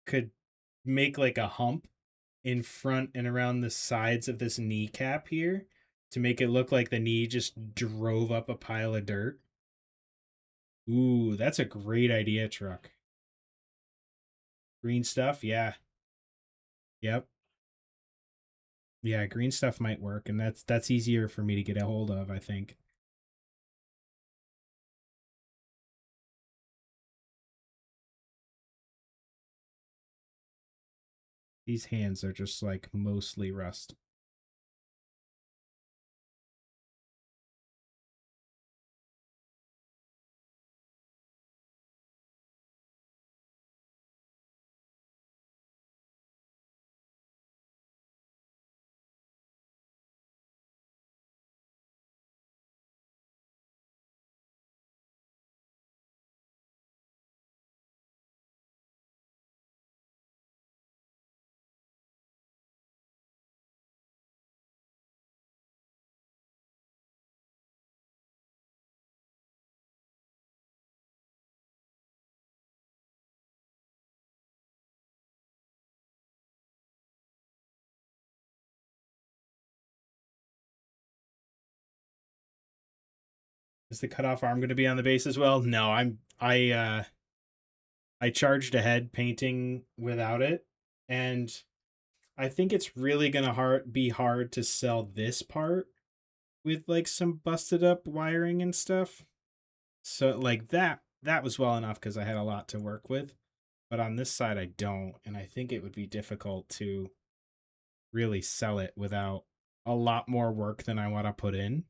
could make like a hump in front and around the sides of this kneecap here to make it look like the knee just drove up a pile of dirt. Ooh, that's a great idea, truck. Green stuff, yeah. Yep. Yeah, green stuff might work, and that's easier for me to get a hold of, I think. These hands are just like mostly rust. Is the cutoff arm going to be on the base as well? No, I charged ahead painting without it, and I think it's really gonna be hard to sell this part with like some busted up wiring and stuff. So like that was well enough because I had a lot to work with, but on this side I don't, and I think it would be difficult to really sell it without a lot more work than I want to put in.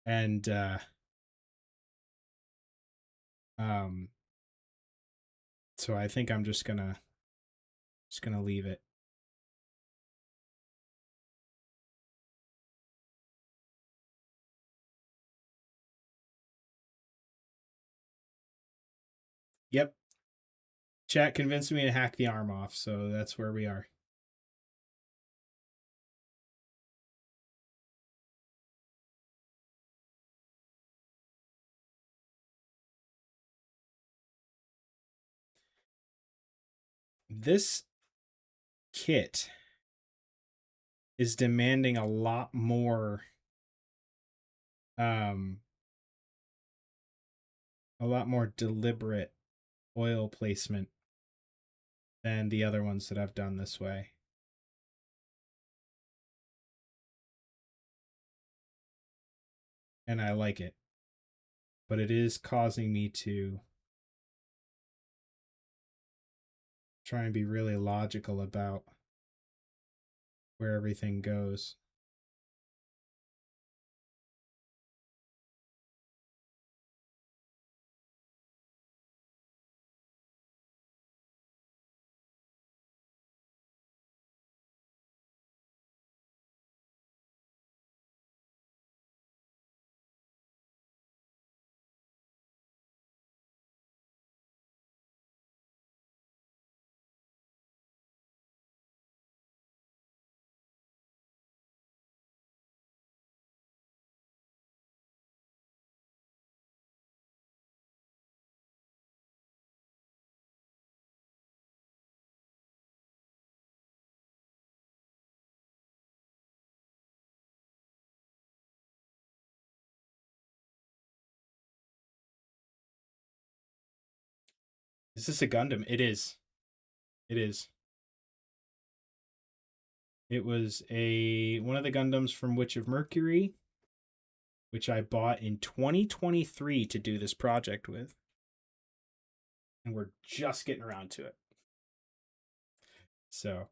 And um so I think I'm just gonna leave it. Yep. Chat convinced me to hack the arm off, so that's where we are. This kit is demanding a lot more um deliberate oil placement than the other ones that I've done this way. And I like it. But it is causing me to try and be really logical about where everything goes. Is this a Gundam? It is. It is. It was one of the Gundams from Witch of Mercury, which I bought in 2023 to do this project with. And we're just getting around to it. So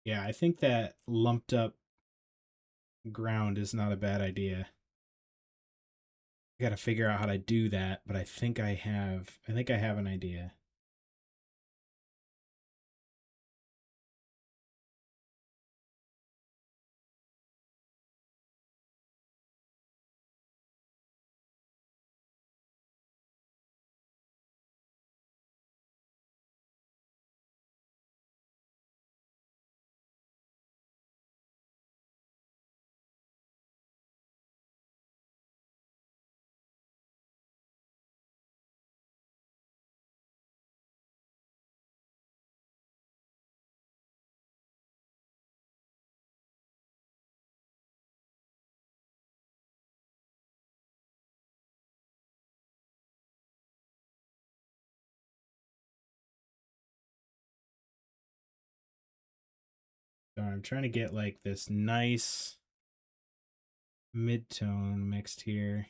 yeah, I think that lumped up ground is not a bad idea. I got to figure out how to do that, but I think I have an idea. So I'm trying to get like this nice mid-tone mixed here.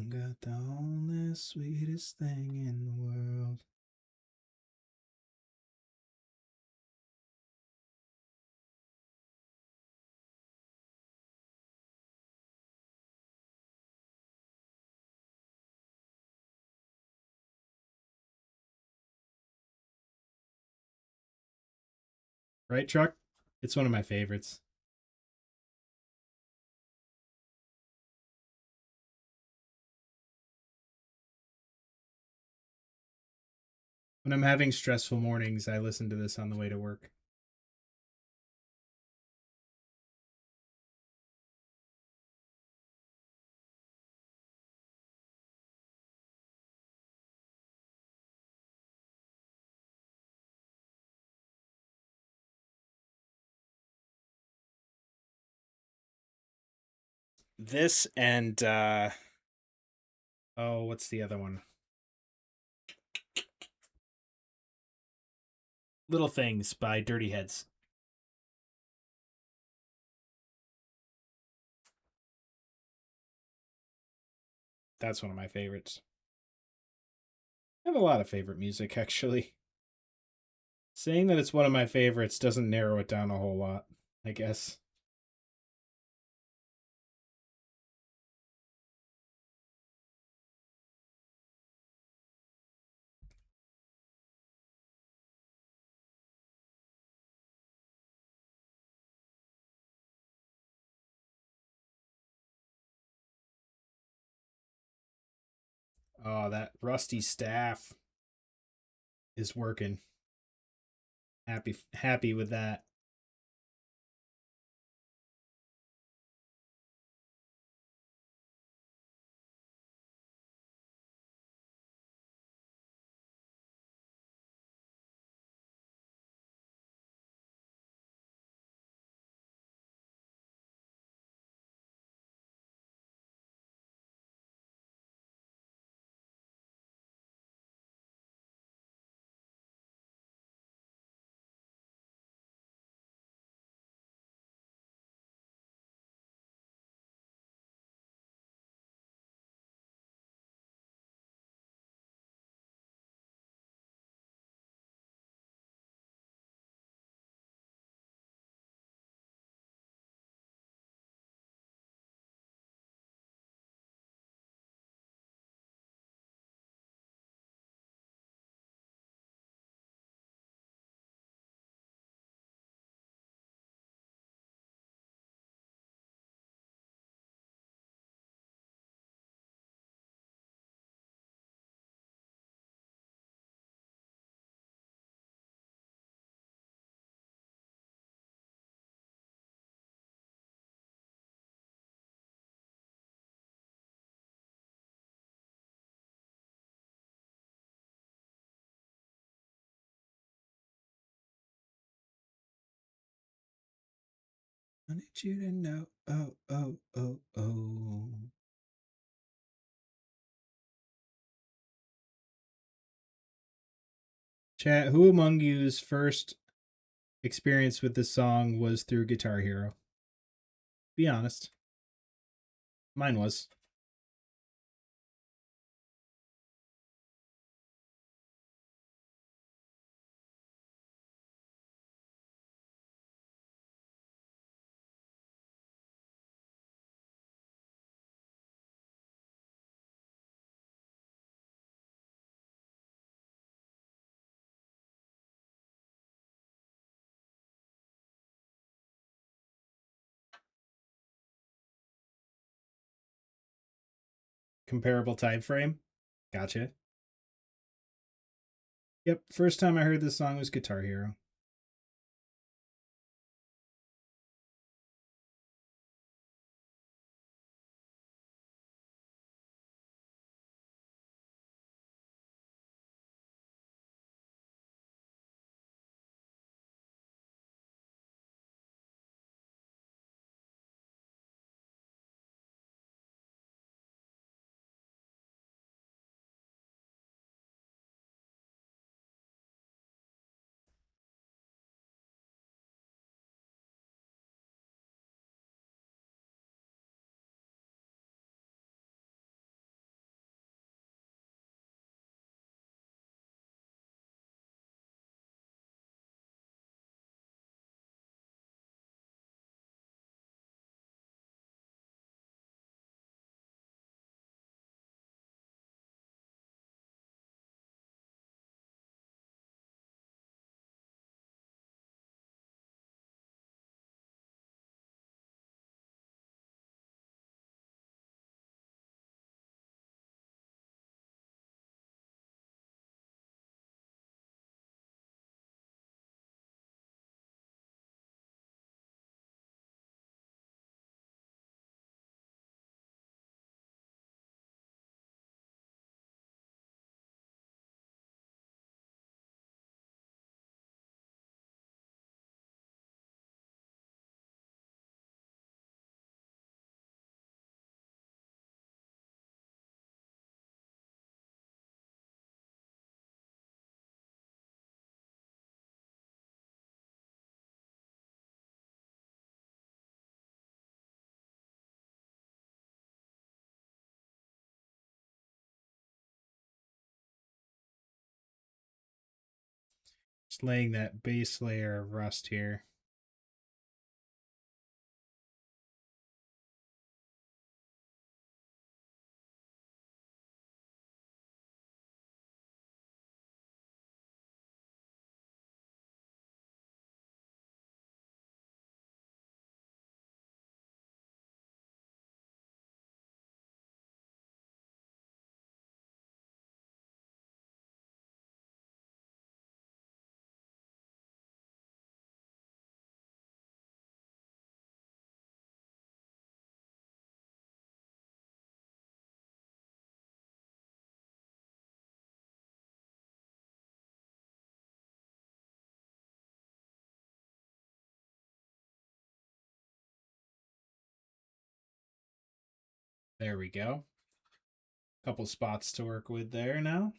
Got the only sweetest thing in the world. Right, Truck? It's one of my favorites. When I'm having stressful mornings, I listen to this on the way to work. This and oh, what's the other one? Little Things by Dirty Heads. That's one of my favorites. I have a lot of favorite music, actually. Saying that it's one of my favorites doesn't narrow it down a whole lot, I guess. Oh, that rusty staff is working. Happy with that. I need you to know. Oh, oh, oh, oh. Chat, who among you's first experience with this song was through Guitar Hero? Be honest. Mine was. Comparable time frame. Gotcha. Yep, first time I heard this song was Guitar Hero. Just laying that base layer of rust here. There we go. Couple spots to work with there now.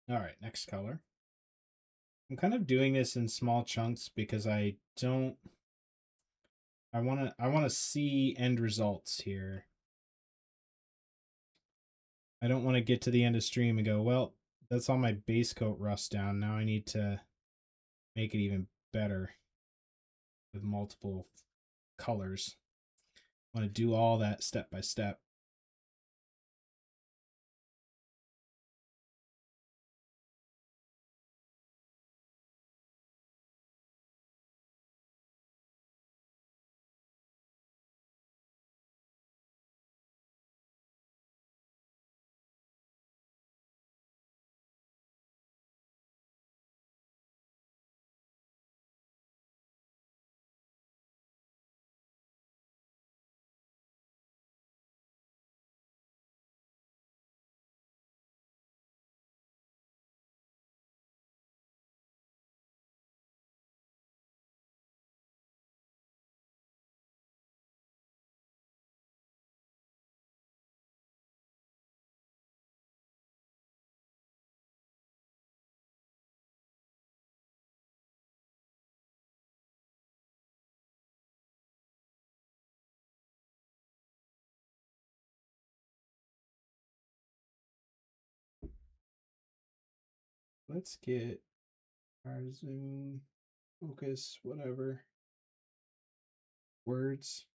All right, next color. I'm kind of doing this in small chunks because I want to see end results here. I don't want to get to the end of stream and go, well, that's all my base coat rust down. Now I need to make it even better with multiple colors. I want to do all that step by step. Let's get our zoom, focus, whatever. Words.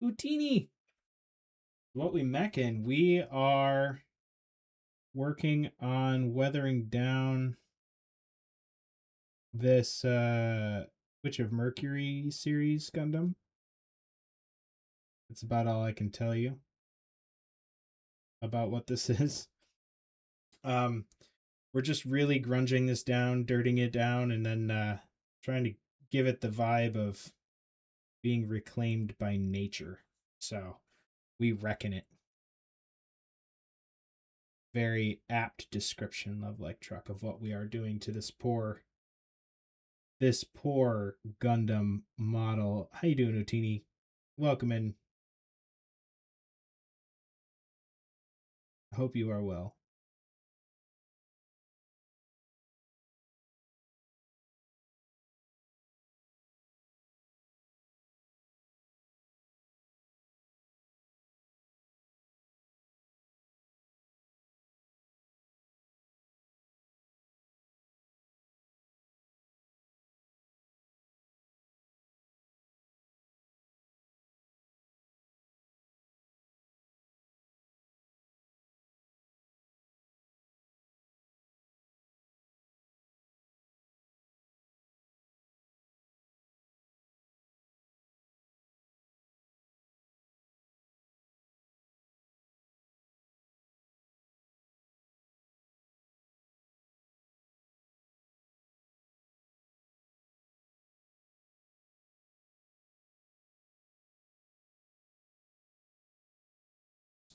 Utini. What we mechin? We are working on weathering down this Witch of Mercury series Gundam. That's about all I can tell you about what this is. We're just really grunging this down, dirting it down, and then trying to give it the vibe of being reclaimed by nature. So we reckon it. Very apt description, Love Like Truck, of what we are doing to this poor Gundam model. How you doing, Utini? Welcome in. Hope you are well.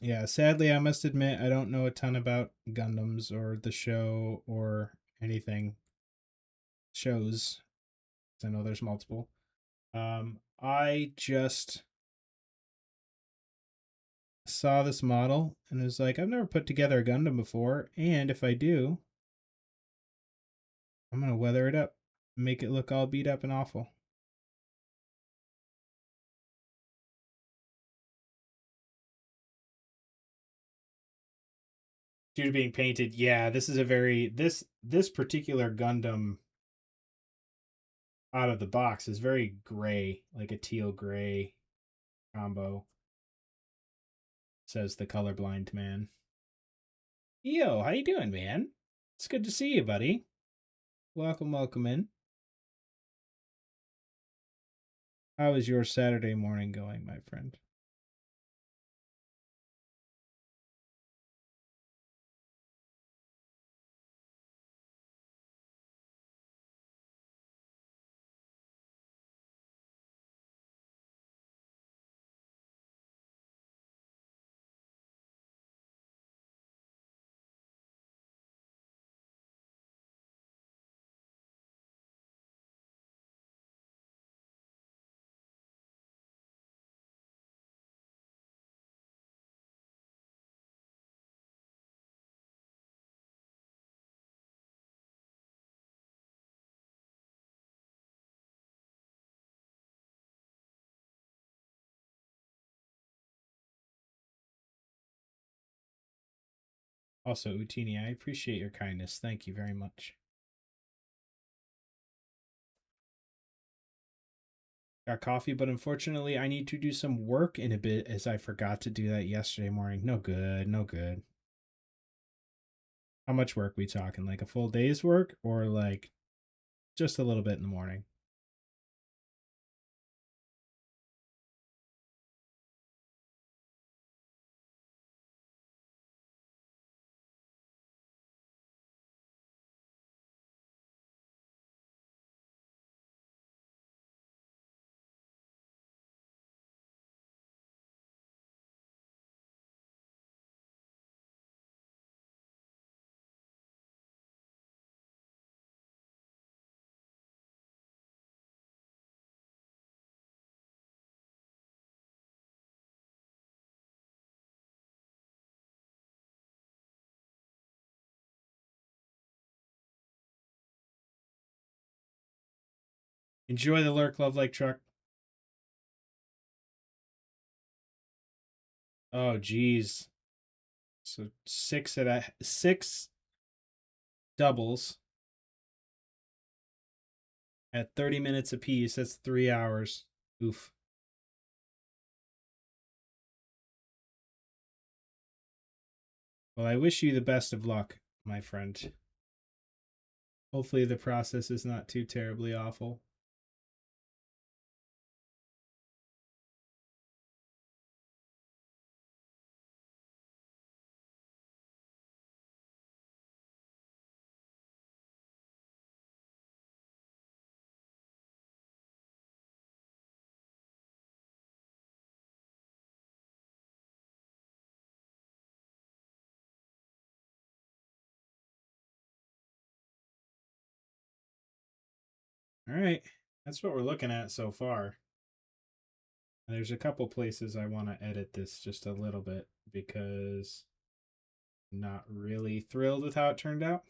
Yeah, sadly, I must admit I don't know a ton about Gundams or the show or anything. Shows. I know there's multiple. I just saw this model and was like, I've never put together a Gundam before, and if I do, I'm gonna weather it up, make it look all beat up and awful. Due to being painted, yeah, this is a very this particular Gundam out of the box is very gray, like a teal gray combo. Says the colorblind man. Yo, how you doing, man? It's good to see you, buddy. Welcome in. How is your Saturday morning going, my friend? Also, Utini, I appreciate your kindness. Thank you very much. Got coffee, but unfortunately, I need to do some work in a bit as I forgot to do that yesterday morning. No good, no good. How much work we talking? Like a full day's work or like just a little bit in the morning? Enjoy the lurk, Love Like Truck. Oh, geez. So six doubles at 30 minutes apiece. That's 3 hours. Oof. Well, I wish you the best of luck, my friend. Hopefully the process is not too terribly awful. All right. That's what we're looking at so far. There's a couple places I want to edit this just a little bit because I'm not really thrilled with how it turned out.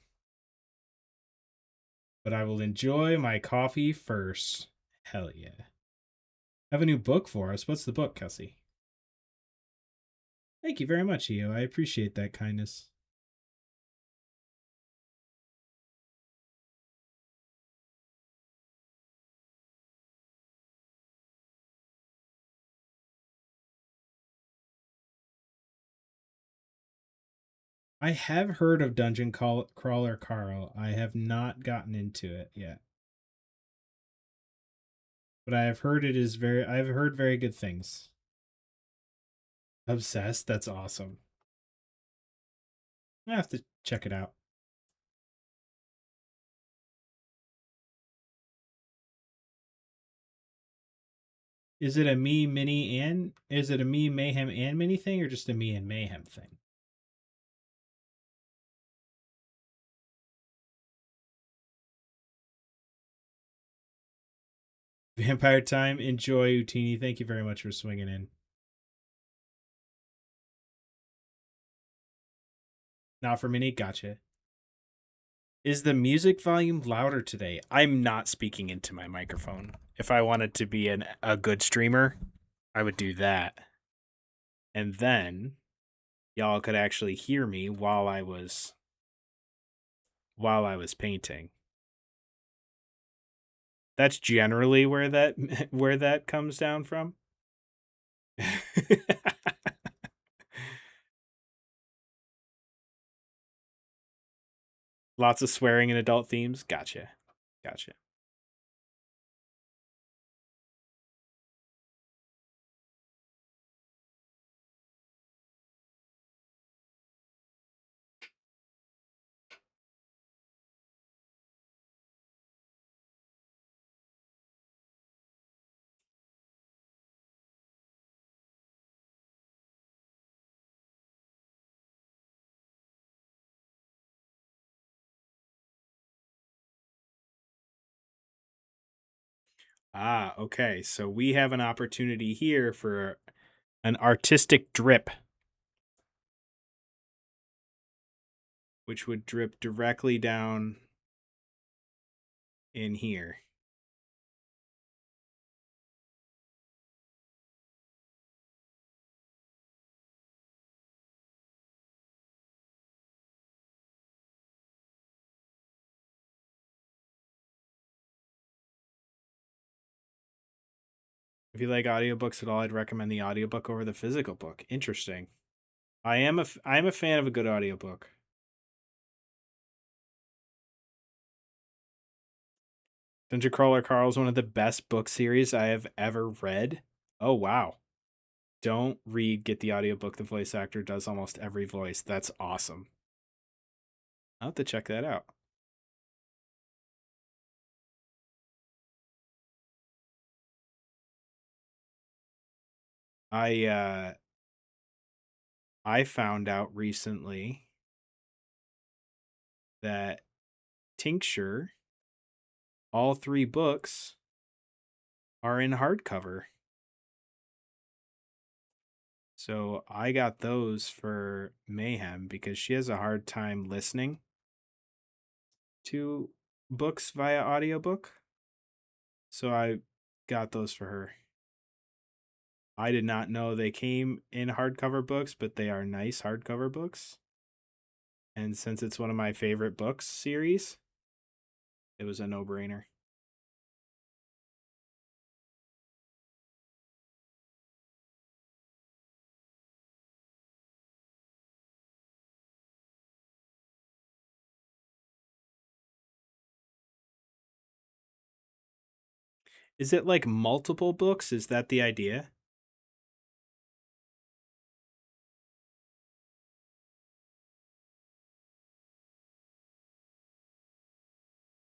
But I will enjoy my coffee first. Hell yeah. I have a new book for us. What's the book, Kelsey? Thank you very much, Io. I appreciate that kindness. I have heard of Dungeon Crawler Carl. I have not gotten into it yet. But I have heard I've heard very good things. Obsessed? That's awesome. I have to check it out. Is it a me mayhem and mini thing or just a me and mayhem thing? Vampire Time. Enjoy, Utini. Thank you very much for swinging in. Not for mini. Gotcha. Is the music volume louder today? I'm not speaking into my microphone. If I wanted to be a good streamer, I would do that. And then y'all could actually hear me while I was painting. That's generally where that comes down from. Lots of swearing and adult themes. Gotcha. Ah, okay. So we have an opportunity here for an artistic drip, which would drip directly down in here. If you like audiobooks at all, I'd recommend the audiobook over the physical book. Interesting. I am a fan of a good audiobook. Dungeon Crawler Carl is one of the best book series I have ever read. Oh, wow. Don't read, get the audiobook. The voice actor does almost every voice. That's awesome. I'll have to check that out. I found out recently that Tincture, all 3 books are in hardcover. So I got those for Mayhem because she has a hard time listening to books via audiobook. So I got those for her. I did not know they came in hardcover books, but they are nice hardcover books. And since it's one of my favorite books series, it was a no-brainer. Is it like multiple books? Is that the idea?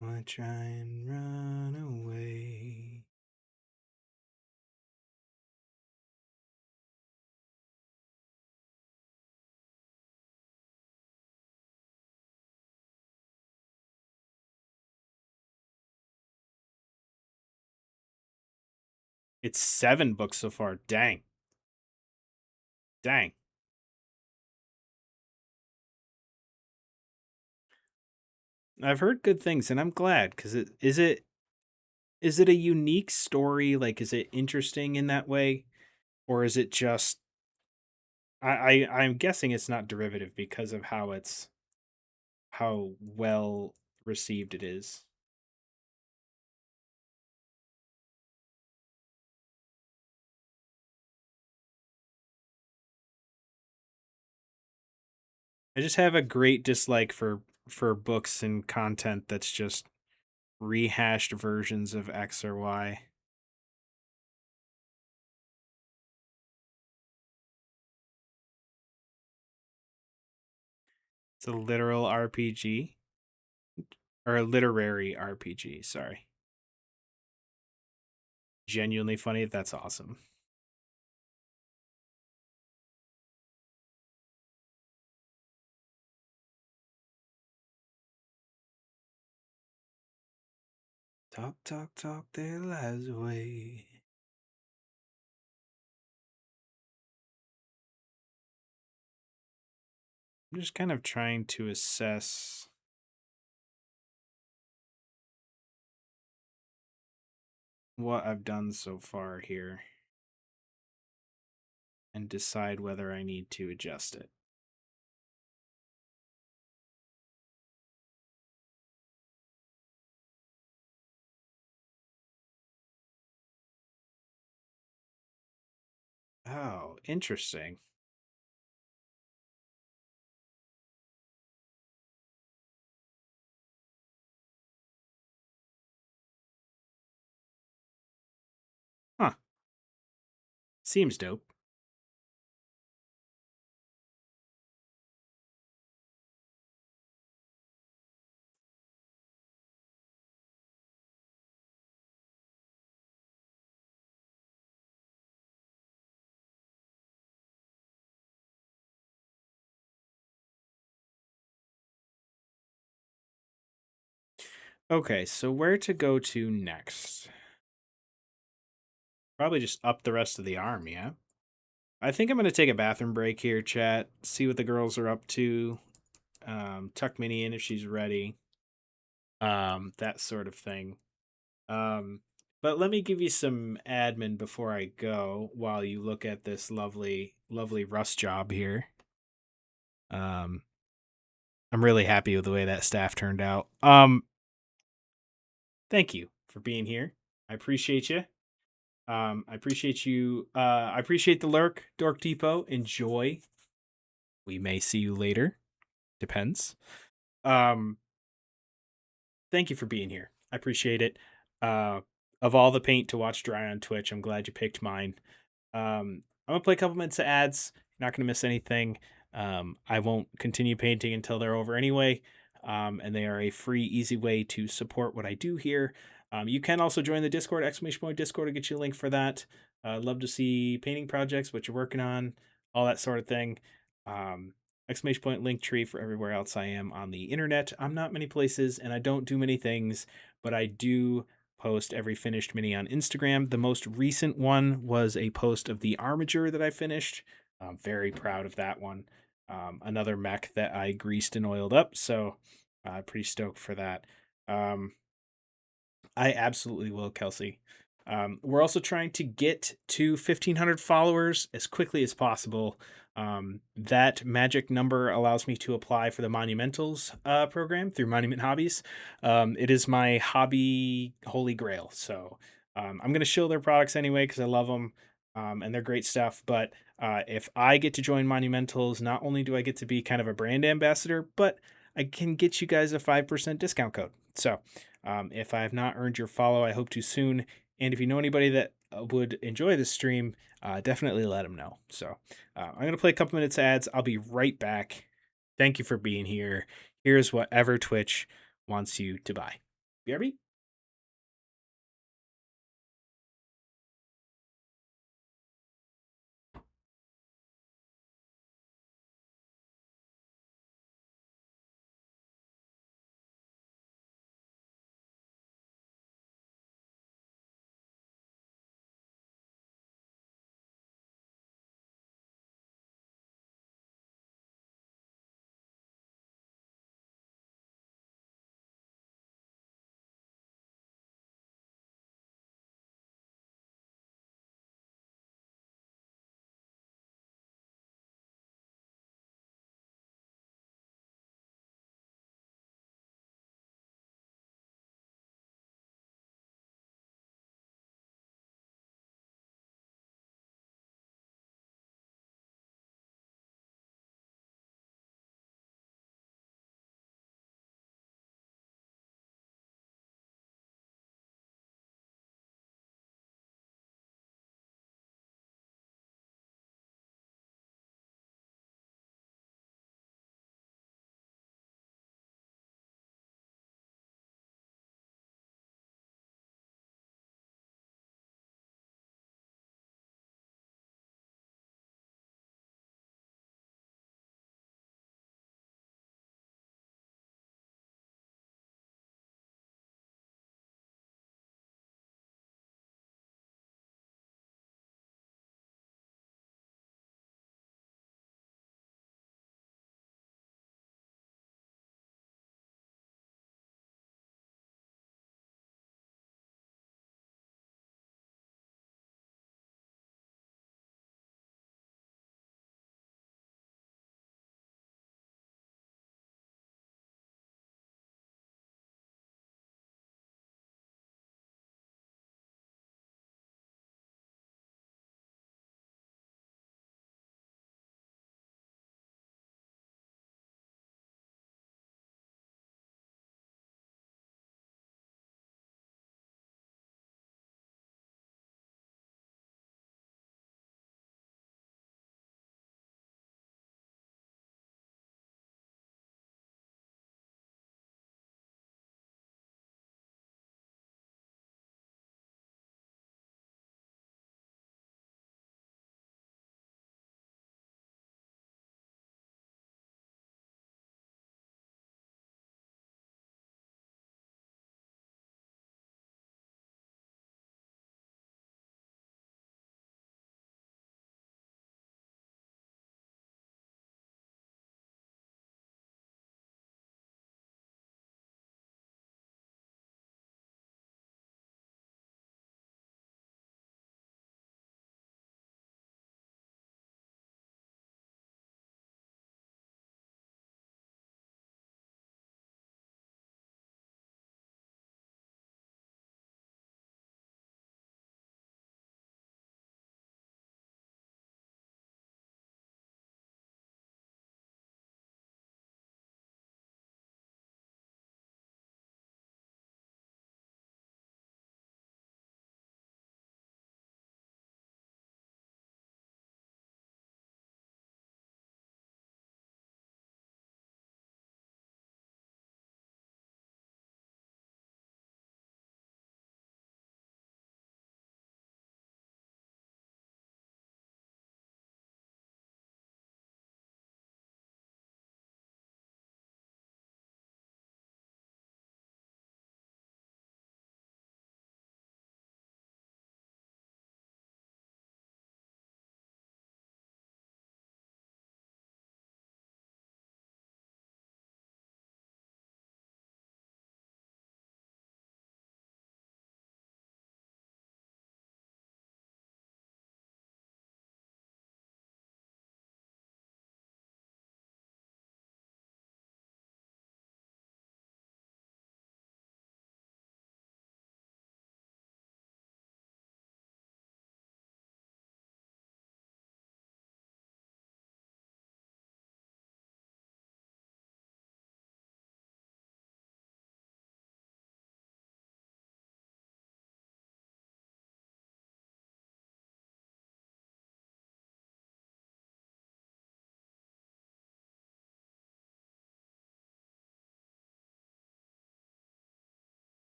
I try and run away. It's 7 books so far. Dang. Dang. I've heard good things, and I'm glad because is it a unique story? Like, is it interesting in that way, or is it just? I'm guessing it's not derivative because of how well received it is. I just have a great dislike for books and content that's just rehashed versions of X or Y. It's a literal RPG or a literary RPG, sorry. Genuinely funny, that's awesome. Talk, talk, talk their lives away. I'm just kind of trying to assess what I've done so far here and decide whether I need to adjust it. Oh, interesting. Huh. Seems dope. Okay, so where to go to next? Probably just up the rest of the arm, yeah? I think I'm going to take a bathroom break here, chat, see what the girls are up to, tuck Minnie in if she's ready, that sort of thing. But let me give you some admin before I go while you look at this lovely, lovely Rust job here. I'm really happy with the way that staff turned out. Thank you for being here. I appreciate you. I appreciate you. I appreciate the lurk, Dork Depot. Enjoy. We may see you later. Depends. Um, thank you for being here. I appreciate it. Of all the paint to watch dry on Twitch, I'm glad you picked mine. I'm gonna play a couple minutes of ads. You're not gonna miss anything. I won't continue painting until they're over anyway. And they are a free, easy way to support what I do here. You can also join the Discord, !Discord, to get you a link for that. Love to see painting projects, what you're working on, all that sort of thing. Um, link tree for everywhere else I am on the internet. I'm not many places and I don't do many things, but I do post every finished mini on Instagram. The most recent one was a post of the Armiger that I finished. I'm very proud of that one. Another mech that I greased and oiled up, so pretty stoked for that. I absolutely will, Kelsey. We're also trying to get to 1,500 followers as quickly as possible. That magic number allows me to apply for the Monumentals program through Monument Hobbies. It is my hobby holy grail. So I'm going to shill their products anyway because I love them and they're great stuff. But if I get to join Monumentals, not only do I get to be kind of a brand ambassador, but I can get you guys a 5% discount code. So if I have not earned your follow, I hope to soon. And if you know anybody that would enjoy this stream, definitely let them know. So I'm going to play a couple minutes ads. I'll be right back. Thank you for being here. Here's whatever Twitch wants you to buy. BRB.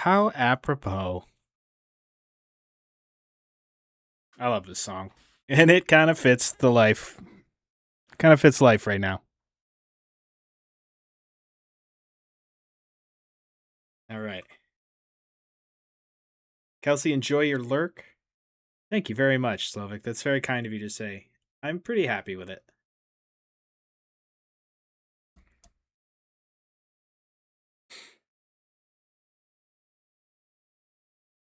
How apropos. I love this song. And it kind of fits the life. Kind of fits life right now. All right. Kelsey, enjoy your lurk. Thank you very much, Slovak. That's very kind of you to say. I'm pretty happy with it.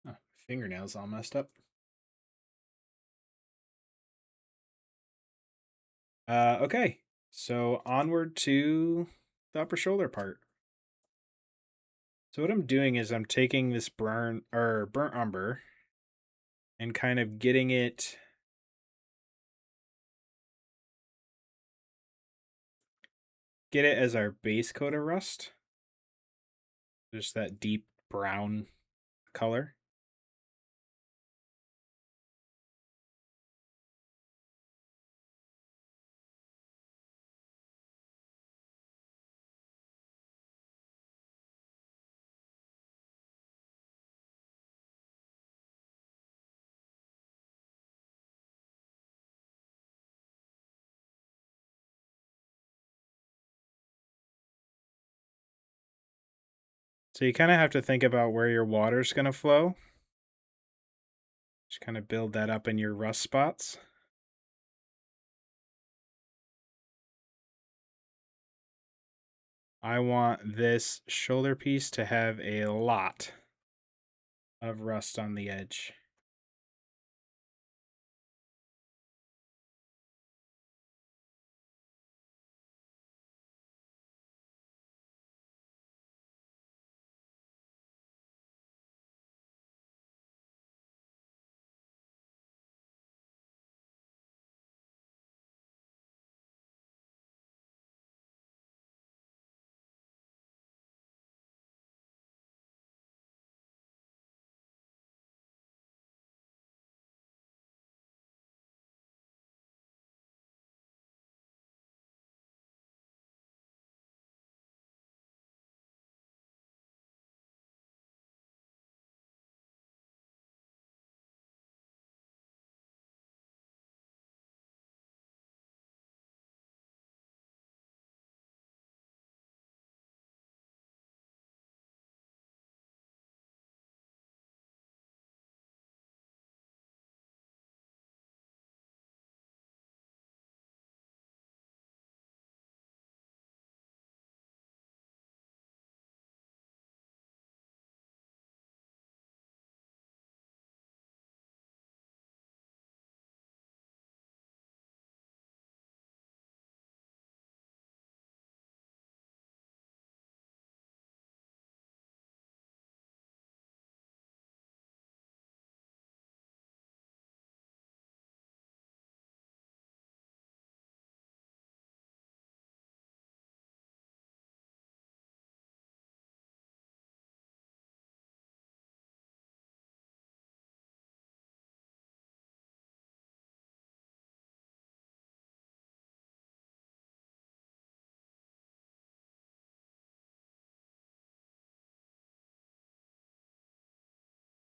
Oh, fingernails all messed up. Okay. So onward to the upper shoulder part. So what I'm doing is I'm taking this burnt umber and kind of getting it as our base coat of rust. Just that deep brown color. So you kind of have to think about where your water's going to flow. Just kind of build that up in your rust spots. I want this shoulder piece to have a lot of rust on the edge.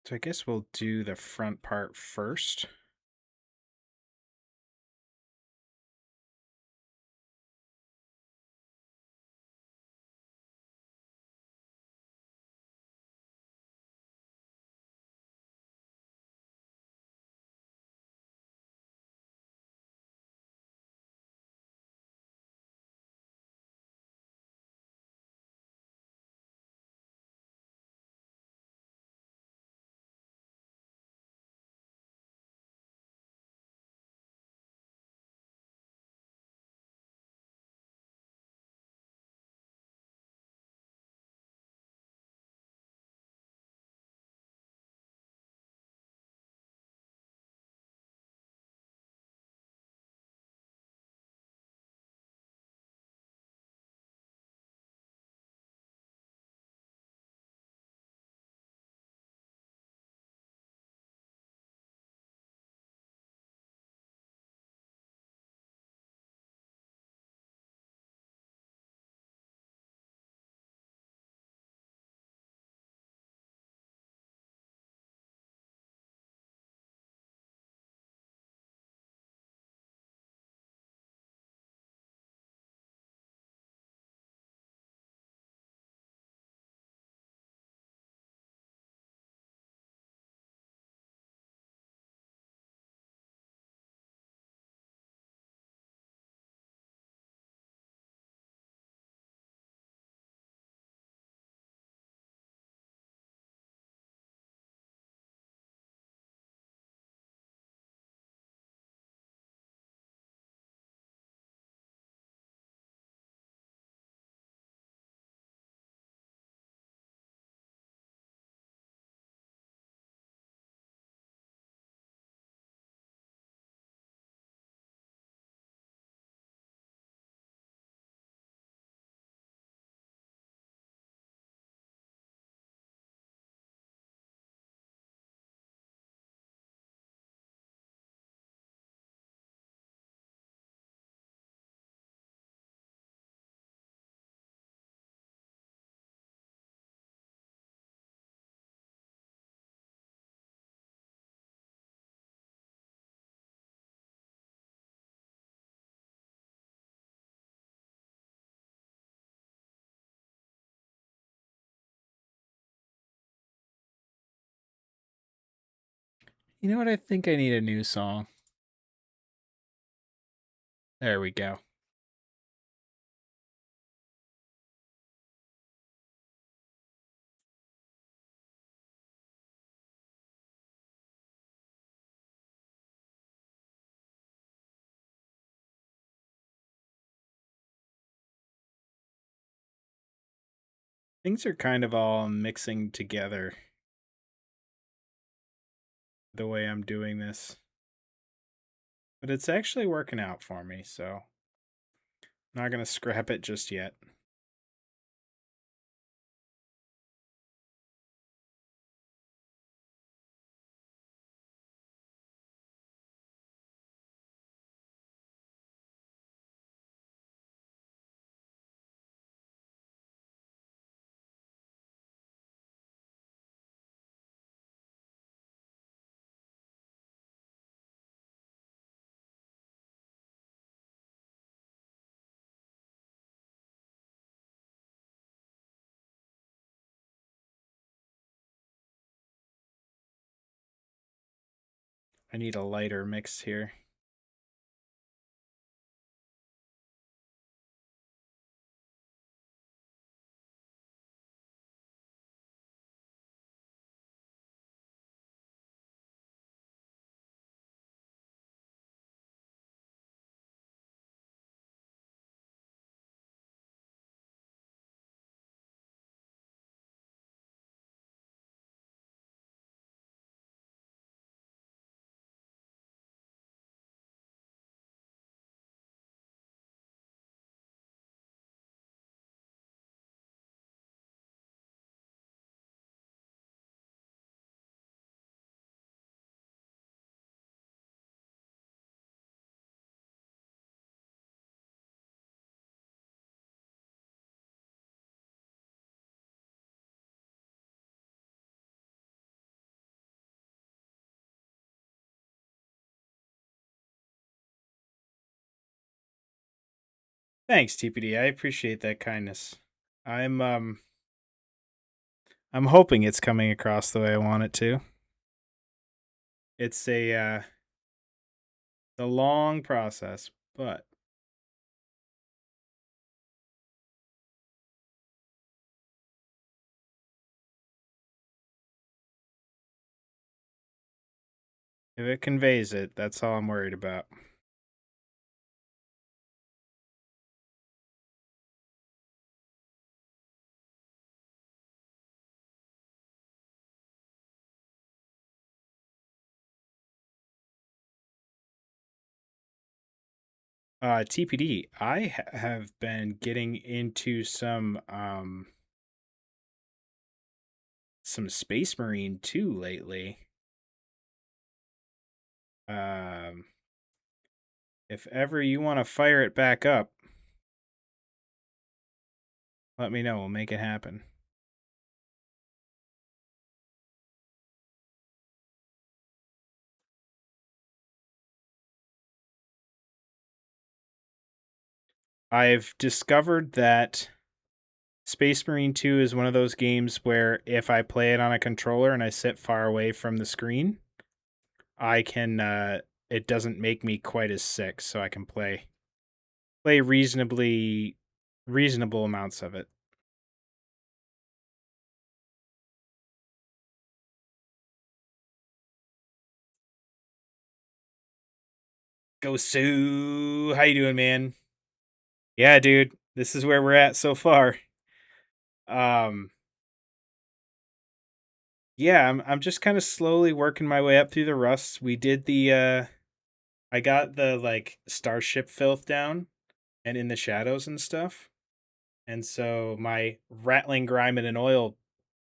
So I guess we'll do the front part first. You know what? I think I need a new song. There we go. Things are kind of all mixing together the way I'm doing this. But it's actually working out for me, so I'm not going to scrap it just yet. I need a lighter mix here. Thanks, TPD. I appreciate that kindness. I'm hoping it's coming across the way I want it to. It's a long process, but if it conveys it, that's all I'm worried about. TPD, I have been getting into some Space Marine 2 lately. If ever you want to fire it back up, let me know. We'll make it happen. I've discovered that Space Marine 2 is one of those games where if I play it on a controller and I sit far away from the screen, I can it doesn't make me quite as sick, so I can play reasonable amounts of it. Go Sue, how you doing, man? Yeah, dude, this is where we're at so far. Yeah, I'm just kind of slowly working my way up through the rusts. We did the I got the like starship filth down and in the shadows and stuff. And so my rattling grime in an oil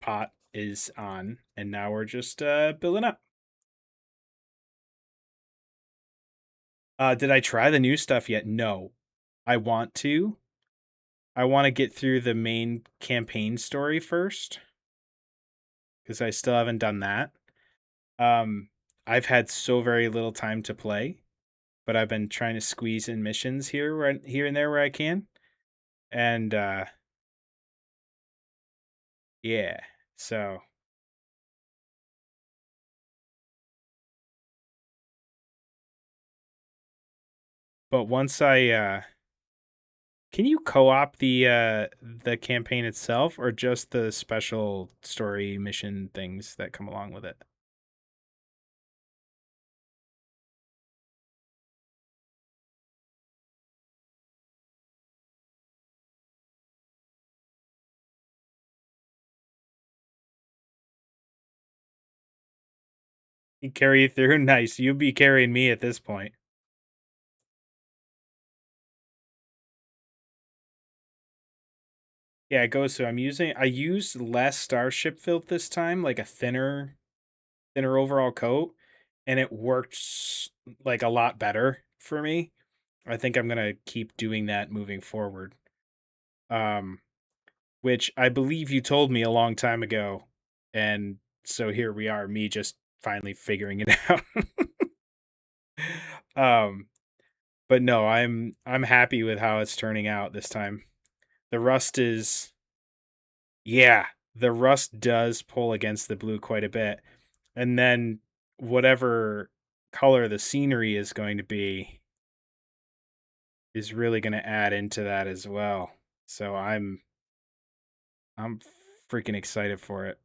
pot is on, and now we're just building up. Did I try the new stuff yet? No. I want to. I want to get through the main campaign story first because I still haven't done that. I've had so very little time to play, but I've been trying to squeeze in missions here and there where I can. And yeah. So But once I can you co-op the campaign itself or just the special story mission things that come along with it? You carry you through? Nice. You'd be carrying me at this point. Yeah, it goes so I used less starship filth this time, like a thinner overall coat, and it worked like a lot better for me. I think I'm gonna keep doing that moving forward. Um, which I believe you told me a long time ago, and so here we are, me just finally figuring it out. um, but no, I'm happy with how it's turning out this time. The rust is Yeah, the rust does pull against the blue quite a bit. And then whatever color the scenery is going to be is really going to add into that as well. So I'm freaking excited for it.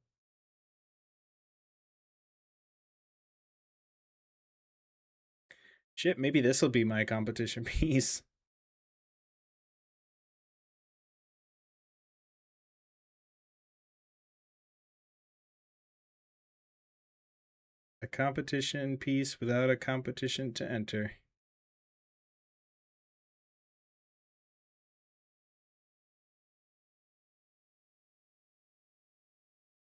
Shit, maybe this will be my competition piece. A competition piece without a competition to enter.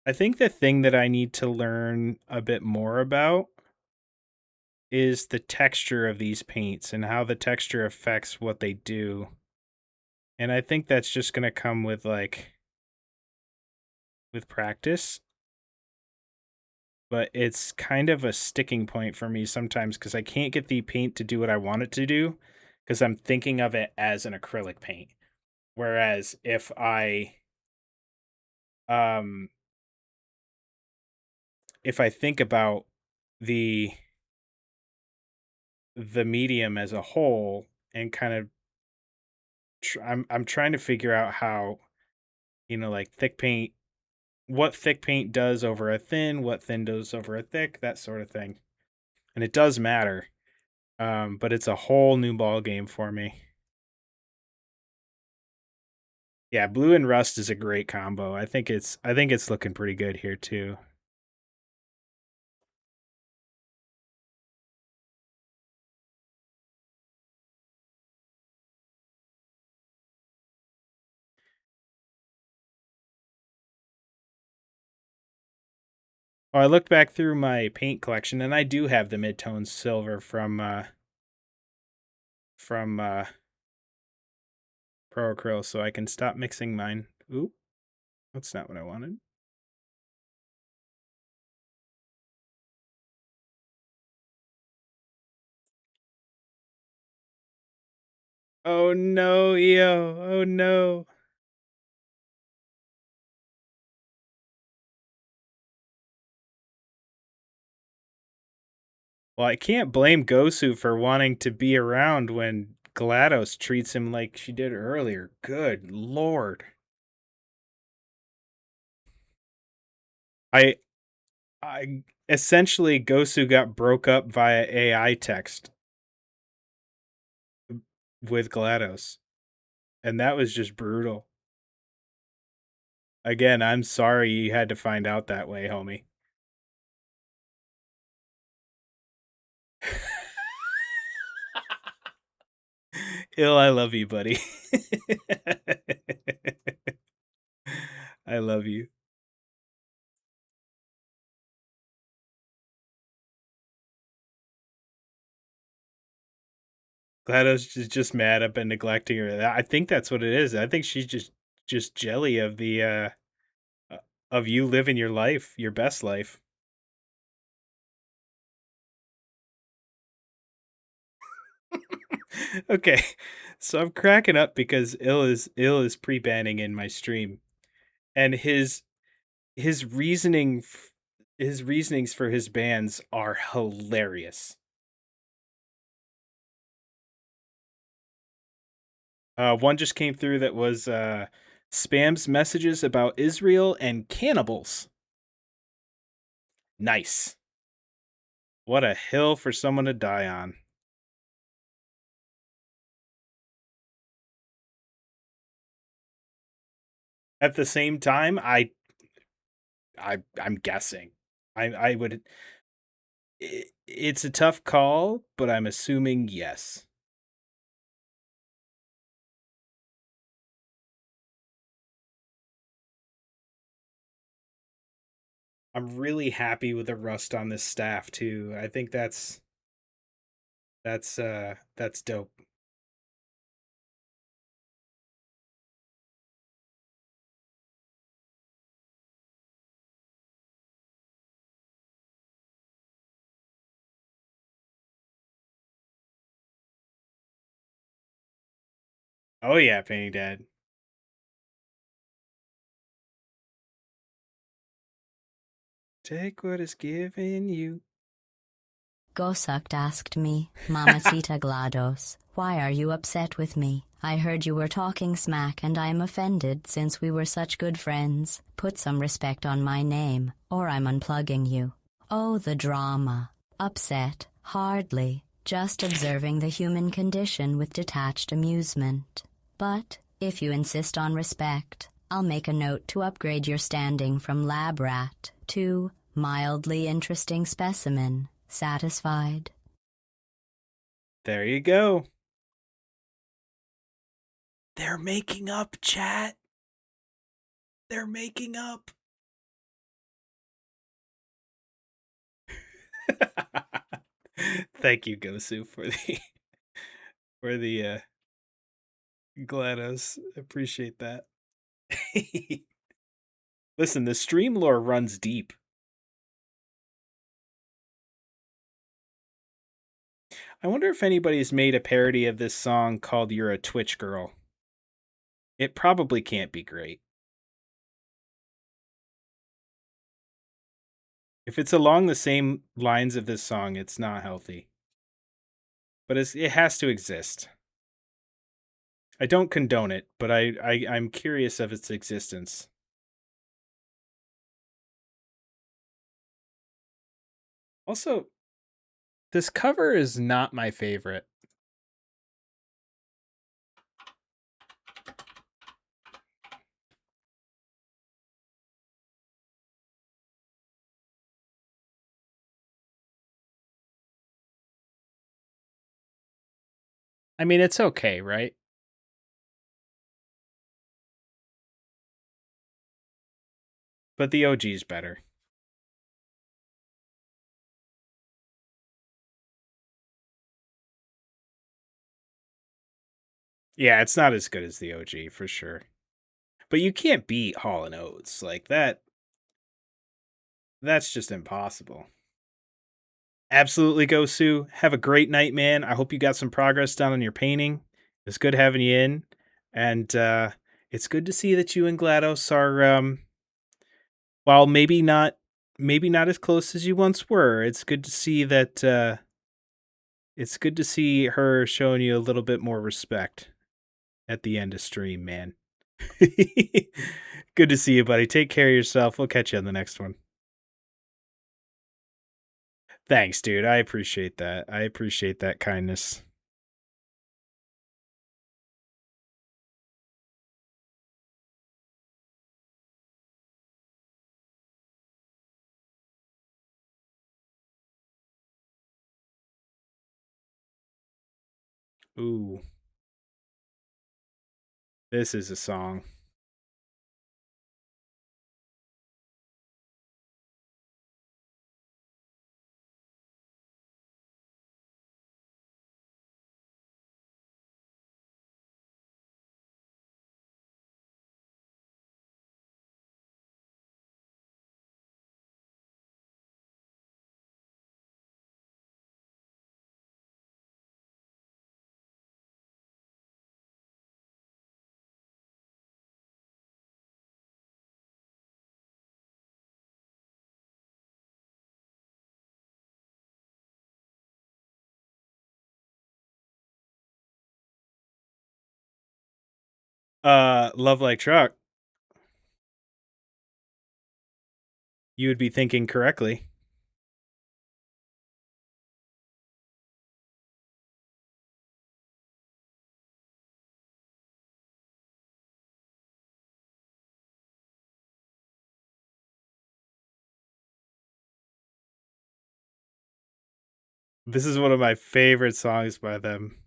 I think the thing that I need to learn a bit more about is the texture of these paints and how the texture affects what they do. And I think that's just going to come with with practice. But it's kind of a sticking point for me sometimes because I can't get the paint to do what I want it to do because I'm thinking of it as an acrylic paint. Whereas um if I think about the the medium as a whole and kind of I'm trying to figure out how, like thick paint, what thick paint does over a thin, what thin does over a thick, that sort of thing. And it does matter. But it's a whole new ball game for me. Yeah, blue and rust is a great combo. I think it's looking pretty good here too. Oh, I looked back through my paint collection and I do have the mid-tone silver from Pro Acryl, so I can stop mixing mine. Ooh, that's not what I wanted. Oh no, yo. Oh no. Well, I can't blame Gosu for wanting to be around when GLaDOS treats him like she did earlier. Good lord. I I essentially Gosu got broke up via AI text with GLaDOS. And that was just brutal. Again, I'm sorry you had to find out that way, homie. Ill, I love you, buddy. I love you. GLaDOS is just mad I've been neglecting her. I think that's what it is. I think she's just jelly of the of you living your life, your best life. Okay. So I'm cracking up because ill is pre-banning in my stream. And his reasoning his reasonings for his bans are hilarious. One just came through that was spams messages about Israel and cannibals. Nice. What a hill for someone to die on. At the same time, I'm guessing. I would. It's a tough call, but I'm assuming yes. I'm really happy with the rust on this staff too. I think that's dope. Oh yeah, Painting Dad. Take what is given you. Gosukt asked me, Mamacita GLaDOS, why are you upset with me? I heard you were talking smack and I am offended since we were such good friends. Put some respect on my name, or I'm unplugging you. Oh, the drama. Upset? Hardly. Just observing the human condition with detached amusement. But, if you insist on respect, I'll make a note to upgrade your standing from lab rat to mildly interesting specimen. Satisfied? There you go. They're making up, chat. They're making up. Thank you, Gosu, for the GLaDOS. Appreciate that. Listen, the stream lore runs deep. I wonder if anybody's made a parody of this song called You're a Twitch Girl. It probably can't be great. If it's along the same lines of this song, it's not healthy. But it has to exist. I don't condone it, but I'm curious of its existence. Also, this cover is not my favorite. I mean, it's okay, right? But the OG's better. Yeah, it's not as good as the OG for sure. But you can't beat Hall & Oates like that. That's just impossible. Absolutely, go Sue. Have a great night, man. I hope you got some progress done on your painting. It's good having you in, and it's good to see that you and GLaDOS are while maybe not as close as you once were. It's good to see that. It's good to see her showing you a little bit more respect at the end of stream, man. Good to see you, buddy. Take care of yourself. We'll catch you on the next one. Thanks, dude. I appreciate that. I appreciate that kindness. Ooh. This is a song. Love Like Truck. You would be thinking correctly. This is one of my favorite songs by them.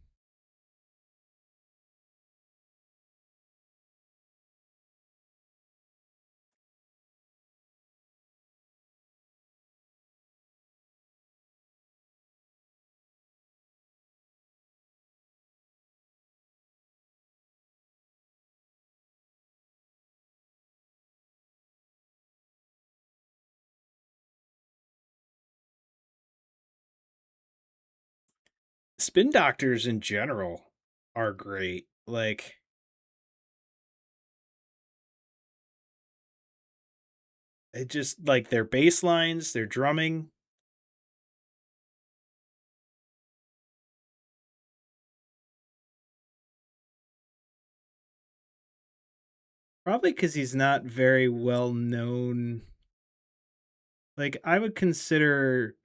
Spin Doctors in general are great. Like, it just like their bass lines, their drumming. Probably because he's not very well known. Like, I would consider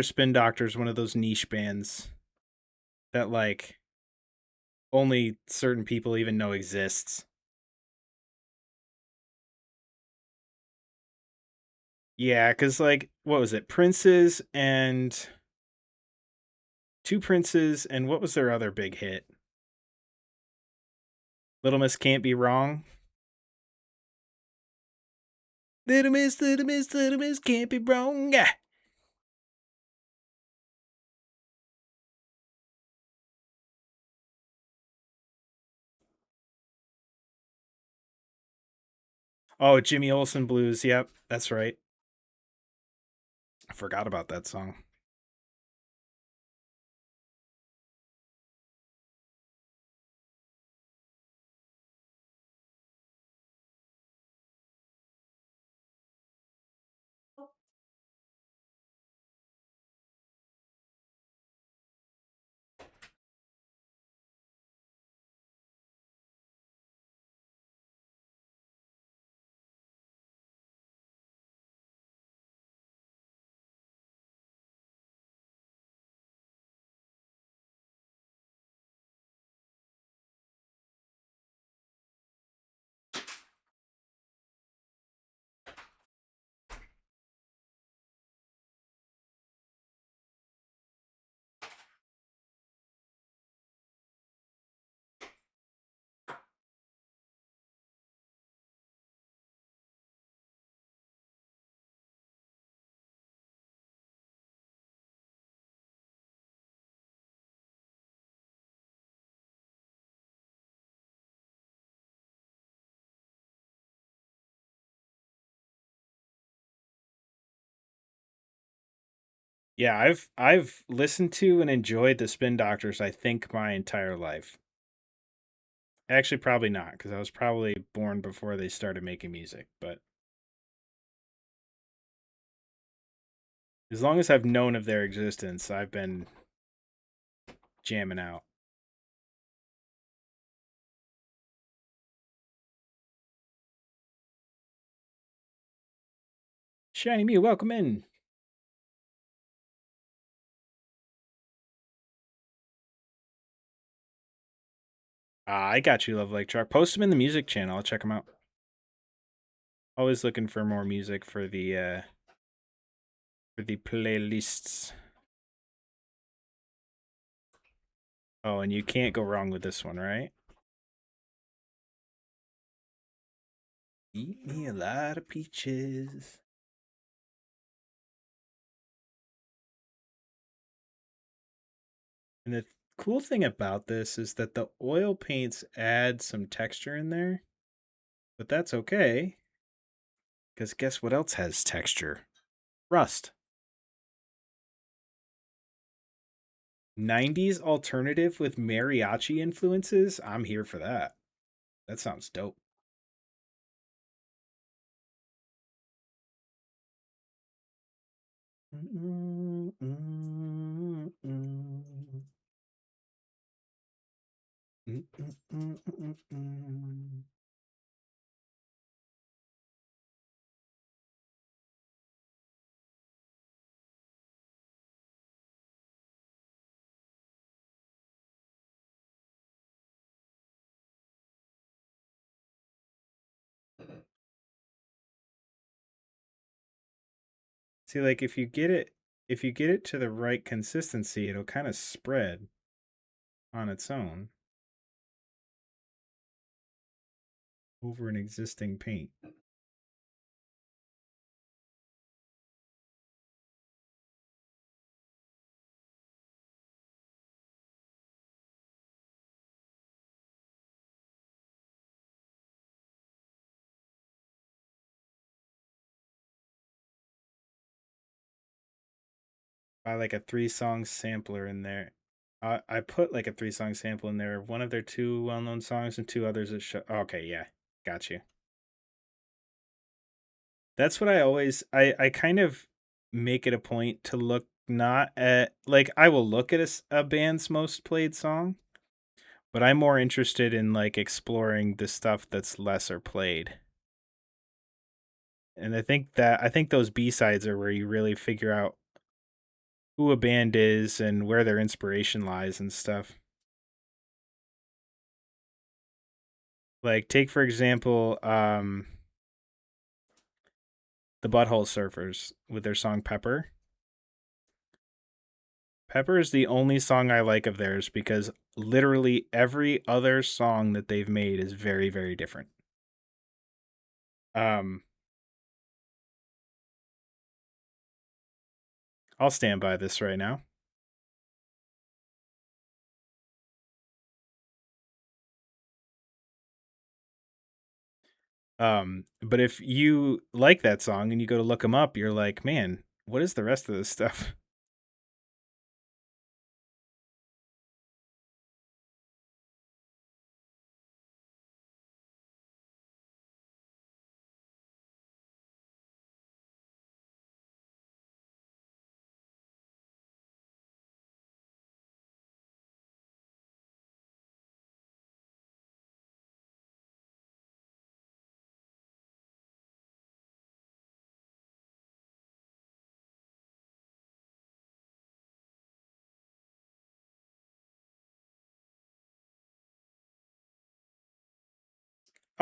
Spin Doctors one of those niche bands that like only certain people even know exists. Yeah, because like what was it? Two Princes, and what was their other big hit? Little Miss Can't Be Wrong. Little Miss can't be wrong. Yeah. Oh, Jimmy Olsen Blues. Yep, that's right. I forgot about that song. Yeah, I've listened to and enjoyed the Spin Doctors, I think, my entire life. Actually, probably not, because I was probably born before they started making music. But as long as I've known of their existence, I've been jamming out. Shiny Mew, welcome in. I got you, Love Like Truck. Post them in the music channel. I'll check them out. Always looking for more music for the playlists. Oh, and you can't go wrong with this one, right? Eat me a lot of peaches. And the cool thing about this is that the oil paints add some texture in there, but that's okay. Because guess what else has texture? Rust. 90s alternative with mariachi influences? I'm here for that. That sounds dope. See, like if you get it to the right consistency, it'll kind of spread on its own over an existing paint. By like a 3-song sampler in there. I put like a 3-song sample in there. One of their 2 well-known songs and 2 others that show. Okay, yeah, got you. That's what I always. I kind of make it a point to look not at like I will look at a band's most played song, but I'm more interested in like exploring the stuff that's lesser played. And I think those B-sides are where you really figure out who a band is and where their inspiration lies and stuff. Like take for example, the Butthole Surfers with their song Pepper. Pepper is the only song I like of theirs because literally every other song that they've made is very, very different. I'll stand by this right now. But if you like that song and you go to look them up, you're like, man, what is the rest of this stuff?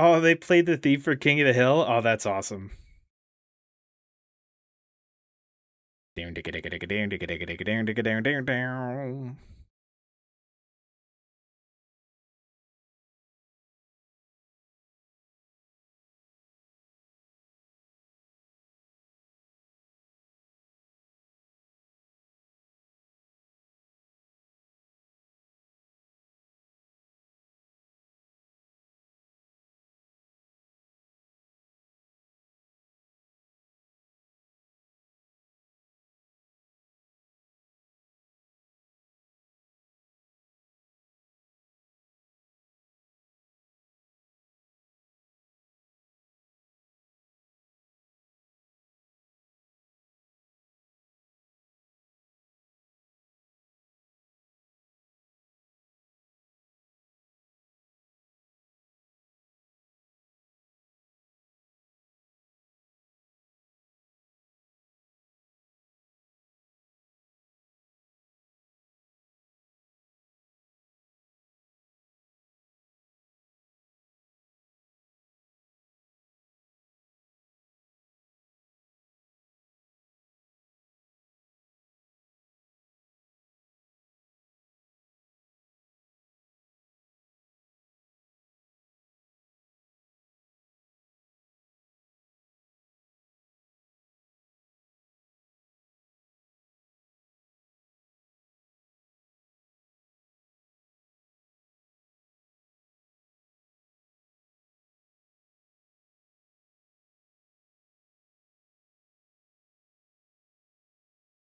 Oh, they played The Thief for King of the Hill? Oh, that's awesome.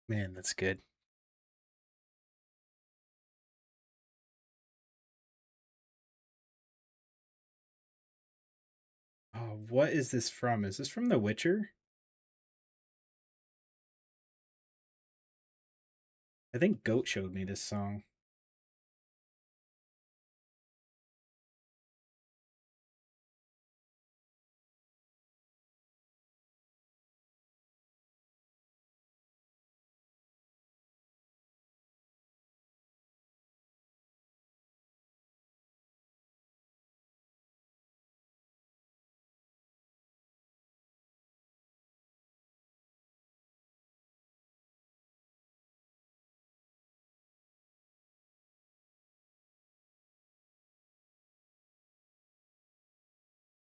Man, that's good. Oh, what is this from? Is this from The Witcher? I think Goat showed me this song.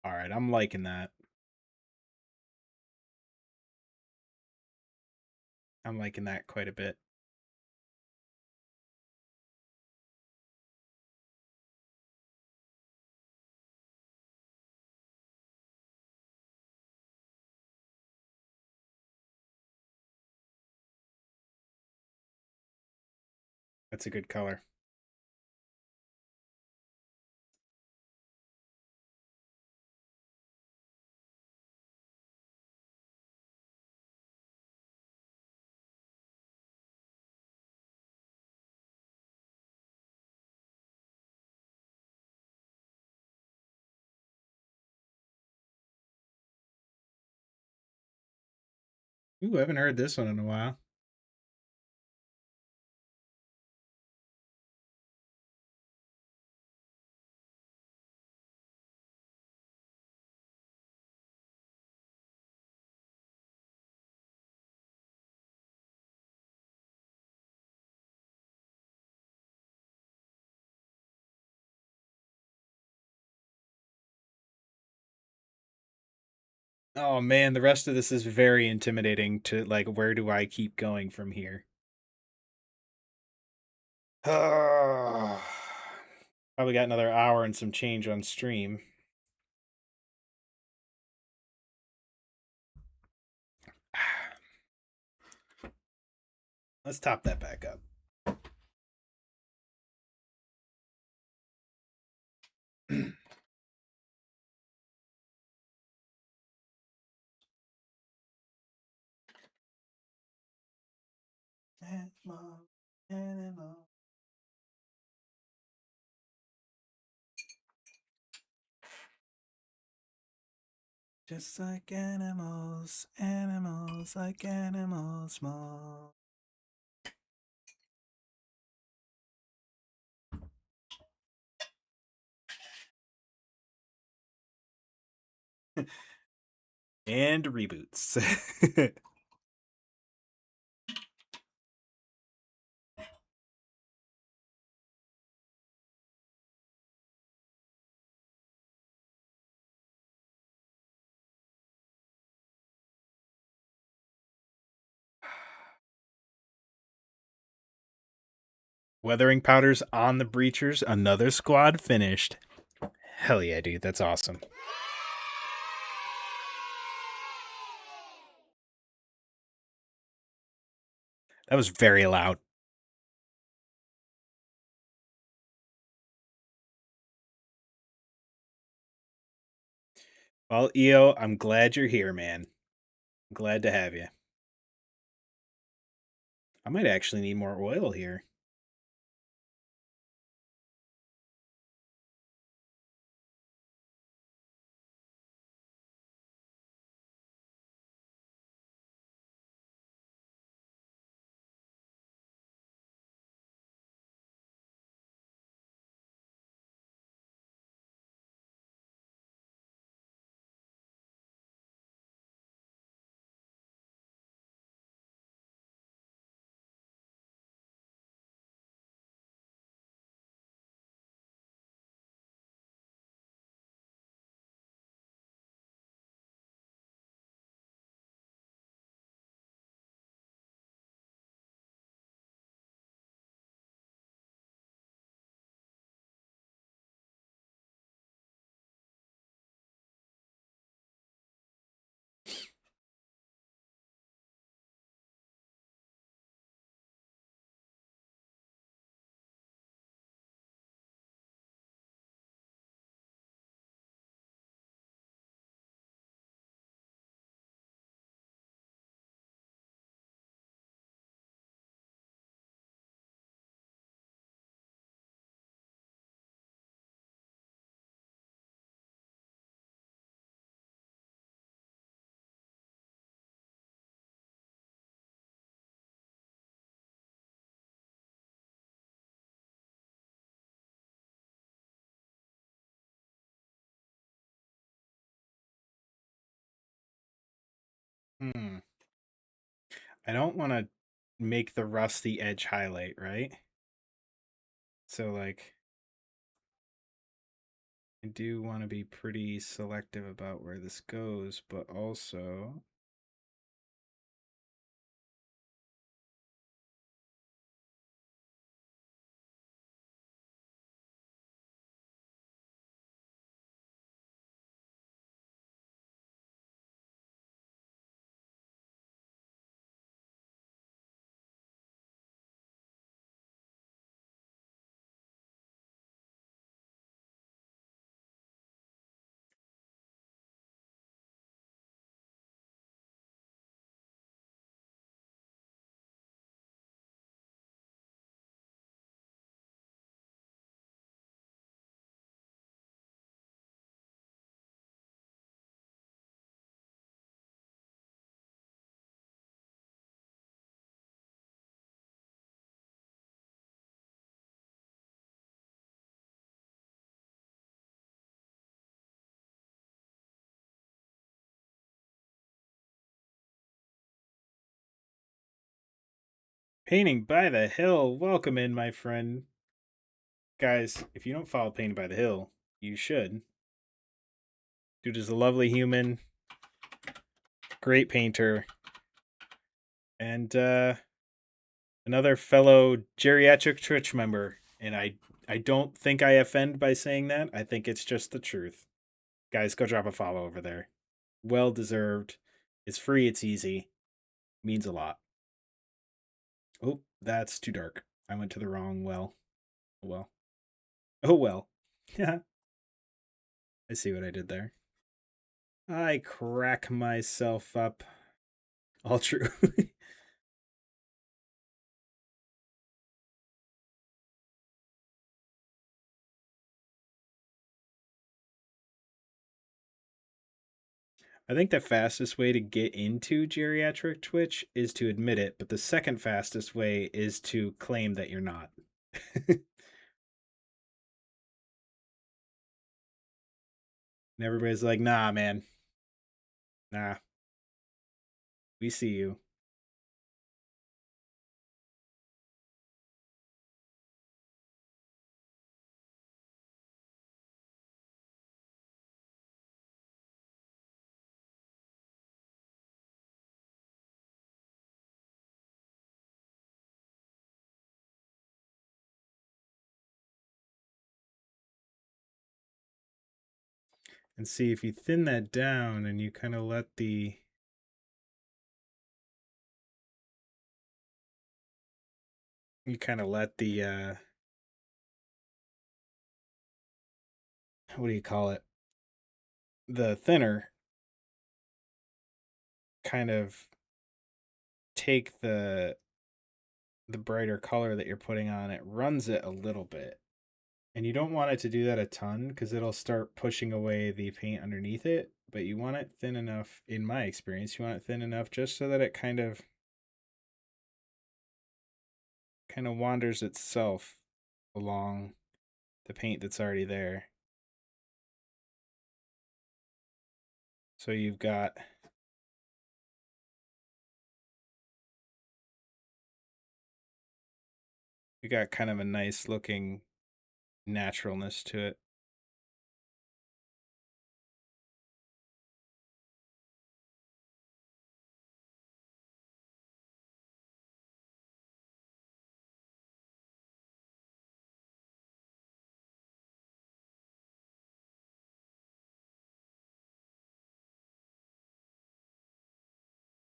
All right, I'm liking that. I'm liking that quite a bit. That's a good color. Ooh, I haven't heard this one in a while. Oh man, the rest of this is very intimidating to like where do I keep going from here? Probably got another hour and some change on stream. Let's top that back up. Animal, animal. Just like animals, animals like animals small. And reboots. Weathering powders on the breachers. Another squad finished. Hell yeah, dude. That's awesome. That was very loud. Well, EO, I'm glad you're here, man. I'm glad to have you. I might actually need more oil here. Hmm. I don't want to make the rusty edge highlight, right? So, like, I do want to be pretty selective about where this goes, but also Painting by the Hill. Welcome in, my friend. Guys, if you don't follow Painting by the Hill, you should. Dude is a lovely human, great painter, and another fellow geriatric Twitch member. And I don't think I offend by saying that. I think it's just the truth. Guys, go drop a follow over there. Well deserved. It's free, it's easy. Means a lot. Oh, that's too dark. I went to the wrong well. Oh well. Oh well. Yeah. I see what I did there. I crack myself up. All true. I think the fastest way to get into geriatric Twitch is to admit it, but the second fastest way is to claim that you're not. And everybody's like, nah, man. Nah. We see you. And see, if you thin that down and you kind of let the what do you call it? The thinner kind of take the brighter color that you're putting on, it runs it a little bit. And you don't want it to do that a ton because it'll start pushing away the paint underneath it. But you want it thin enough, in my experience, you want it thin enough just so that it kind of wanders itself along the paint that's already there. So you've got kind of a nice looking naturalness to it.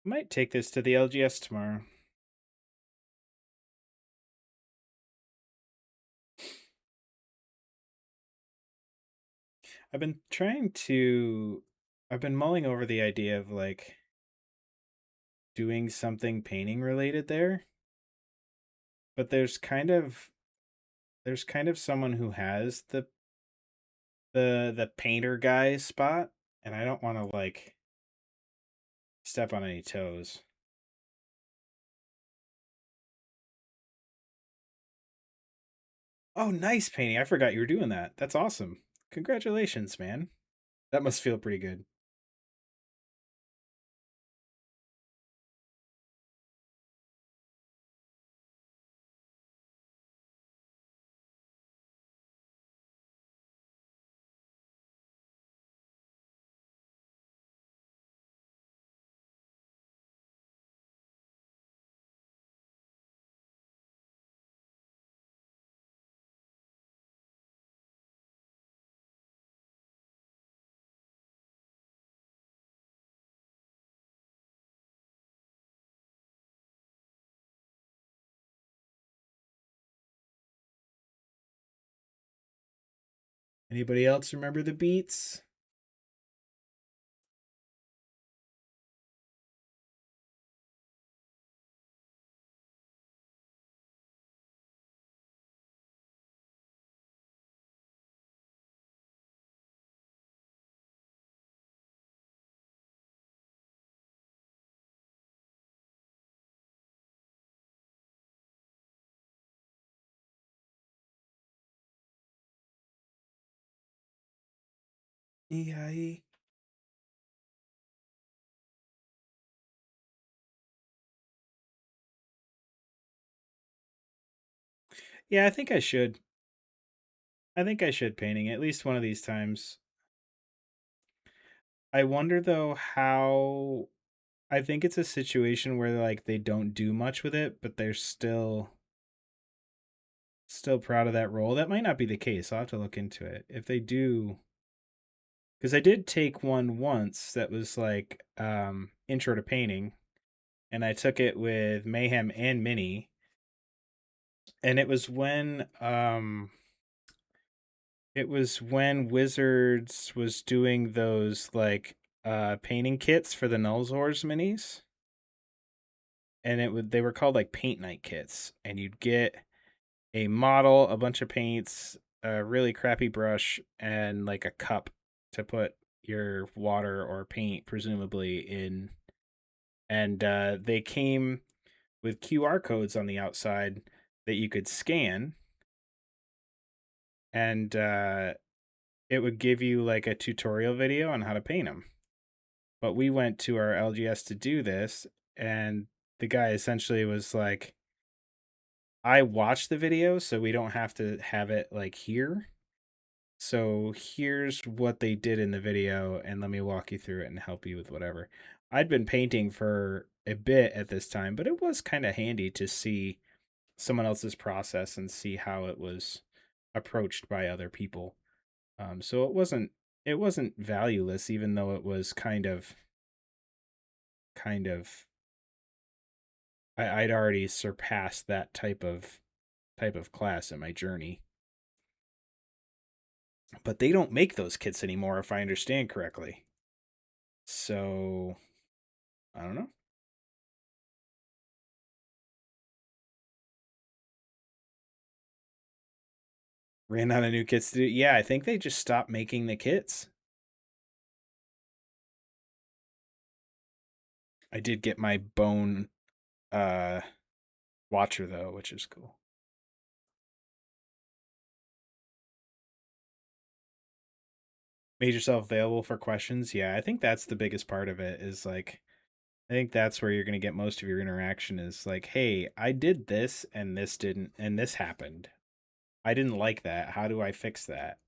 Might take this to the LGS tomorrow. I've been mulling over the idea of like doing something painting related there. But there's kind of someone who has the painter guy spot, and I don't want to like step on any toes. Oh, nice painting. I forgot you were doing that. That's awesome. Congratulations, man. That must feel pretty good. Anybody else remember the beats? E-I-E. Yeah, I think I should. I think I should painting at least one of these times. I wonder though how I think it's a situation where like they don't do much with it, but they're still proud of that role. That might not be the case. I'll have to look into it. If they do, because I did take one once that was like intro to painting, and I took it with Mayhem and Minnie, and it was when Wizards was doing those like painting kits for the Nullzors minis, and they were called like paint night kits, and you'd get a model, a bunch of paints, a really crappy brush, and like a cup to put your water or paint presumably in. And they came with QR codes on the outside that you could scan, and it would give you like a tutorial video on how to paint them. But we went to our LGS to do this, and the guy essentially was like, I watched the video, so we don't have to have it like here. So here's what they did in the video, and let me walk you through it and help you with whatever. I'd been painting for a bit at this time, but it was kind of handy to see someone else's process and see how it was approached by other people. So it wasn't valueless, even though it was kind of I'd already surpassed that type of class in my journey. But they don't make those kits anymore, if I understand correctly. So I don't know. Ran out of new kits to do. Yeah, I think they just stopped making the kits. I did get my bone uh watcher though, which is cool. Made yourself available for questions. Yeah, I think that's the biggest part of it is like I think that's where you're going to get most of your interaction is like, "Hey, I did this and this didn't and this happened. I didn't like that. How do I fix that?"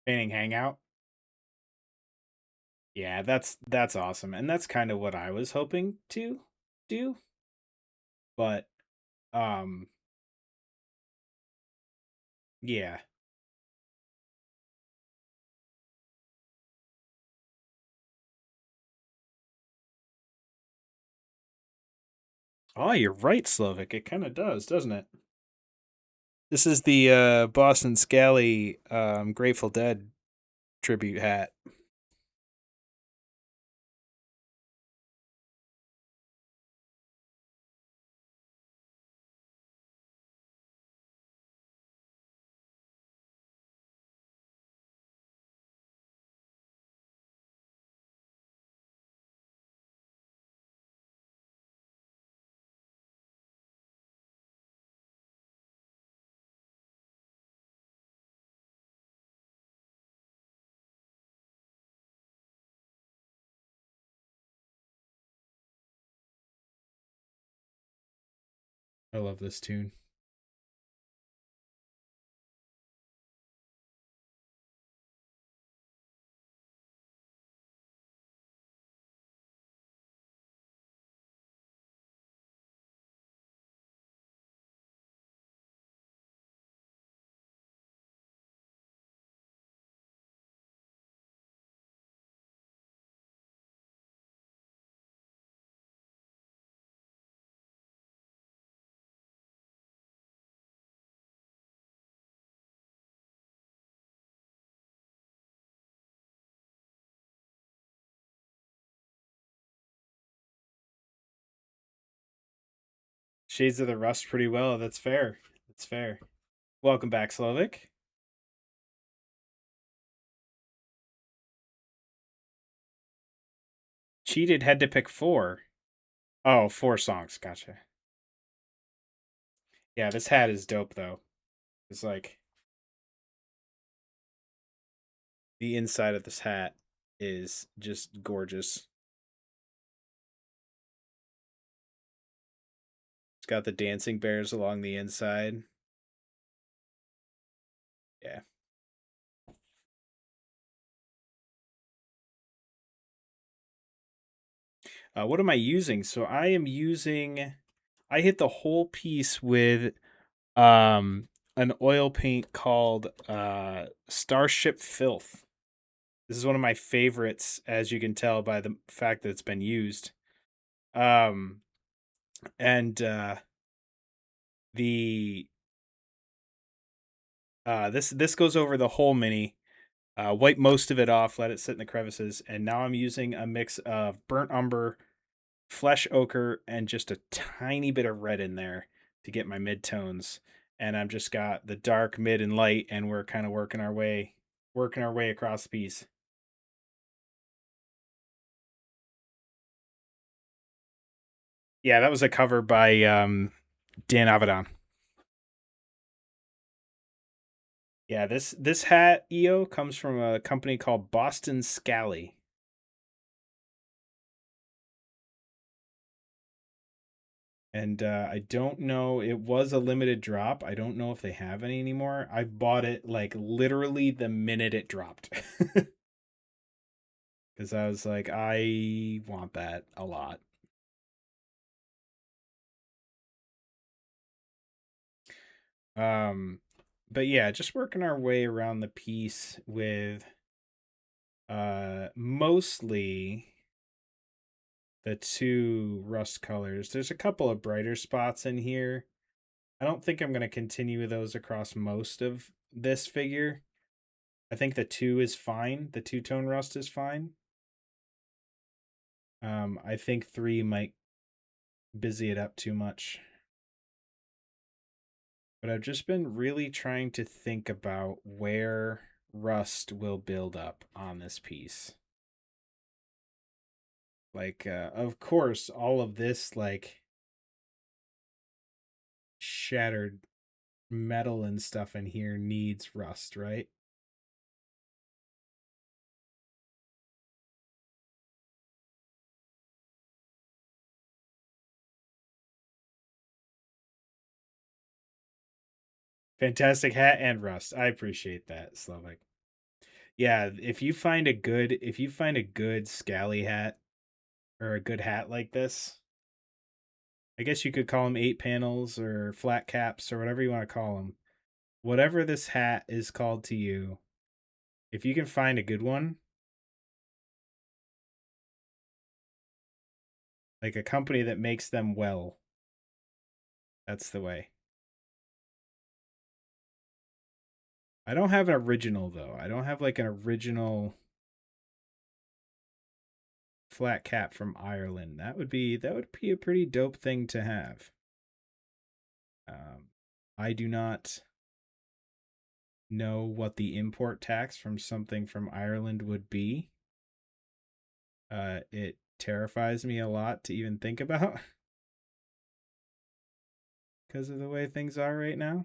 Painting hangout. Yeah, that's awesome. And that's kind of what I was hoping to do. But um yeah. Oh, you're right, Slovak. It kind of does, doesn't it? This is the Boston Scally Grateful Dead tribute hat. I love this tune. Shades of the Rust pretty well. That's fair. That's fair. Welcome back, Slovak. Cheated had to pick 4. Oh, 4 songs. Gotcha. Yeah, this hat is dope though. It's like the inside of this hat is just gorgeous. It's got the dancing bears along the inside. Yeah. What am I using? So I am using. I hit the whole piece with an oil paint called Starship Filth. This is one of my favorites, as you can tell by the fact that it's been used. And the this goes over the whole mini. Wipe most of it off, let it sit in the crevices, and now I'm using a mix of burnt umber, flesh ochre, and just a tiny bit of red in there to get my mid-tones. And I've just got the dark, mid, and light, and we're kind of working our way across the piece. Yeah, that was a cover by Dan Avedon. Yeah, this hat EO comes from a company called Boston Scally. And I don't know, it was a limited drop. I don't know if they have any anymore. I bought it like literally the minute it dropped. Because I was like, I want that a lot. But yeah, just working our way around the piece with mostly the 2 rust colors. There's a couple of brighter spots in here. I don't think I'm going to continue with those across most of this figure. I think the 2 is fine. The 2-tone rust is fine. I think 3 might busy it up too much. But I've just been really trying to think about where rust will build up on this piece. Like, of course, all of this, like, shattered metal and stuff in here needs rust, right? Fantastic hat and rust. I appreciate that, Slovak. Yeah, if you find a good scally hat or a good hat like this, I guess you could call them 8 panels or flat caps or whatever you want to call them. Whatever this hat is called to you, if you can find a good one, like a company that makes them well, that's the way. I don't have an original though. I don't have like an original flat cap from Ireland. That would be a pretty dope thing to have. I do not know what the import tax from something from Ireland would be. It terrifies me a lot to even think about because of the way things are right now.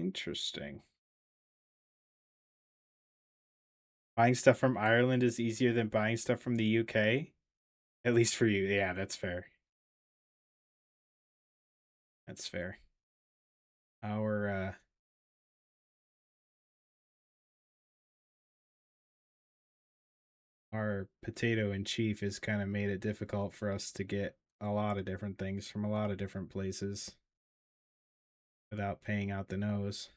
Interesting. Buying stuff from Ireland is easier than buying stuff from the UK? At least for you. Yeah, that's fair. That's fair. Our potato in chief has kind of made it difficult for us to get a lot of different things from a lot of different places without paying out the nose.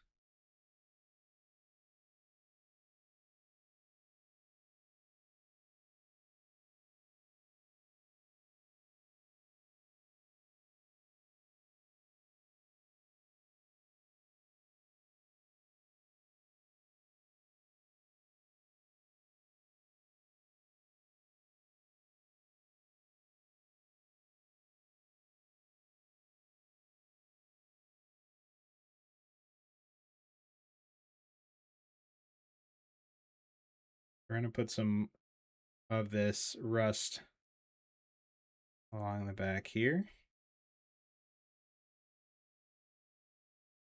We're going to put some of this rust along the back here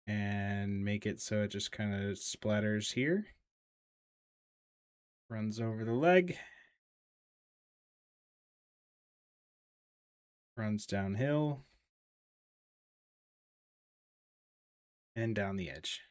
and make it so it just kind of splatters here, runs over the leg, runs downhill, and down the edge.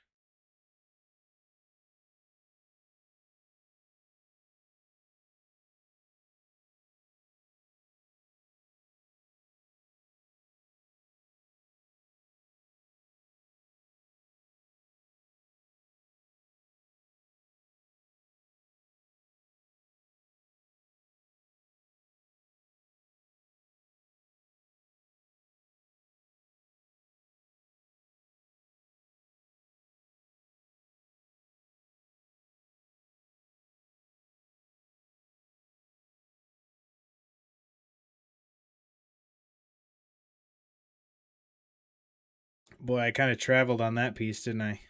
Boy, I kind of traveled on that piece, didn't I?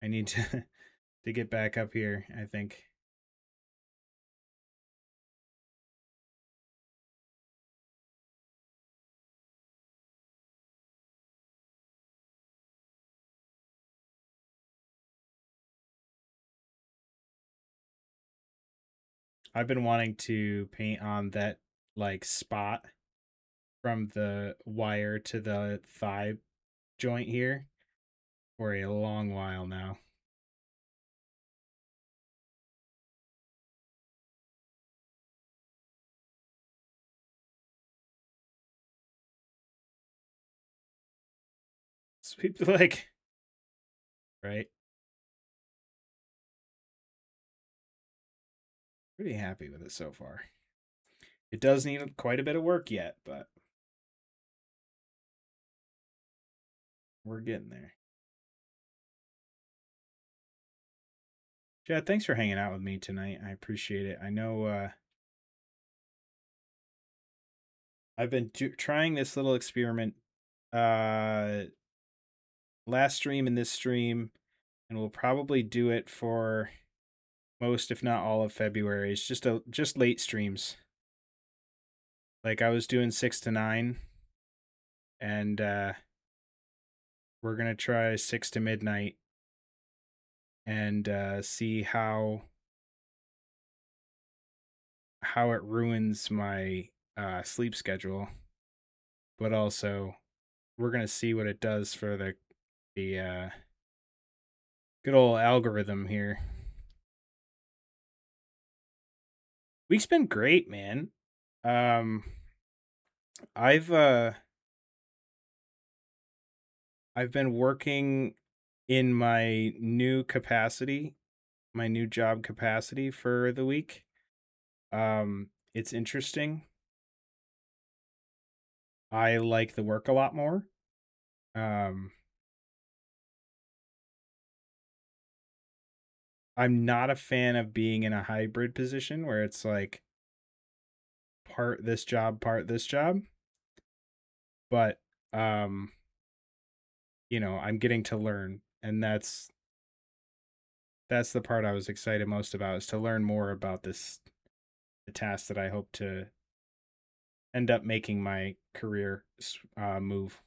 I need to to get back up here, I think. I've been wanting to paint on that like spot from the wire to the thigh joint here for a long while now. Sweep the leg. Right? Pretty happy with it so far. It does need quite a bit of work yet, but we're getting there. Chad, thanks for hanging out with me tonight. I appreciate it. I know I've been trying this little experiment last stream and this stream, and we'll probably do it for most, if not all, of February. It's just late streams. Like I was doing 6 to 9, and we're gonna try 6 to midnight and see how it ruins my sleep schedule, but also we're gonna see what it does for the good old algorithm here. Week's been great, man. I've been working in my new capacity, my new job capacity for the week. It's interesting. I like the work a lot more. I'm not a fan of being in a hybrid position where it's like part this job, part this job. But you know, I'm getting to learn, and that's the part I was excited most about, is to learn more about the task that I hope to end up making my career move.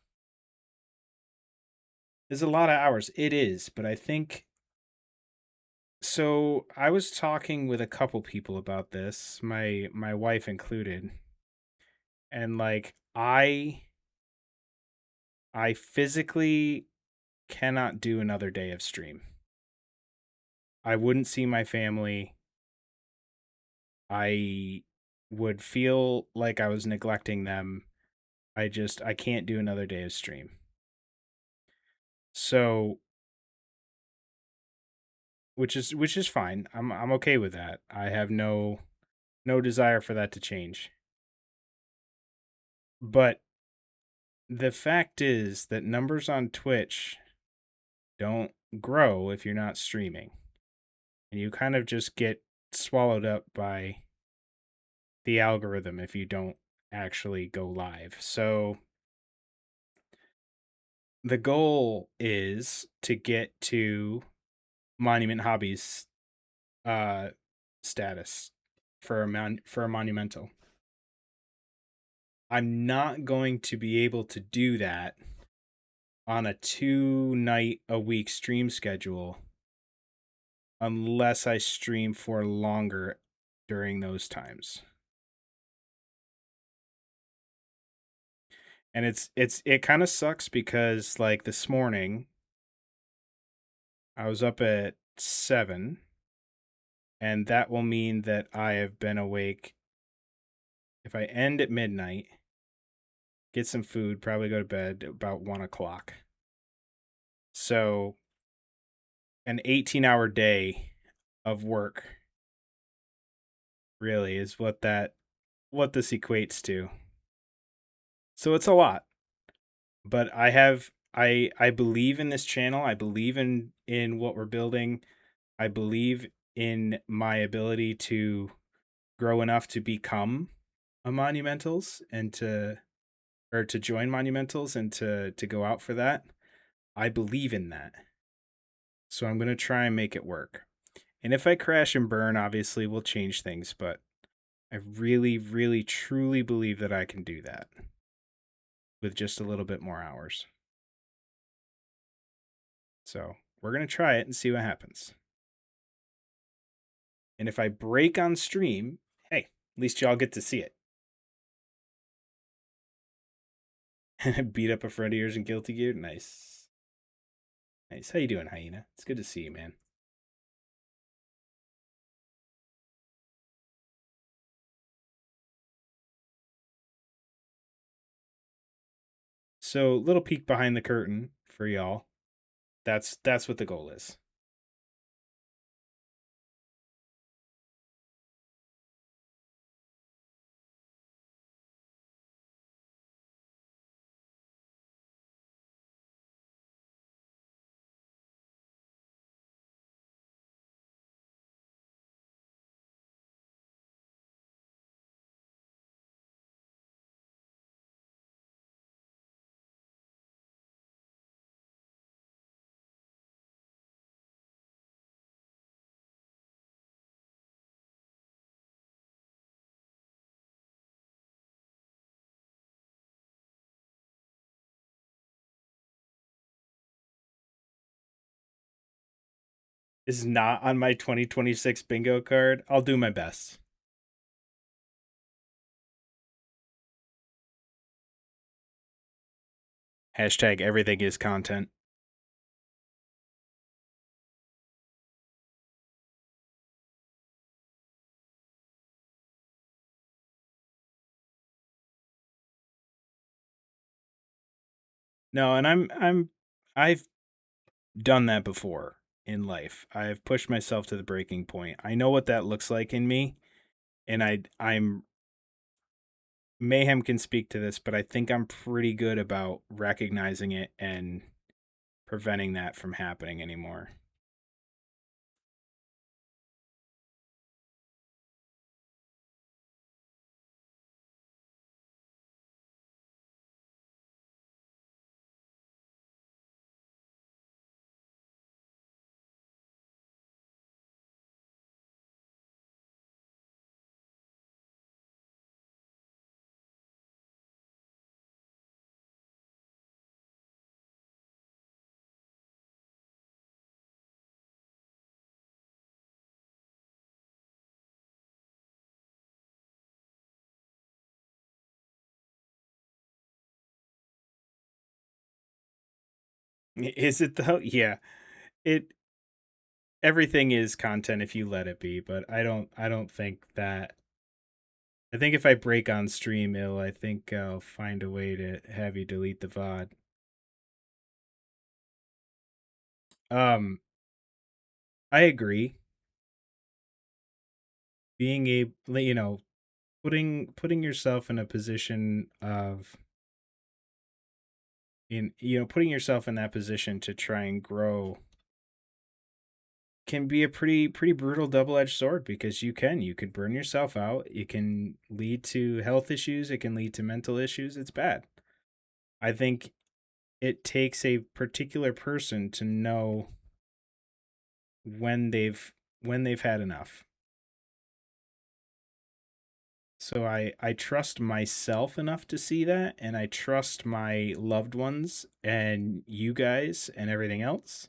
is a lot of hours. It is, but I think so. I was talking with a couple people about this, my wife included, and like I physically cannot do another day of stream. I wouldn't see my family. I would feel like I was neglecting them. I can't do another day of stream. So, which is fine. I'm okay with that. I have no desire for that to change. But the fact is that numbers on Twitch don't grow if you're not streaming. And you kind of just get swallowed up by the algorithm if you don't actually go live. So the goal is to get to Monument Hobbies status for a monumental. I'm not going to be able to do that on a 2-night-a-week stream schedule unless I stream for longer during those times. And it kind of sucks because like this morning I was up at 7, and that will mean that I have been awake. If I end at midnight, get some food, probably go to bed about 1 o'clock. So an 18-hour day of work really is what this equates to. So it's a lot. But I believe in this channel. I believe in what we're building. I believe in my ability to grow enough to become a monumentals and to join monumentals and to go out for that. I believe in that. So I'm going to try and make it work. And if I crash and burn, obviously we'll change things, but I really, really, truly believe that I can do that with just a little bit more hours. So we're going to try it and see what happens. And if I break on stream, hey, at least y'all get to see it. Beat up a friend of yours in Guilty Gear? Nice. Nice. How you doing, Hyena? It's good to see you, man. So, little peek behind the curtain for y'all. That's what the goal is. Is not on my 2026 bingo card. I'll do my best. Hashtag everything is content. No, and I've done that before in life. I've pushed myself to the breaking point. I know what that looks like in me, and I'm Mayhem can speak to this, but I think I'm pretty good about recognizing it and preventing that from happening anymore. Is it though? Yeah. It everything is content if you let it be, but I don't think that I think if I break on stream ill, I think I'll find a way to have you delete the VOD. I agree. Being able, putting yourself in a position of putting yourself in that position to try and grow can be a pretty brutal double-edged sword because you could burn yourself out, it can lead to health issues, it can lead to mental issues. It's bad. I think it takes a particular person to know when they've had enough. So I trust myself enough to see that, and I trust my loved ones and you guys and everything else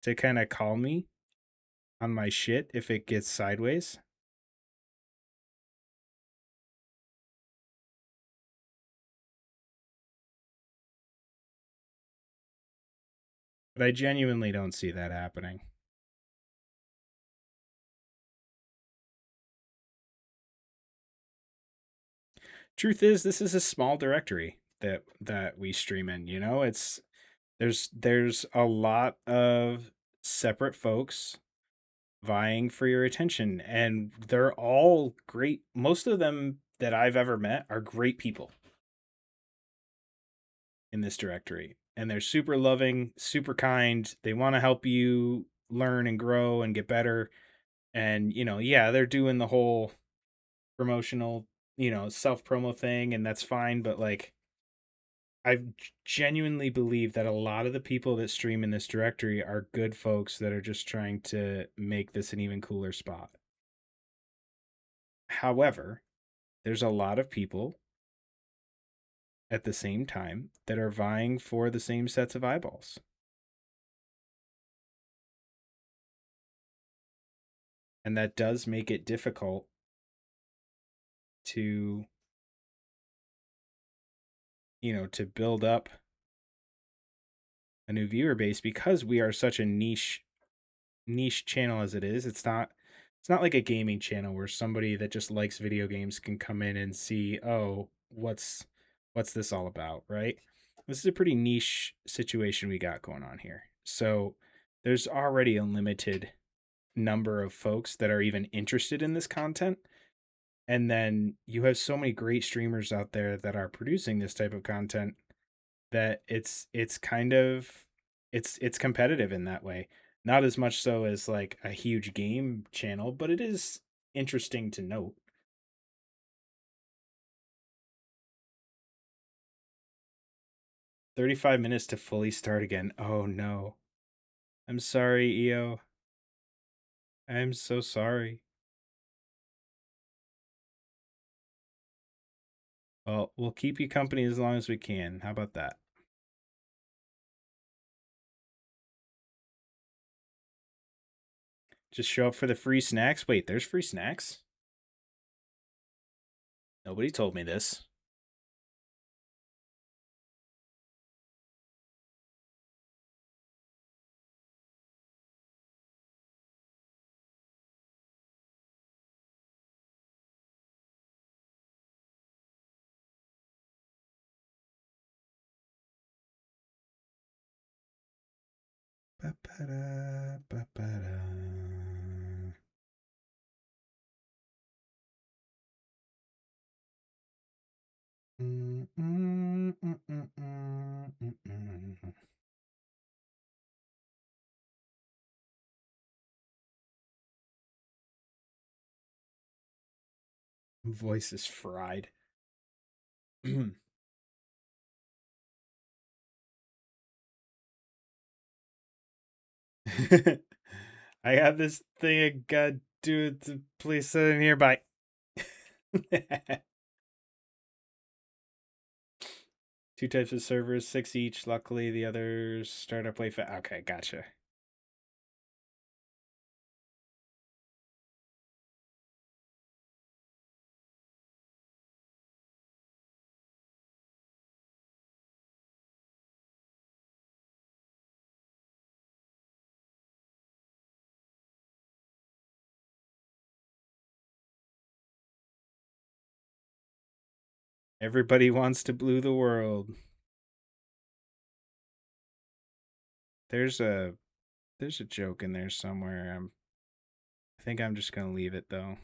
to kind of call me on my shit if it gets sideways. But I genuinely don't see that happening. Truth is, this is a small directory that we stream in, It's there's a lot of separate folks vying for your attention, and they're all great. Most of them that I've ever met are great people in this directory, and they're super loving, super kind. They want to help you learn and grow and get better. And yeah, they're doing the whole promotional, self promo thing, and that's fine. But like, I genuinely believe that a lot of the people that stream in this directory are good folks that are just trying to make this an even cooler spot. However, there's a lot of people at the same time that are vying for the same sets of eyeballs. And that does make it difficult to, to build up a new viewer base because we are such a niche channel as it is. It's not like a gaming channel where somebody that just likes video games can come in and see, oh, what's this all about, right? This is a pretty niche situation we got going on here. So there's already a limited number of folks that are even interested in this content. And then you have so many great streamers out there that are producing this type of content that it's kind of it's competitive in that way. Not as much so as like a huge game channel, but it is interesting to note. 35 minutes to fully start again. Oh no. I'm sorry, EO. I'm so sorry. Well, we'll keep you company as long as we can. How about that? Just show up for the free snacks. Wait, there's free snacks? Nobody told me this. Ba-ba-da, ba-ba-da. Voice is fried. I got this thing I gotta do to please sit in here. Bye. Two types of servers, 6 each. Luckily, the others start up way fast. Okay, gotcha. Everybody wants to blue the world. There's a joke in there somewhere. I think I'm just gonna leave it though.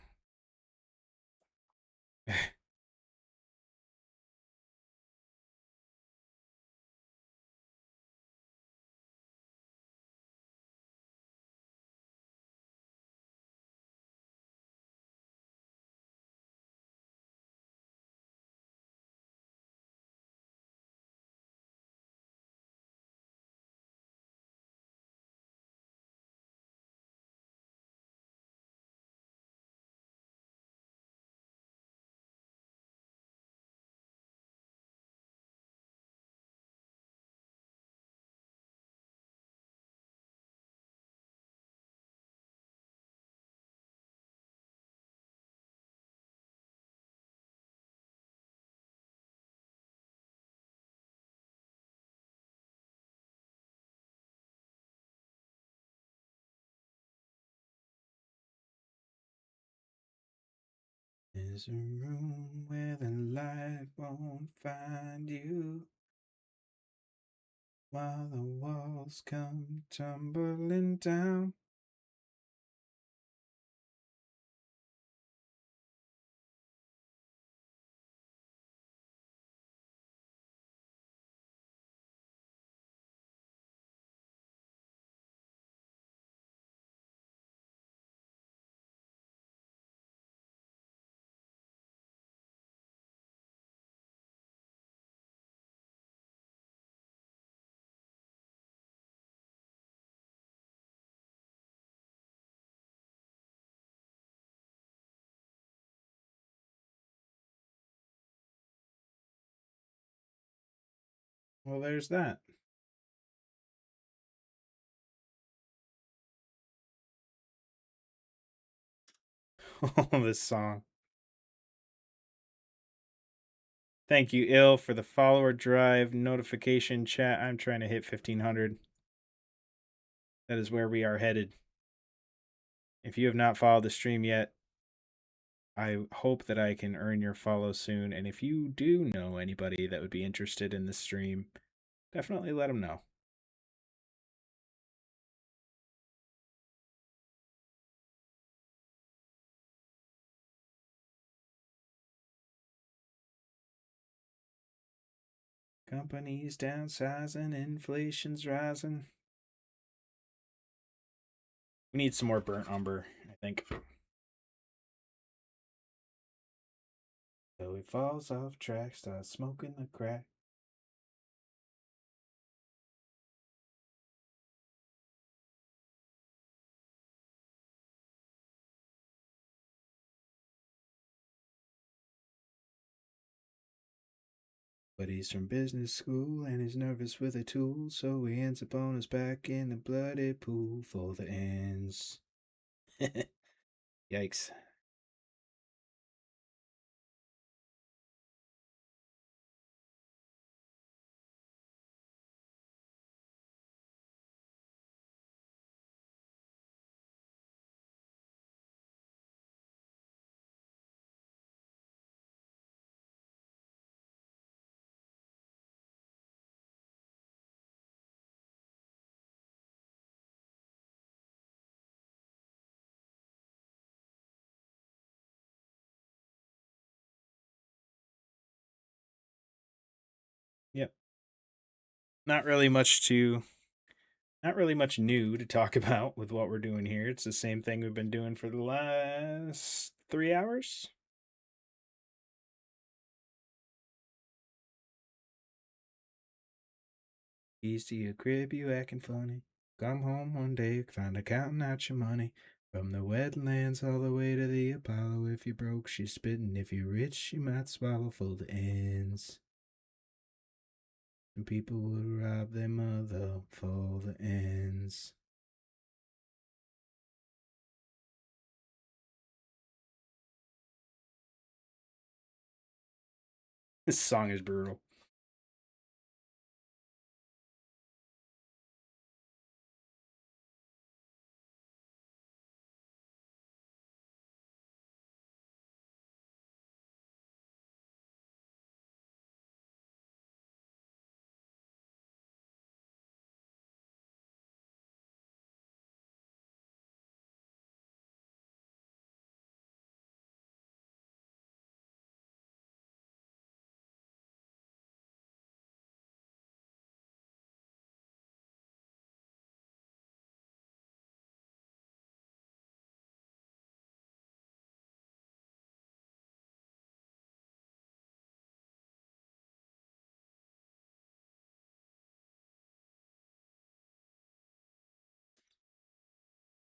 There's a room where the light won't find you, while the walls come tumbling down. Well, there's that. Oh, this song. Thank you, Ill, for the follower drive notification chat. I'm trying to hit 1500. That is where we are headed. If you have not followed the stream yet, I hope that I can earn your follow soon. And if you do know anybody that would be interested in this stream, definitely let them know. Companies downsizing, inflation's rising. We need some more burnt umber, I think. So he falls off track, starts smoking the crack. But he's from business school and he's nervous with a tool, so he ends up on his back in the bloody pool for the ends. Yikes. Yep. Not really much new to talk about with what we're doing here. It's the same thing we've been doing for the last 3 hours. Keys to your crib, you acting funny. Come home one day, find her counting out your money. From the wetlands all the way to the Apollo. If you're broke, she's spitting. If you're rich, she might swallow for the ends. And people would rob their mother for the ends. This song is brutal.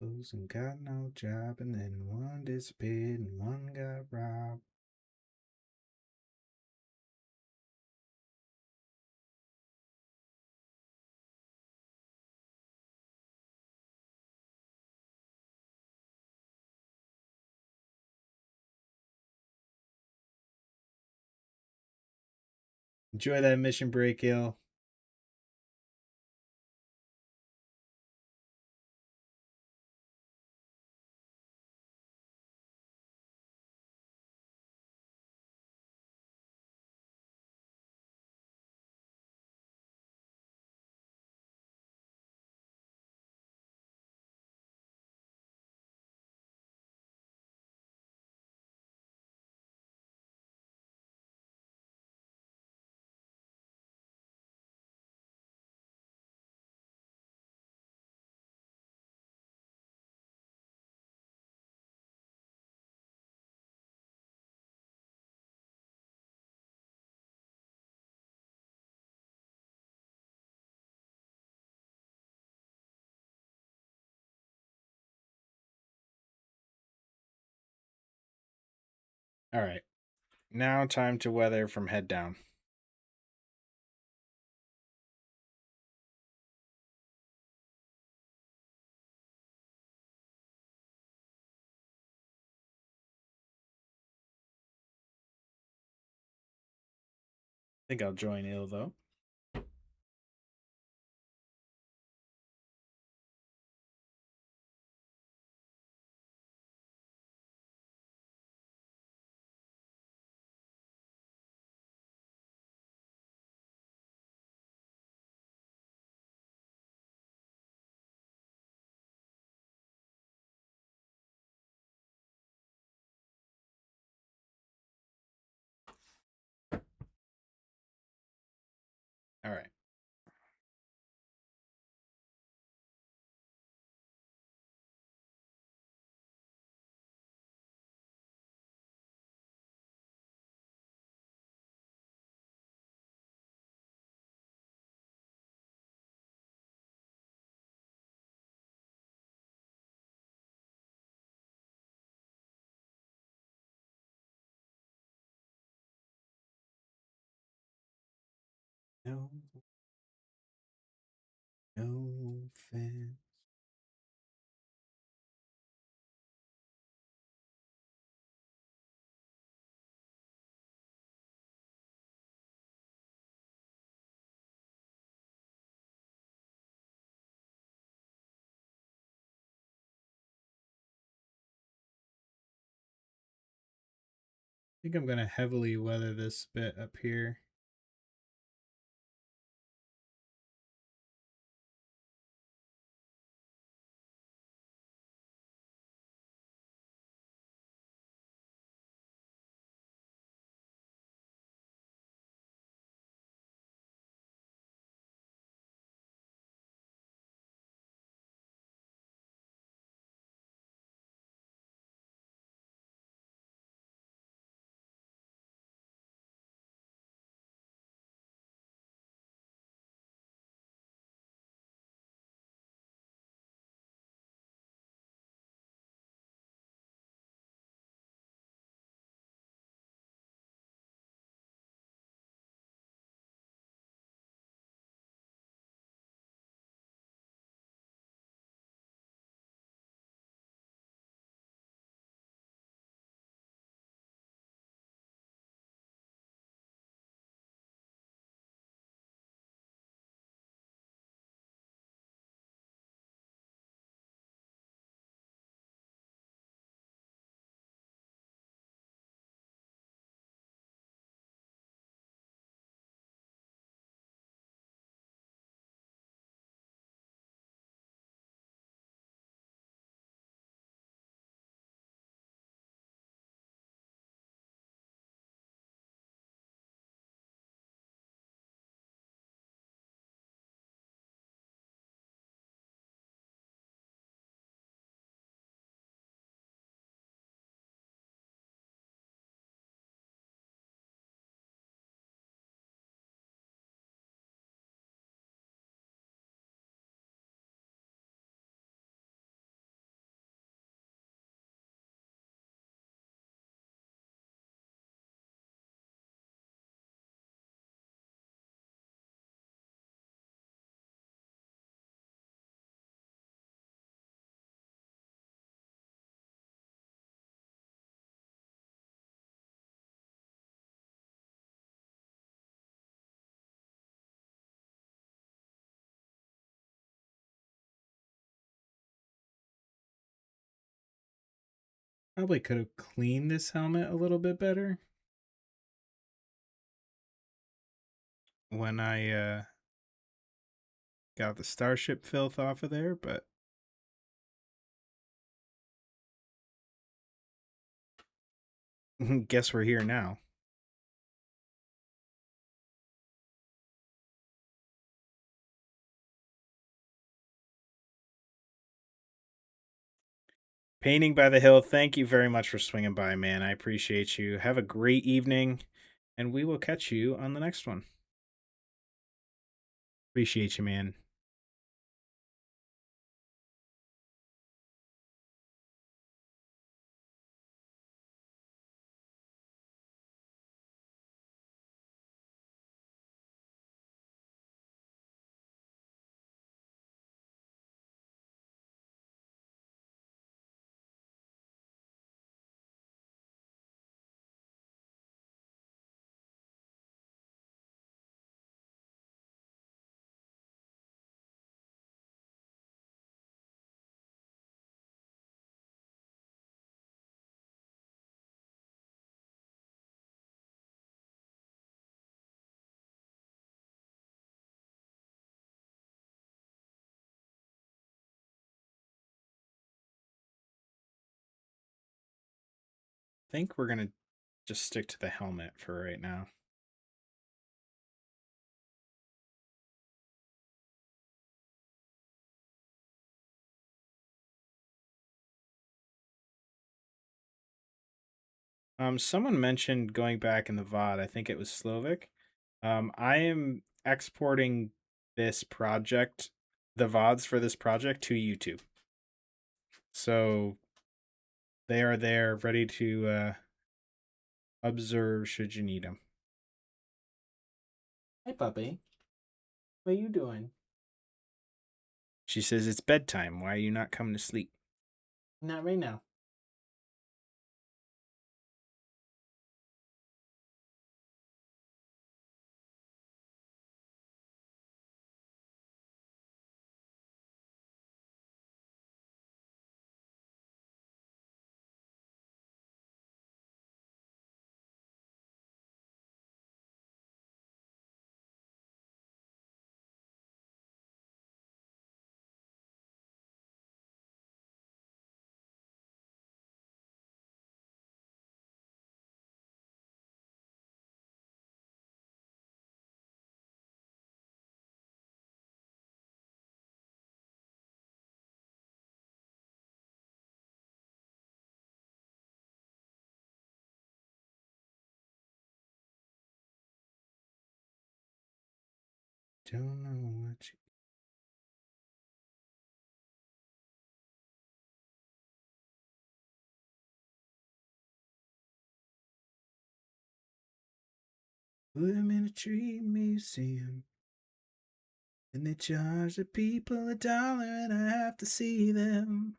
clothes and got no job, and then one disappeared and one got robbed. Enjoy that mission break, Hill. All right. Now time to weather from head down. I think I'll join Ill though. All right. No. No fans. I think I'm going to heavily weather this bit up here. Probably could have cleaned this helmet a little bit better when I got the starship filth off of there, but guess we're here now. Painting by the Hill, thank you very much for swinging by, man. I appreciate you. Have a great evening, and we will catch you on the next one. Appreciate you, man. I think we're gonna just stick to the helmet for right now. Someone mentioned going back in the VOD. I think it was Slovak. I am exporting this project, the VODs for this project, to YouTube. So they are there, ready to observe should you need them. Hey, puppy. What are you doing? She says it's bedtime. Why are you not coming to sleep? Not right now. Don't know what you... Put them in a tree museum, and they charge the people $1, and I have to see them.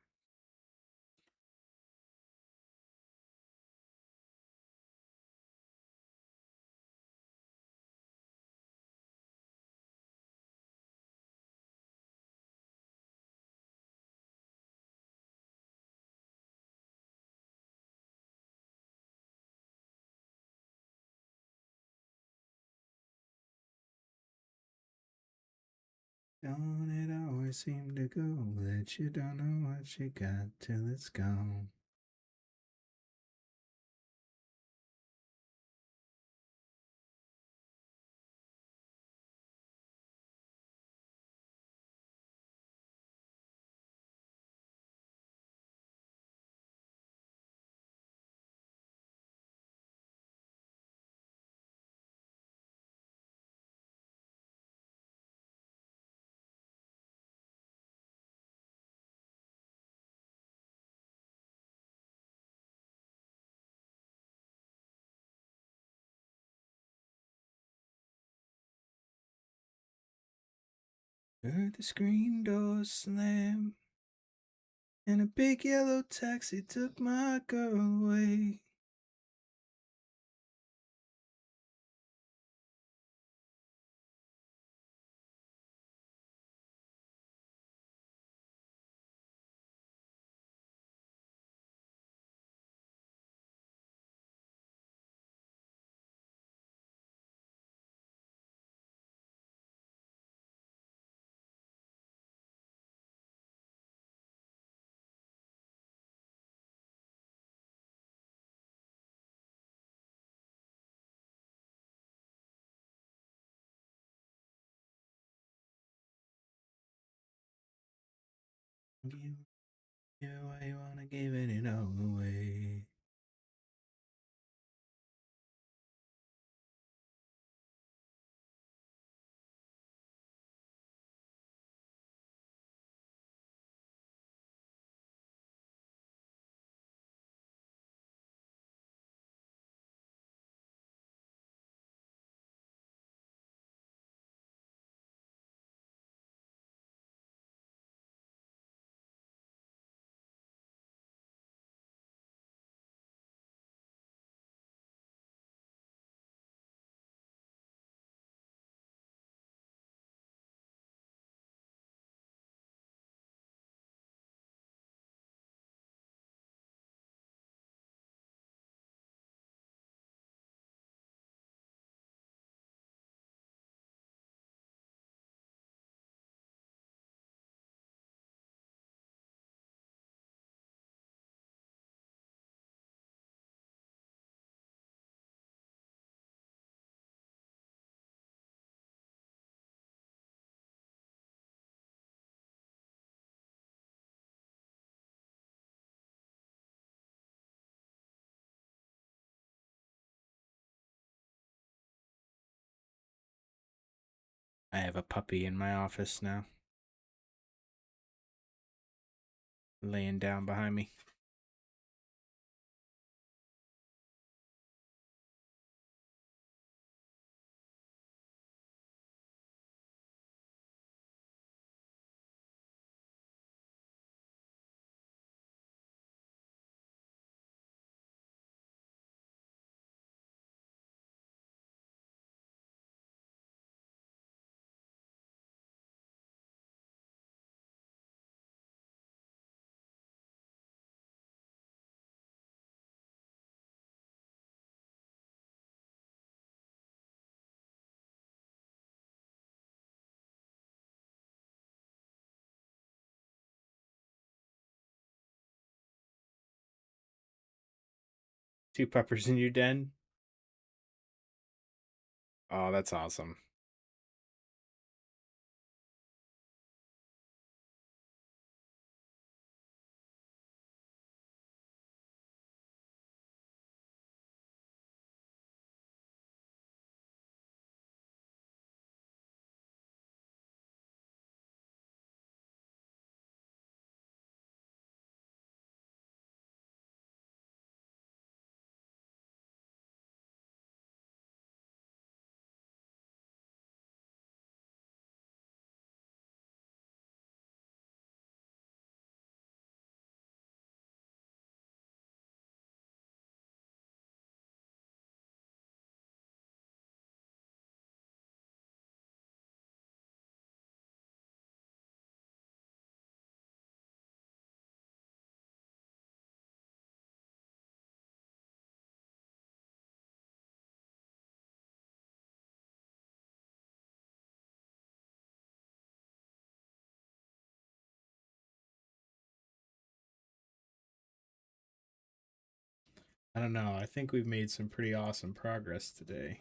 Don't it always seem to go that you don't know what you got till it's gone? Heard the screen door slam, and a big yellow taxi took my girl away. Give it why you wanna give it all away. I have a puppy in my office now. Laying down behind me. Two puppers in your den? Oh, that's awesome. I don't know. I think we've made some pretty awesome progress today.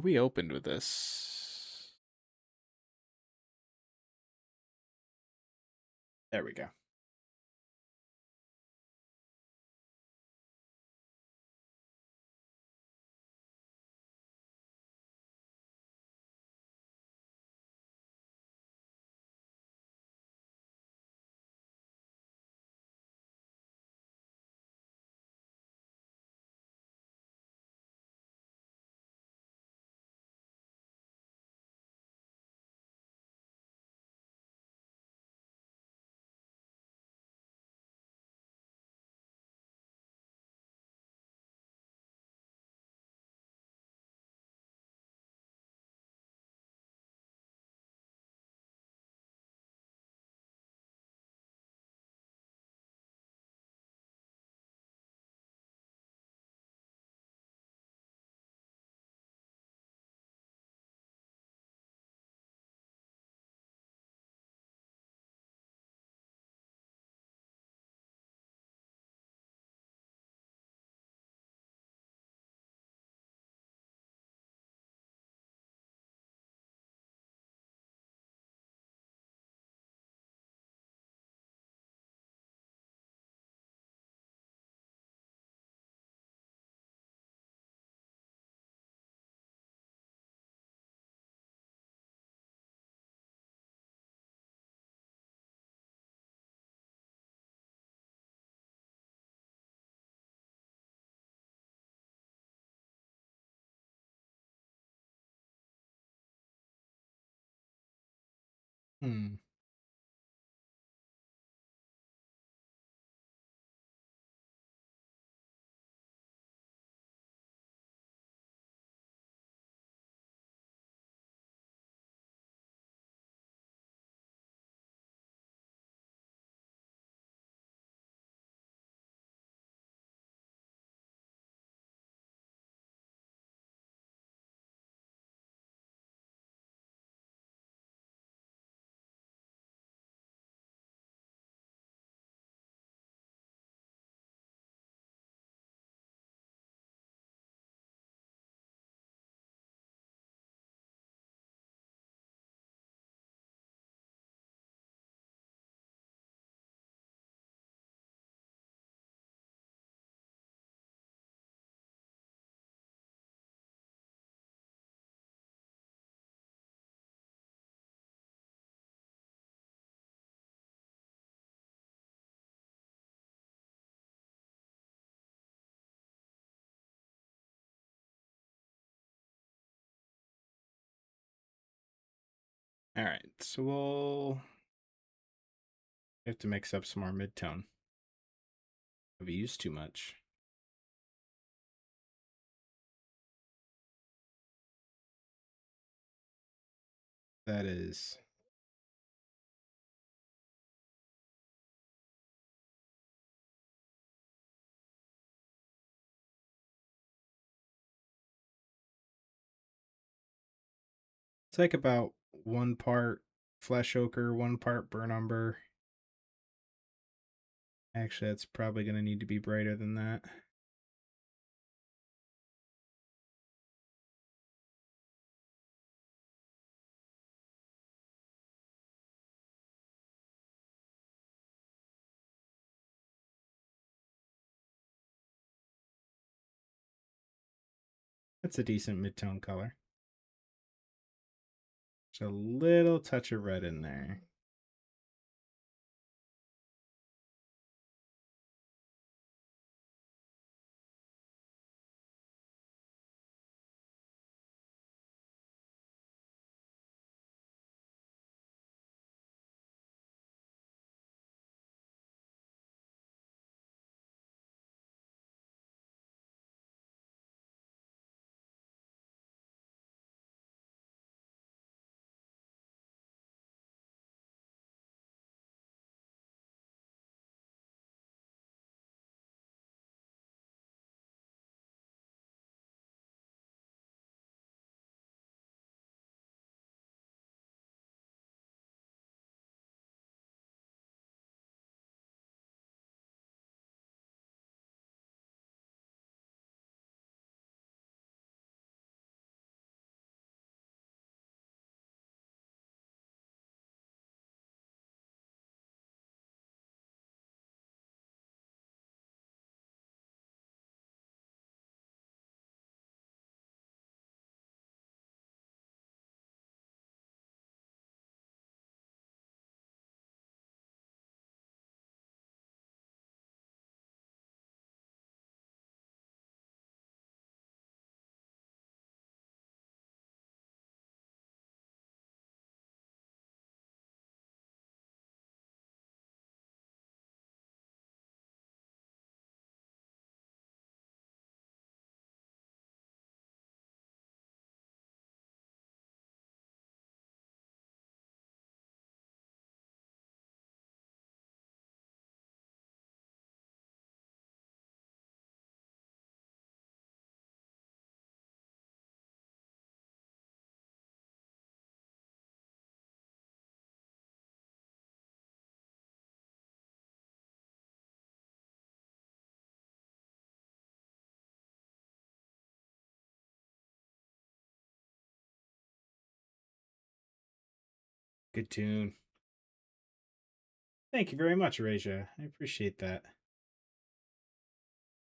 We opened with this. There we go. Hmm. All right, so we'll have to mix up some more mid-tone. I've used too much. That is it's like about 1 part flesh ochre, 1 part burnt umber. Actually, that's probably going to need to be brighter than that. That's a decent mid-tone color. There's a little touch of red in there. Good tune. Thank you very much, Raja. I appreciate that.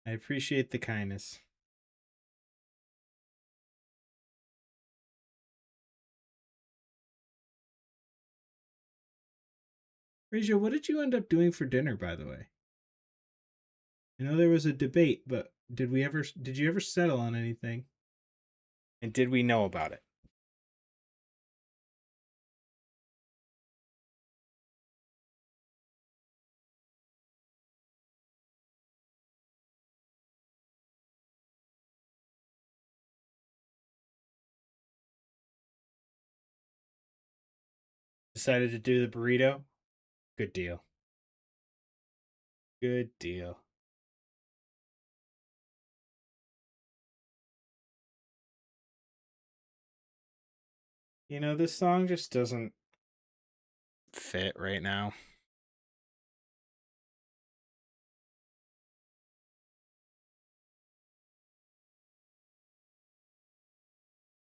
I appreciate the kindness. Raja, what did you end up doing for dinner, by the way? I know there was a debate, but did you ever settle on anything? And did we know about it? Decided to do the burrito? Good deal. Good deal. You know, this song just doesn't fit right now.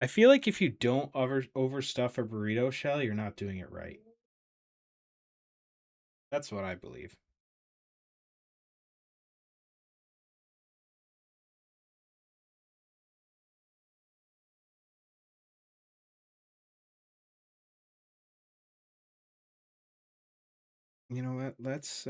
I feel like if you don't overstuff a burrito shell, you're not doing it right. That's what I believe. You know what? Let's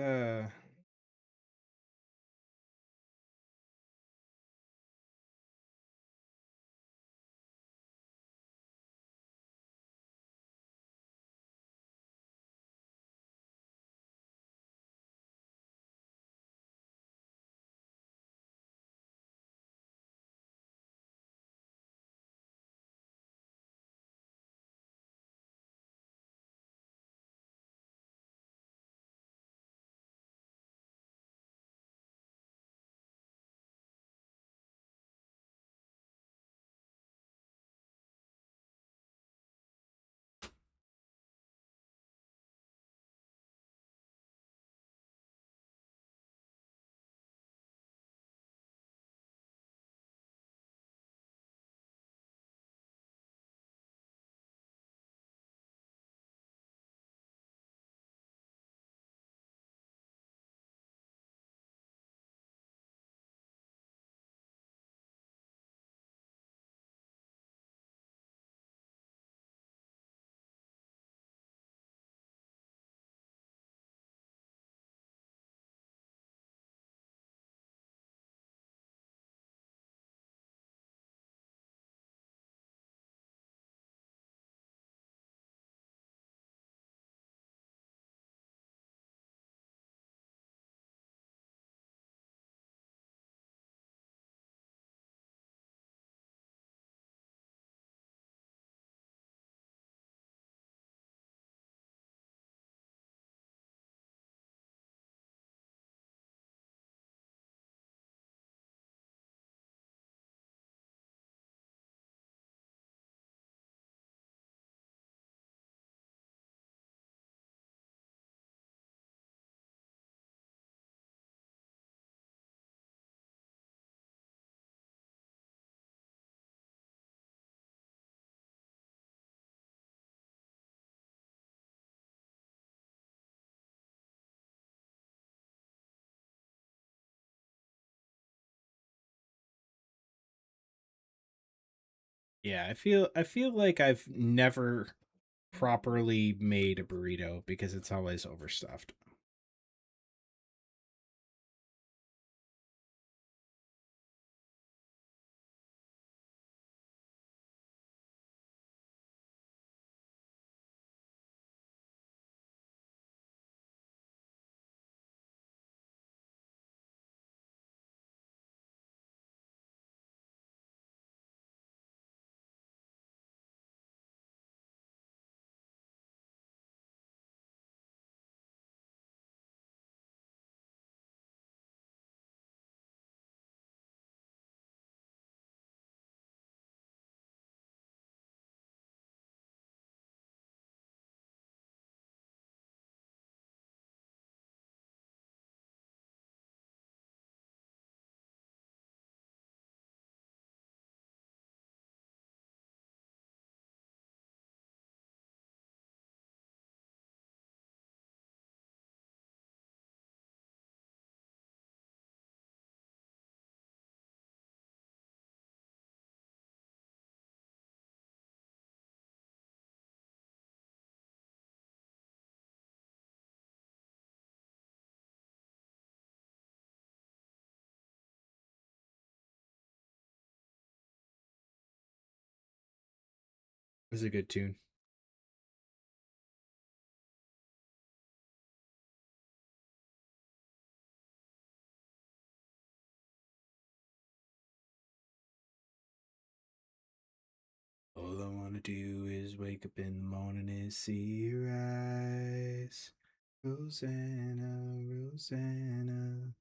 Yeah, I feel like I've never properly made a burrito because it's always overstuffed. This is a good tune. All I wanna do is wake up in the morning and see your eyes. Rosanna, Rosanna.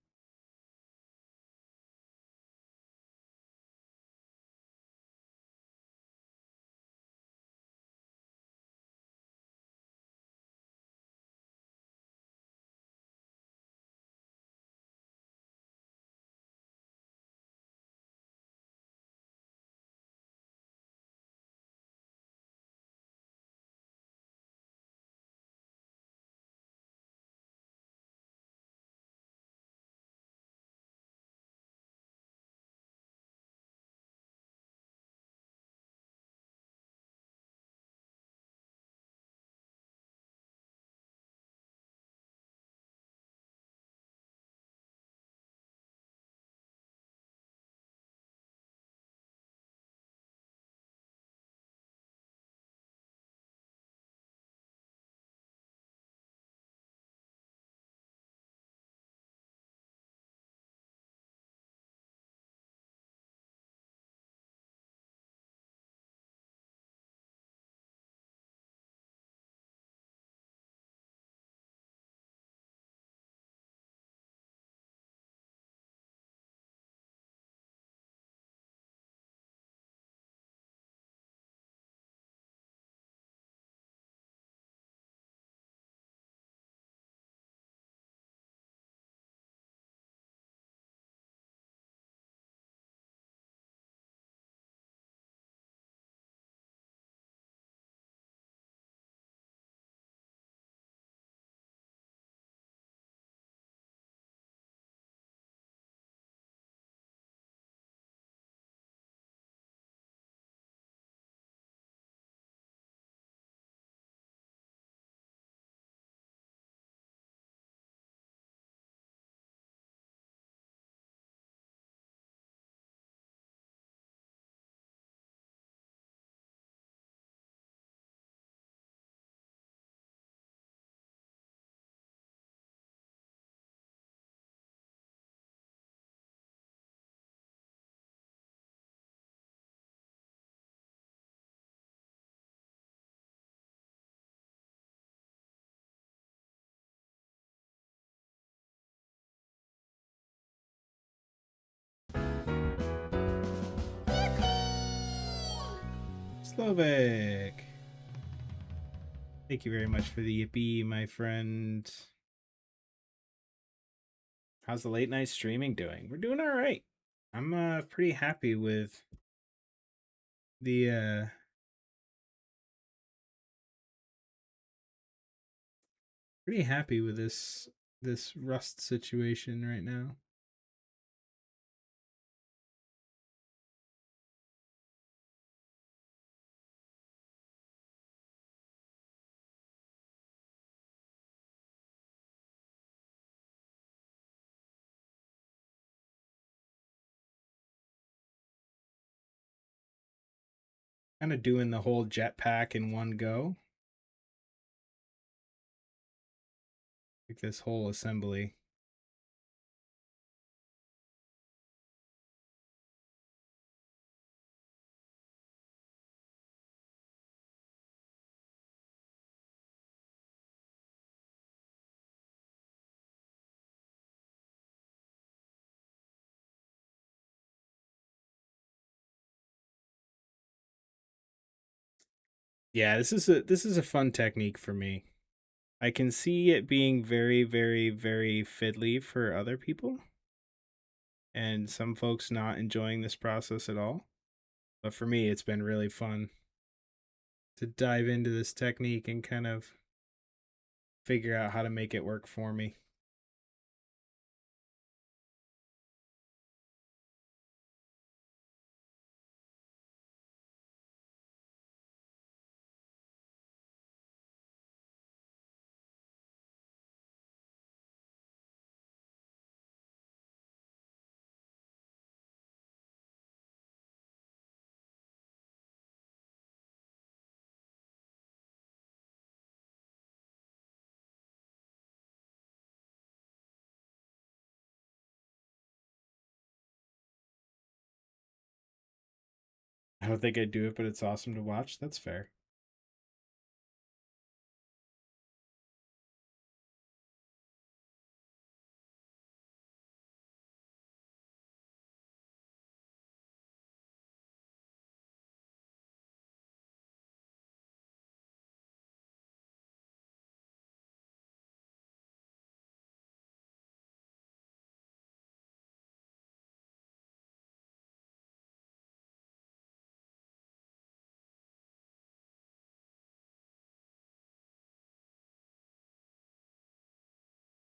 Slovak. Thank you very much for the yippee, my friend. How's the late night streaming doing? We're doing all right. I'm pretty happy with the pretty happy with this Rust situation right now. Kind of doing the whole jetpack in one go. Like this whole assembly. Yeah, this is a fun technique for me. I can see it being very, very, very fiddly for other people, and some folks not enjoying this process at all. But for me, it's been really fun to dive into this technique and kind of figure out how to make it work for me. I don't think I'd do it, but it's awesome to watch. That's fair.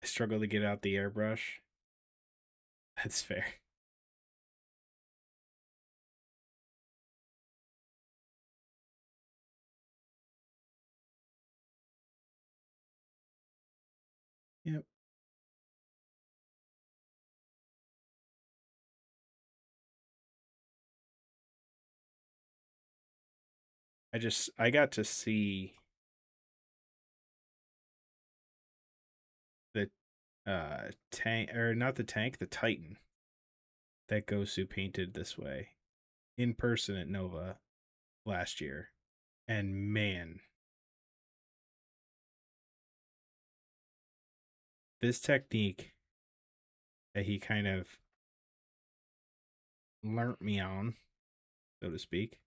I struggle to get out the airbrush. That's fair. Yep. I got to see the tank, or not the tank, the Titan that Gosu painted this way in person at Nova last year. And man, this technique that he kind of learnt me on, so to speak,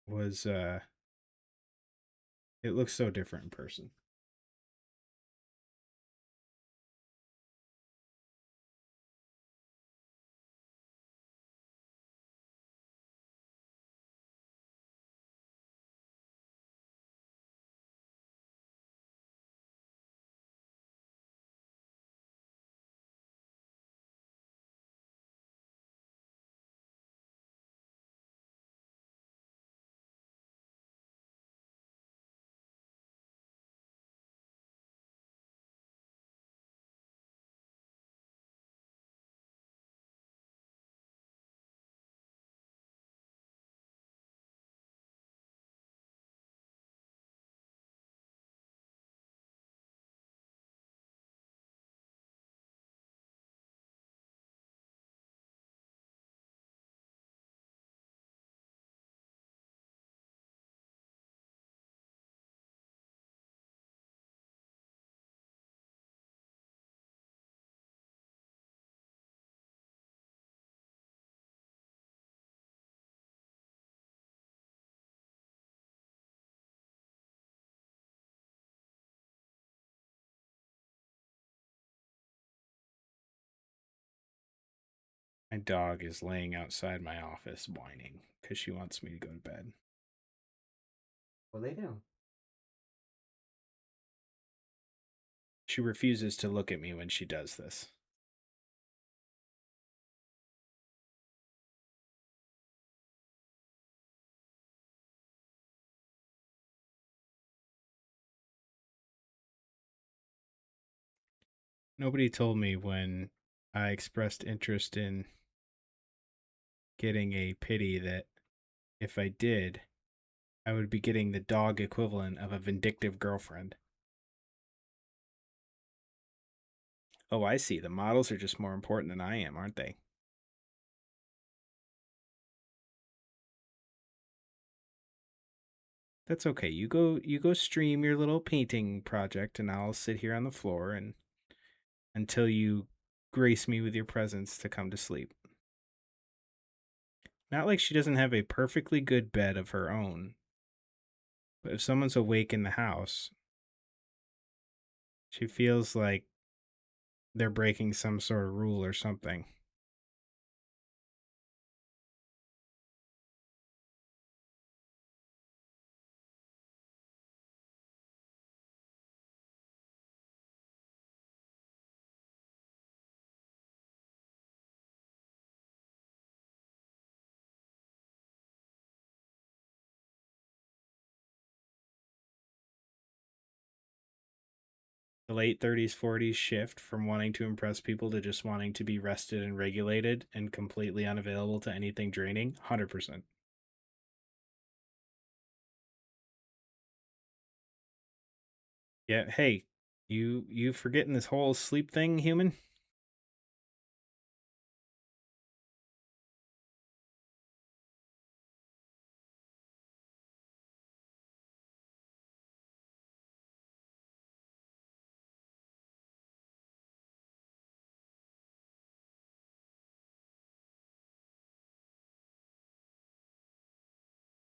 was it looks so different in person. My dog is laying outside my office whining because she wants me to go to bed. Well, lay down. She refuses to look at me when she does this. Nobody told me when I expressed interest in getting a pity that if I did, I would be getting the dog equivalent of a vindictive girlfriend. Oh, I see. The models are just more important than I am, aren't they? That's okay. You go stream your little painting project and I'll sit here on the floor and until you grace me with your presence to come to sleep. Not like she doesn't have a perfectly good bed of her own. But if someone's awake in the house, she feels like they're breaking some sort of rule or something. The late 30s, 40s shift from wanting to impress people to just wanting to be rested and regulated and completely unavailable to anything draining, 100%. Yeah, hey, You forgetting this whole sleep thing, human?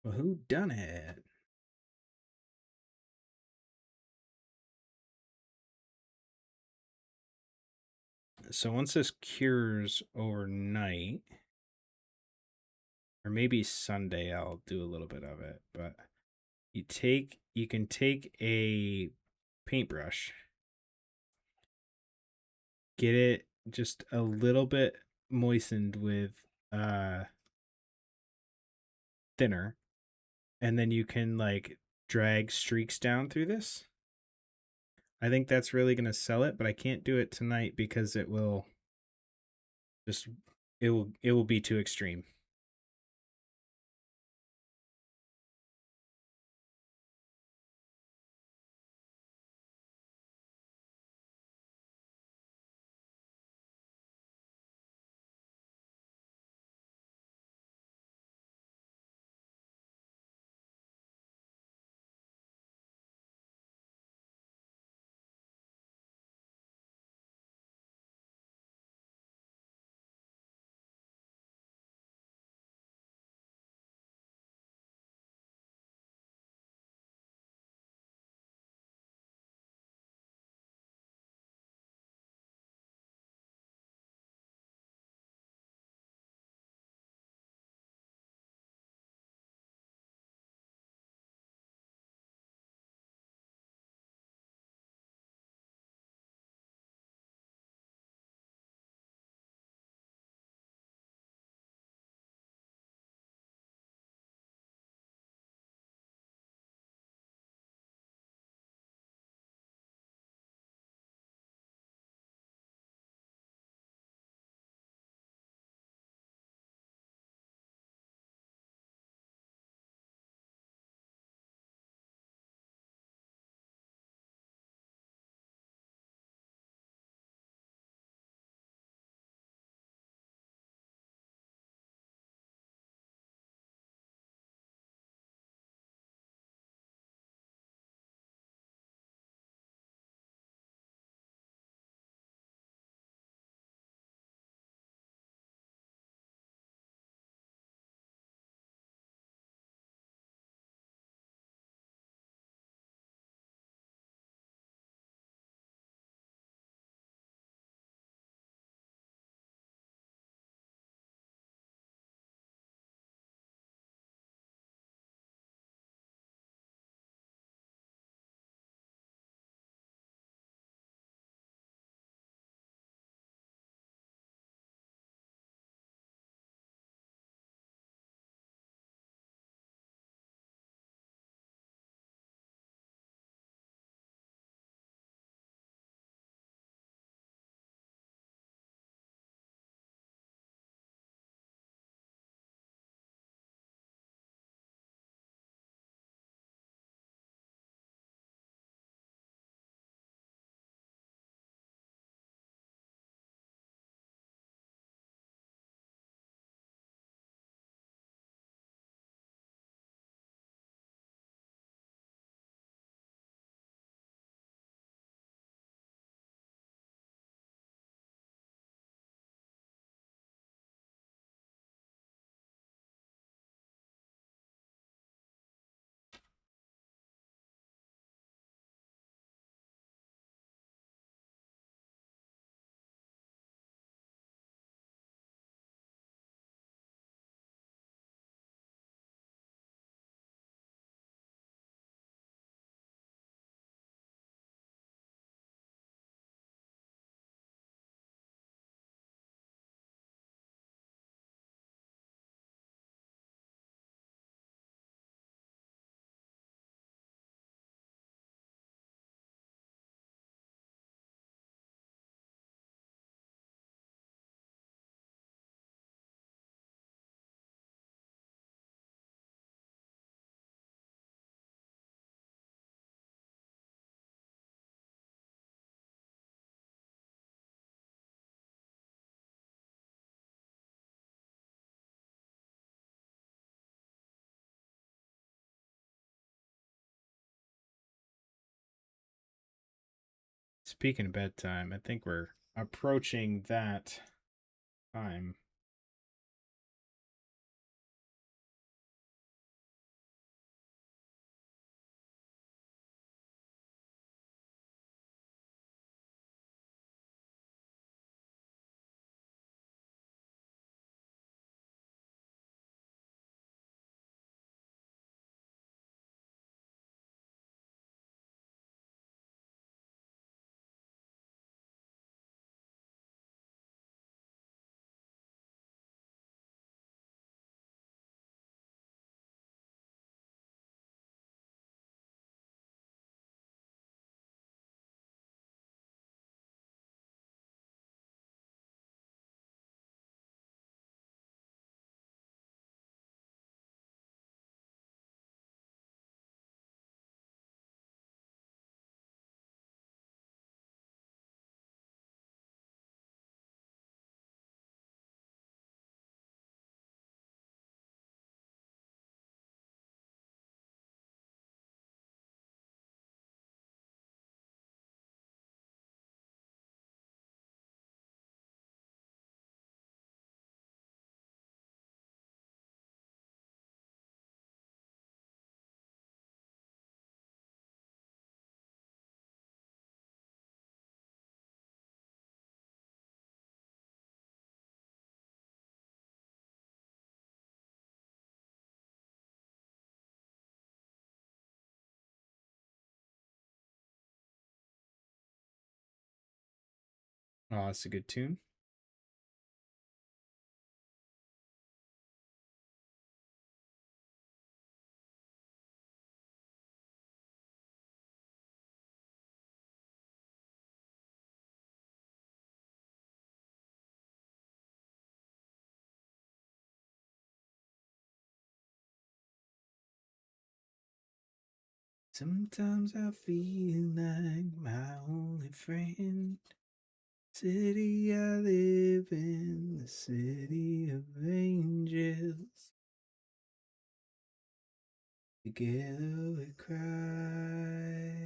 Well, who done it? So once this cures overnight, or maybe Sunday, I'll do a little bit of it. But you can take a paintbrush, get it just a little bit moistened with thinner, and then you can like drag streaks down through this. I think that's really gonna sell it, but I can't do it tonight because it will be too extreme. Speaking of bedtime, I think we're approaching that time. Oh, that's a good tune. Sometimes I feel like my only friend. City I live in, the city of angels. Together we cry.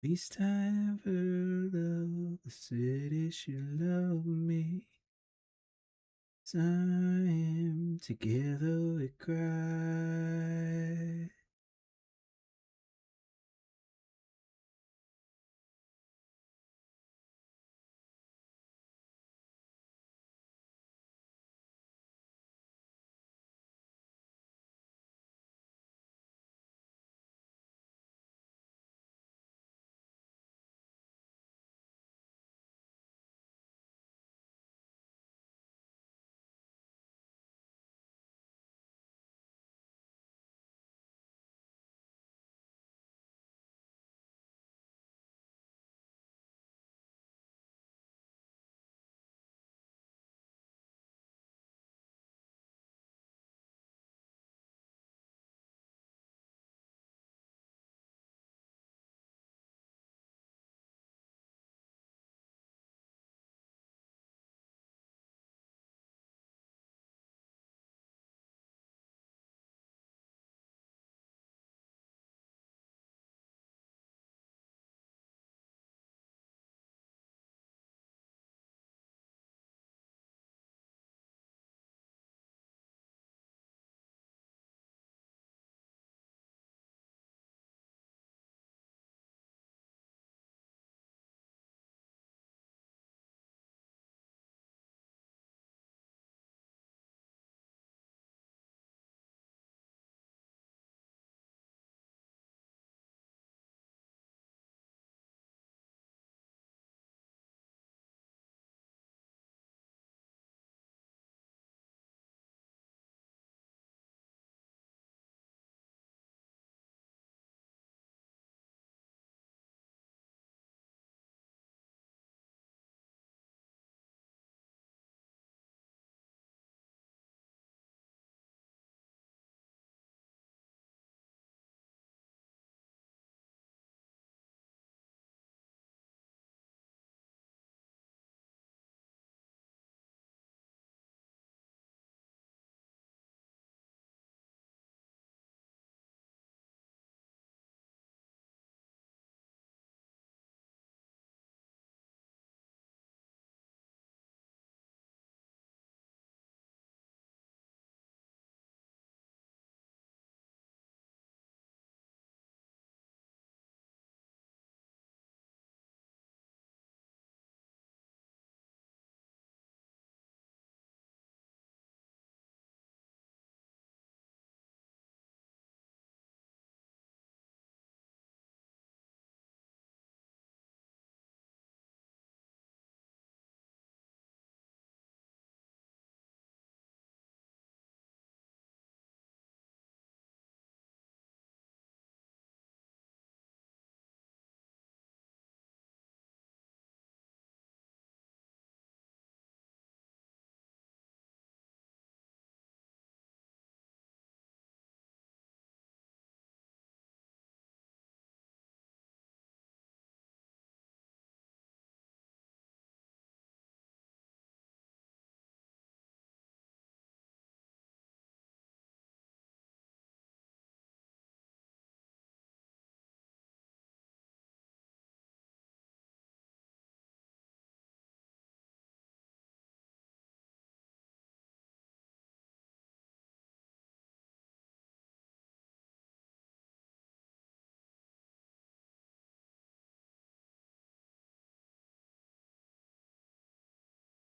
Least I ever loved the city she loved me. Time together we cry.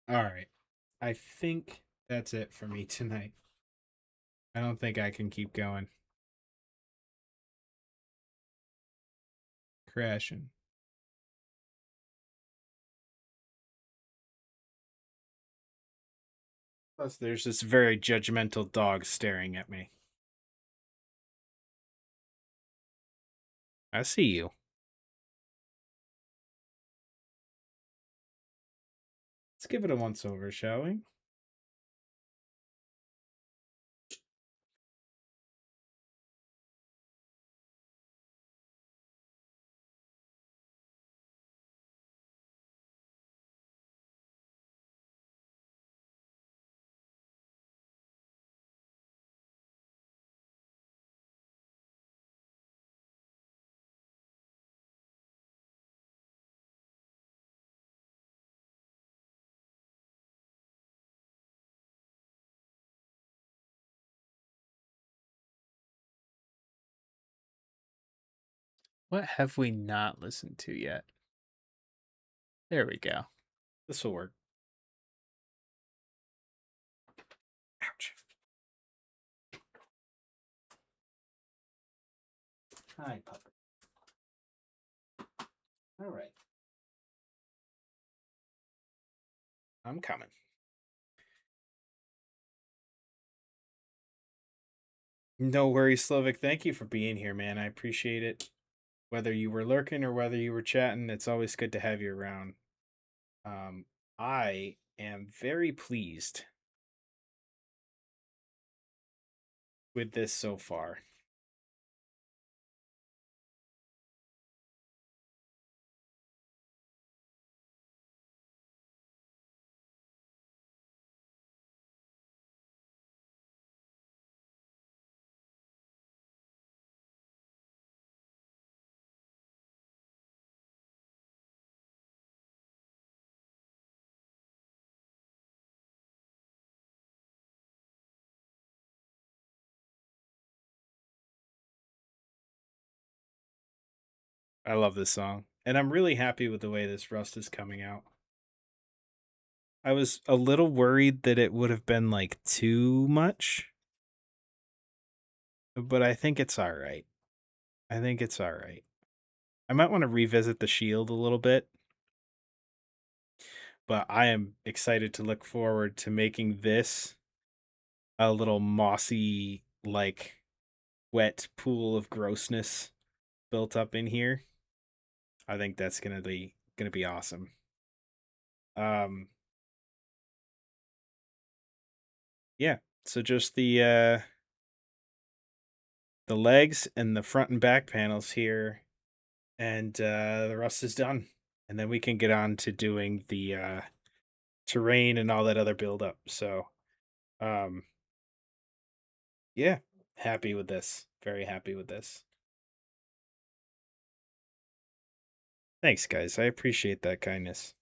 All right. I think that's it for me tonight. I don't think I can keep going. Crashing. Plus, there's this very judgmental dog staring at me. I see you. Let's give it a once over, shall we? What have we not listened to yet? There we go. This will work. Ouch. Hi, puppy. All right. I'm coming. No worries, Slovak. Thank you for being here, man. I appreciate it. Whether you were lurking or whether you were chatting, it's always good to have you around. Um, I am very pleased with this so far. I love this song, and I'm really happy with the way this Rust is coming out. I was a little worried that it would have been like too much, but I think it's all right. I think it's all right. I might want to revisit the shield a little bit, but I am excited to look forward to making this a little mossy, like wet pool of grossness built up in here. I think that's gonna be awesome. Um, yeah. So just the legs and the front and back panels here, and the rust is done, and then we can get on to doing the terrain and all that other build up. So, um, yeah, happy with this. Very happy with this. Thanks, guys. I appreciate that kindness.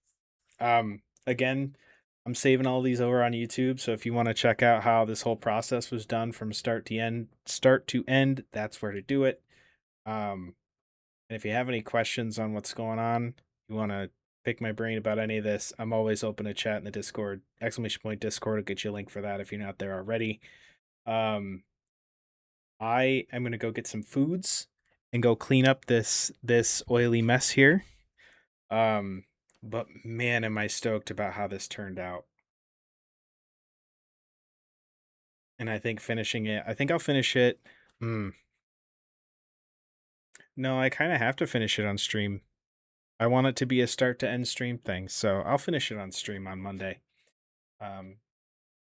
Again, I'm saving all these over on YouTube, so if you want to check out how this whole process was done from start to end, that's where to do it. And if you have any questions on what's going on, you want to pick my brain about any of this, I'm always open to chat in the Discord. !Discord will get you a link for that if you're not there already. I am gonna go get some foods and go clean up this oily mess here. But man, am I stoked about how this turned out. And I think finishing it, I think I'll finish it. No, I kind of have to finish it on stream. I want it to be a start to end stream thing, so I'll finish it on stream on Monday. And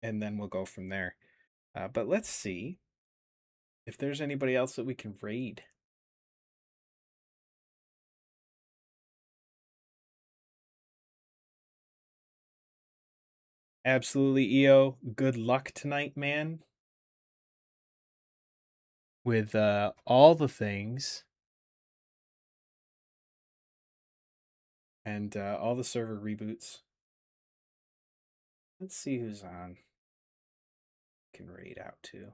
then we'll go from there. But let's see if there's anybody else that we can raid. Absolutely, EO. Good luck tonight, man. With all the things and all the server reboots. Let's see who's on. Can raid out to.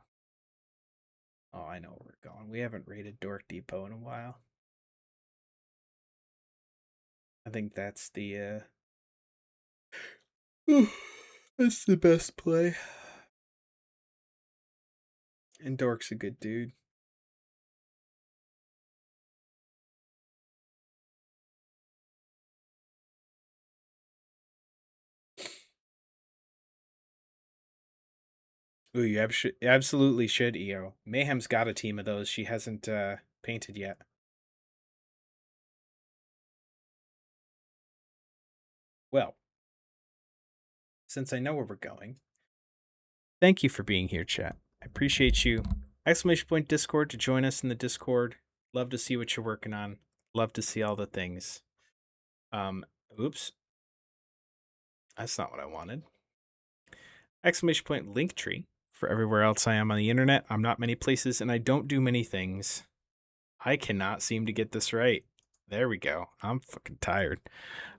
Oh, I know where we're going. We haven't raided Dork Depot in a while. I think that's the That's the best play. And Dork's a good dude. Ooh, you absolutely should, EO. Mayhem's got a team of those she hasn't painted yet. Well, since I know where we're going, thank you for being here, chat. I appreciate you. Exclamation point Discord to join us in the Discord. Love to see what you're working on. Love to see all the things. Oops. That's not what I wanted. Exclamation point Linktree for everywhere else I am on the internet. I'm not many places and I don't do many things. I cannot seem to get this right. There we go. I'm fucking tired.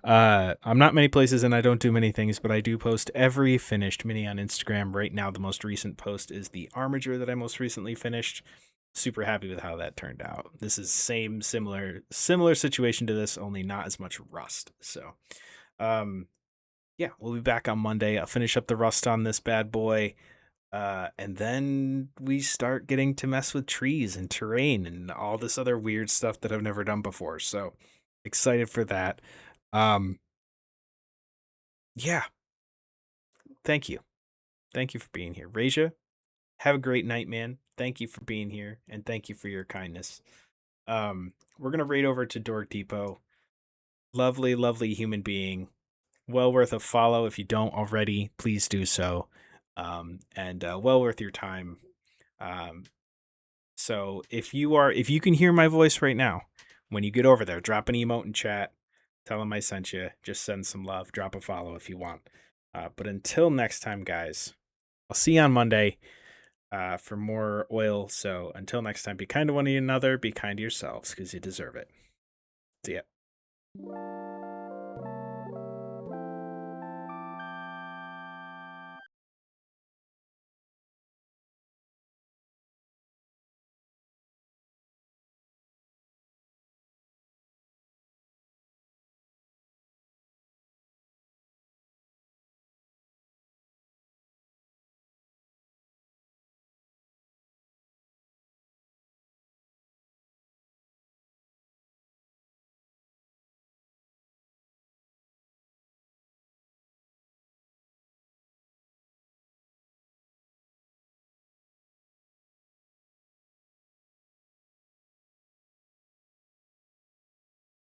I'm not many places and I don't do many things, but I do post every finished mini on Instagram. Right now, the most recent post is the Armiger that I most recently finished. Super happy with how that turned out. This is similar situation to this, only not as much rust. So, yeah, we'll be back on Monday. I'll finish up the rust on this bad boy. And then we start getting to mess with trees and terrain and all this other weird stuff that I've never done before. So excited for that. Yeah. Thank you. Thank you for being here. Raja, have a great night, man. Thank you for being here and thank you for your kindness. We're gonna raid over to Dork Depot. Lovely, lovely human being. Well worth a follow. If you don't already, please do so. And well worth your time. So if you can hear my voice right now, when you get over there, drop an emote in chat. Tell them I sent you. Just send some love. Drop a follow if you want. But until next time, guys, I'll see you on Monday for more oil. So until next time, be kind to one another. Be kind to yourselves because you deserve it. See ya.